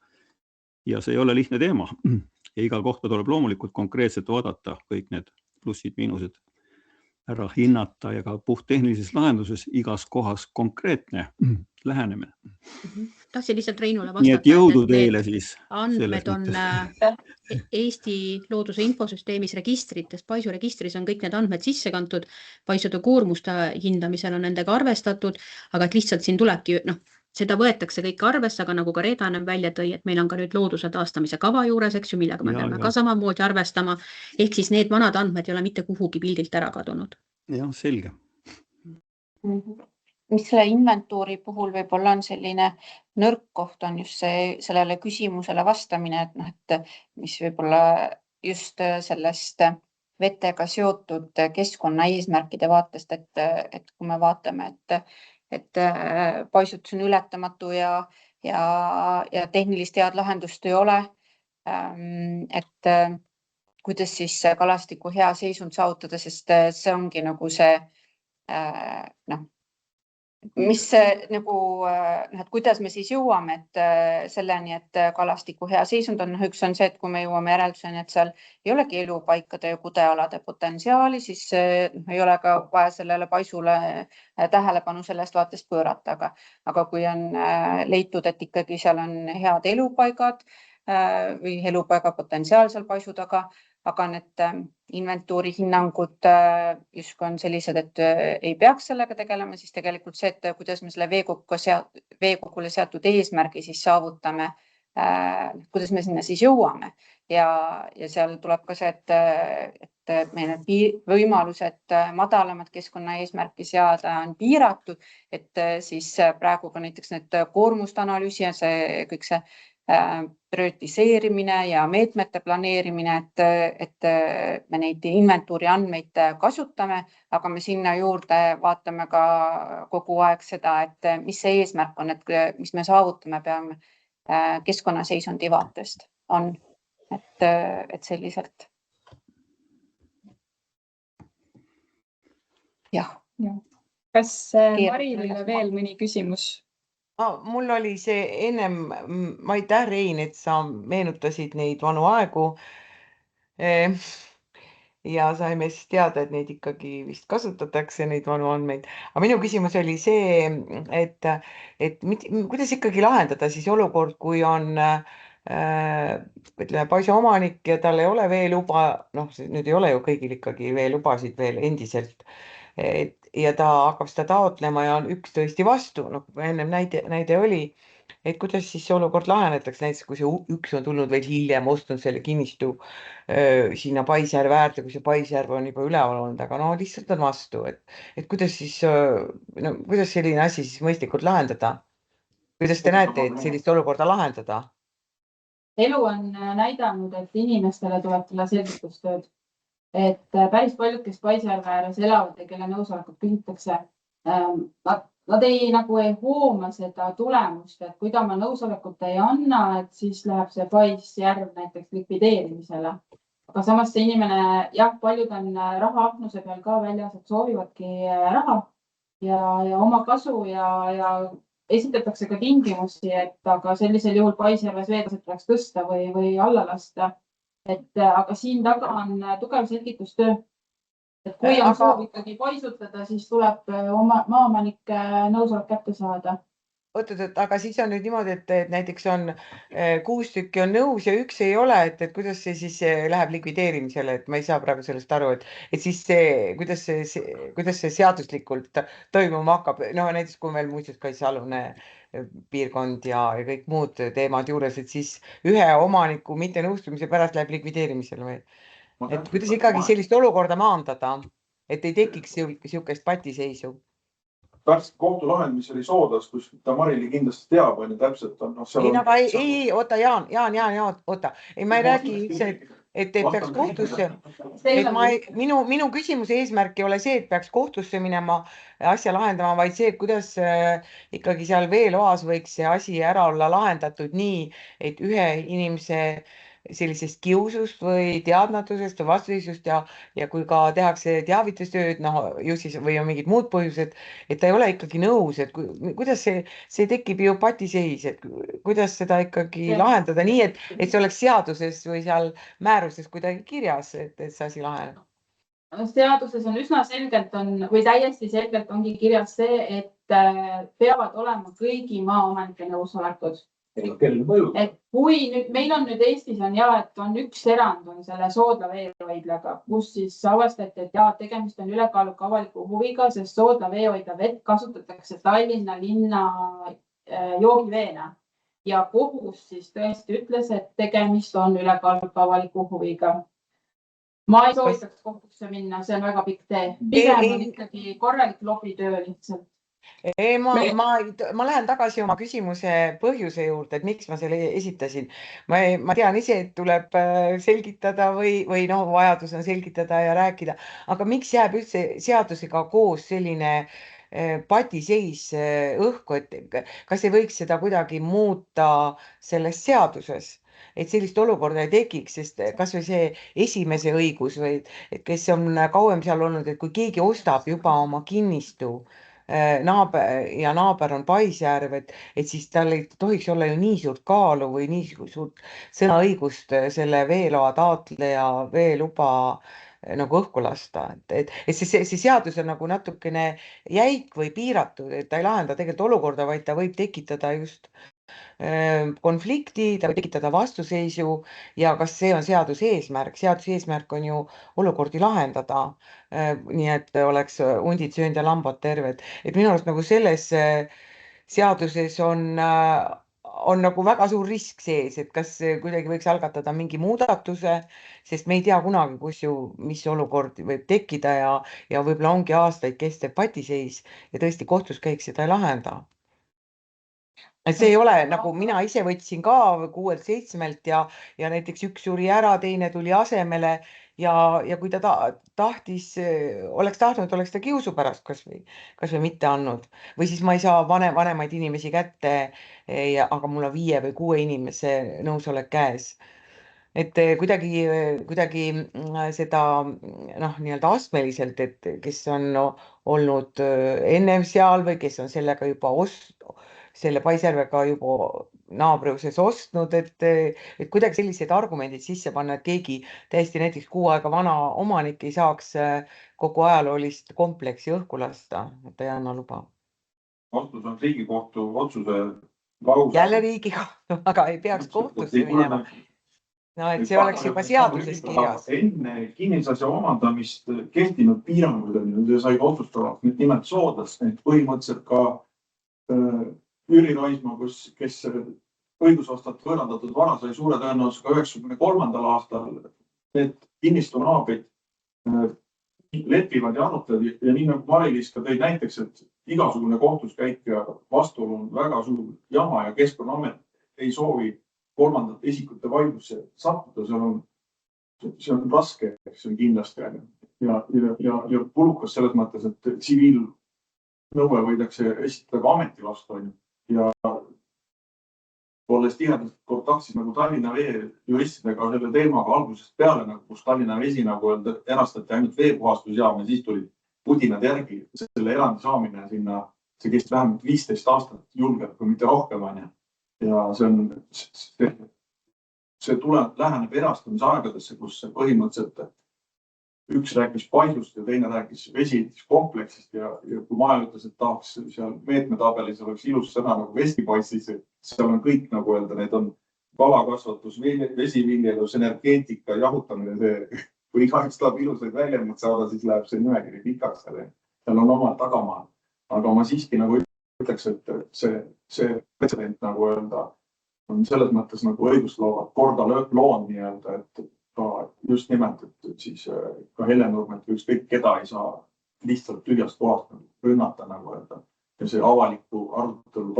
ja see ei ole lihtne teema. Ja igal kohta tuleb loomulikult konkreetselt vaadata kõik need plussid, miinused ära hinnata ja ka puhttehnilises lahenduses igas kohas konkreetne lähenemine. Tahtsin lihtsalt Reinule vastata. Nii et jõudu teile siis. Andmed on Eesti looduse infosüsteemis registrites, paisuregistris on kõik need andmed sisse kantud, paisude koormuste hindamisel on nendega arvestatud, aga et lihtsalt siin tulebki, seda võetakse kõik arvesse, aga nagu ka Reeda ennem välja tõi, et meil on ka nüüd looduse taastamise kava juures, eks ju, millega me peame ka samamoodi arvestama. Ehk siis need vanad andmed ei ole mitte kuhugi pildilt ära kadunud. Jah, selge. Mis selle inventuuri puhul võib-olla on selline nõrk koht on just sellele küsimusele vastamine, et mis võib-olla just sellest vetega seotud keskkonna eesmärkide vaatest, et kui me vaatame, et paisutus on ületamatu ja tehnilist head lahendust ei ole, et kuidas siis kalastiku hea seisund saavutada, sest see ongi nagu see, mis nagu, et kuidas me siis jõuame selleni, et kalastiku hea seisund on, üks on see, et kui me jõuame järelduseni, et seal ei olegi elupaikade ja kudealade potentsiaali, siis ei ole ka vaja sellele paisule tähelepanu sellest vaatest pöörata, aga kui on leitud, et ikkagi seal on head elupaigad või elupaiga potentsiaal seal paisu taga, aga need inventuuri hinnangud justkui on sellised, et ei peaks sellega tegelema, siis tegelikult see, et kuidas me selle veekogule seatud eesmärgi siis saavutame, kuidas me sinna siis jõuame. Ja seal tuleb ka see, et et meil need võimalused madalamad keskkonnaeesmärki seada on piiratud, et siis praegu ka näiteks need koormuste analüüsi ja kõik see prioritiseerimine ja meetmete planeerimine, et me neid inventuuri andmeid kasutame, aga me sinna juurde vaatame ka kogu aeg seda, et mis see eesmärk on, et mis me saavutame peame keskkonnaseisundi vaatest on, et selliselt. Jah. Kas Marilile veel mõni küsimus? Mul oli see ennem, ma aitäh, Rein, et sa meenutasid neid vanu aegu ja saime siis teada, et neid ikkagi vist kasutatakse, neid vanu andmeid. Aga minu küsimus oli see, et kuidas ikkagi lahendada siis olukord, kui on ütleme, paisu omanik ja tal ei ole veeluba, nüüd ei ole ju kõigil ikkagi veelubasid veel endiselt, ja ta hakkab seda taotlema ja on üks tõesti vastu, ennem näide oli, et kuidas siis see olukord lahenetakse, näiteks kui see üks on tulnud veel hiljem, ostnud selle kinnistu sinna Paisjärve äärde, kui see Paisjärv on juba üleval olnud, aga lihtsalt on vastu, et kuidas siis, kuidas selline asi siis mõistlikult lahendada? Kuidas te näete, et sellist olukorda lahendada? Elu on näidanud, et inimestele tuleb teha selgitustööd. Et päris paljud, kes Paisjärve ääres elavad ja kelle nõusolekut küsitakse, nad ei hooma seda tulemust, et kui ta oma nõusolekut ei anna, et siis läheb see Paisjärv näiteks likvideerimisele. Aga samas see inimene, jah, paljud on rahaahnuse peal ka väljas, et soovivadki raha ja oma kasu ja esitatakse ka tingimusi, et aga sellisel juhul Paisjärves veetaset tuleks tõsta või alla lasta. Aga siin taga on tugev selgitustöö. Et kui on soov ikkagi paisutada, siis tuleb maaomanike nõusolek kätte saada. Oot, aga siis on nüüd niimoodi, et näiteks on 6 tükki on nõus ja üks ei ole, et kuidas see siis läheb likvideerimisele, et ma ei saa praegu sellest aru, et siis kuidas see seaduslikult toimuma hakkab, näiteks kui meil muinsuskaitsealune piirkond ja kõik muud teemad juures, et siis ühe omaniku mittenõustumise pärast läheb likvideerimisele või? Et kuidas ikkagi sellist olukorda maandada, et ei tekiks niisugust patiseisu? Värske kohtulahend, mis oli Soodas, kus ta Marili kindlasti teab, on ju täpselt on. Ei, oota, Jaan, oota. Ei, ma ei räägi üldse, et peaks kohtusse. Minu küsimuse eesmärk ei ole see, et peaks kohtusse minema asja lahendama, vaid see, et kuidas ikkagi seal veeloas võiks see asi ära olla lahendatud nii, et ühe inimese sellisest kiusust või teadmatusest või vastuseisust ja kui ka tehakse teavitustööd, ju siis või on mingid muud põhjused, et ta ei ole ikkagi nõus, et kuidas see tekib ju patiseis, et kuidas seda ikkagi lahendada nii, et see oleks seaduses või seal määruses kuidagi kirjas, et see asi laheneb. Seaduses on üsna selgelt või täiesti selgelt ongi kirjas see, et peavad olema kõigi maaomanike nõusolekud. Et kui nüüd meil on nüüd Eestis et on üks erand on selle Soodla veehoidlaga, kus siis avastati, et tegemist on ülekaaluka avaliku huviga, sest Soodla veehoidla vett kasutatakse Tallinna linna joogiveena ja kohus siis tõesti ütles, et tegemist on ülekaaluka avaliku huviga. Ma ei soovitaks kohtusse minna, see on väga pikk tee. Pigem on ikkagi korralik lobitöö lihtsalt. Ma lähen tagasi oma küsimuse põhjuse juurde, et miks ma selle esitasin. Ma tean ise, et tuleb selgitada või vajadus on selgitada ja rääkida, aga miks jääb üldse seadusega koos selline patiseis õhku, et kas ei võiks seda kuidagi muuta selles seaduses? Et sellist olukorda ei tekiks, sest kas või see esimese õigus või et kes on kauem seal olnud, et kui keegi ostab juba oma kinnistu ja naaber on Paisjärv, et siis tal ei tohiks olla ju nii suurt kaalu või nii suurt sõnaõigust selle veeloa taotleja veeluba õhku lasta, et see seadus on natukene jäik või piiratud, et ta ei lahenda tegelikult olukorda, vaid ta võib tekitada just konflikti, ta võib tekitada vastuseisu ja kas see on seaduse eesmärk? Seaduse eesmärk on ju olukordi lahendada, nii et oleks hundid söönud ja lambad terved. Et minu arust selles seaduses on on nagu väga suur risk sees, et kas kuidagi võiks algatada mingi muudatuse, sest me ei tea kunagi, mis olukord võib tekkida ja võib-olla ongi aastaid kestev patiseis ja tõesti kohtus käiks seda ei lahenda. Et see ei ole nagu mina ise võtsin ka 6-7 ja näiteks üks suri ära, teine tuli asemele ja kui ta tahtis, oleks tahtnud, oleks ta kiusu pärast kasvõi mitte andnud või siis ma ei saa vanemaid inimesi kätte, aga mul on 5 või 6 inimese nõusolek käes. Et kuidagi seda nii-öelda astmeliselt, et kes on olnud ennem seal või kes on sellega juba selle paisjärvega juba naabriuses ostnud, et kuidagi sellised argumendid sisse panna, et keegi täiesti näiteks 6 aega vana omanik ei saaks kogu ajaloolist kompleksi õhku lasta, et ta ei anna luba. Vastus on Riigikohtu otsuse lause. Jälle Riigikohtu, aga ei peaks kohtusse minema. No, et see oleks juba seaduses kirjas. Enne kinnisasja omandamist kehtinud piirangud said otsustada nimelt soodlast, et põhimõtteliselt ka Jüri Raismaa, kes õigusvastalt võõrandatud vara sai suure tõenäosusega 1993. aastal, need kinnistu naabrid lepivad ja arutavad ja nii nagu Mari-Liis ka tõi näiteks, et igasugune kohtuskäik ja vastuolu on väga suur jama ja Keskkonnaamet ei soovi kolmandate isikute vaidlusse sattuda, see on raske, see on kindlasti ja kulukas selles mõttes, et tsiviilnõue võidakse esitada ka ameti vastu ja olles tihedalt kontaktis nagu Tallinna Vee juristidega selle teemaga algusest peale, kus Tallinna Vesi erastati ainult veepuhastusjaam ja siis tulid pudinad järgi, selle erandi saamine sinna, see kestis vähemalt 15 aastat julgelt, kui mitte rohkem on. Ja see läheneb erastamise aegadesse, kus põhimõtteliselt üks rääkis paisust ja teine rääkis vesikompleksist ja kui Maja ütles, et tahaks seal meetmetabelis oleks ilus sõna nagu vesipoiss, siis seal on kõik nagu öelda, need on kalakasvatus, vesiviljelus, energeetika, jahutamine, kui igaüks tahab ilusaid väljendid saada, siis läheb see nimekiri pikaks, seal on oma tagamaa. Aga ma siiski nagu ütleks, et see pretsedent nagu öelda on selles mõttes nagu õigusloovad korda loon nii-öelda, et just nimelt, et siis ka Hellenurmet või ükskõik keda ei saa lihtsalt tühjast kohast rünnata nagu öelda. Ja see avaliku arutelu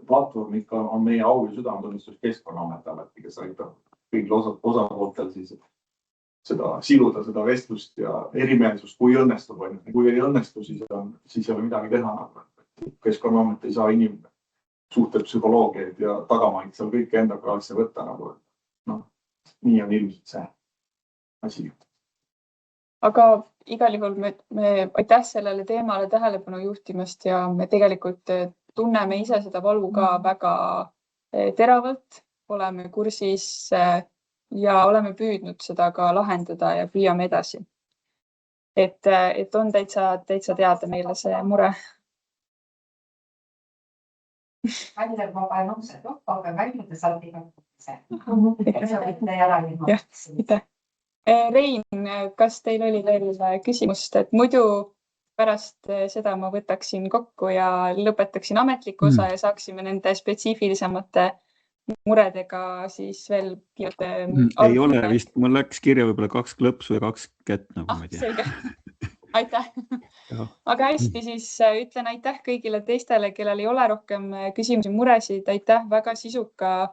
platvorm ikka on meie au ja südametunnistus Keskkonnaamet, kes aitab kõigil osapooltel siis seda siluda, seda vestlust ja erimeelsust, kui õnnestub. Kui ei õnnestu, siis ei ole midagi teha. Keskkonnaamet ei saa suhte psühholoogiaid ja tagamaid seal kõike enda kraadisse võtta nagu. Nii on ilmselt see asi. Aga igal juhul me aitäh sellele teemale tähelepanu juhtimast ja me tegelikult tunneme ise seda valu ka väga teravalt, oleme kursis ja oleme püüdnud seda ka lahendada ja püüame edasi. Et on täitsa teada meile see mure. Rein, kas teil oli veel küsimust, et muidu pärast seda ma võtaksin kokku ja lõpetaksin ametliku osa ja saaksime nende spetsiifilisemate muredega siis veel ei ole vist, mul läks kirja võib-olla 2 klõpsu ja 2 kätt, nagu ma ei tea. Selge. Aitäh. Aga hästi, siis ütlen aitäh kõigile teistele, kellel ei ole rohkem küsimusi, muresid. Aitäh väga sisuka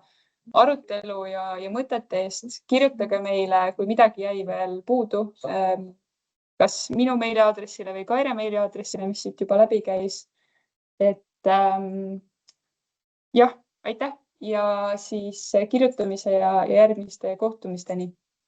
arutelu ja mõtete eest. Kirjutage meile, kui midagi jäi veel puudu, kas minu meiliaadressile või Kaire meiliaadressile, mis siit juba läbi käis. Et jah, aitäh ja siis kirjutamise ja järgmiste kohtumisteni.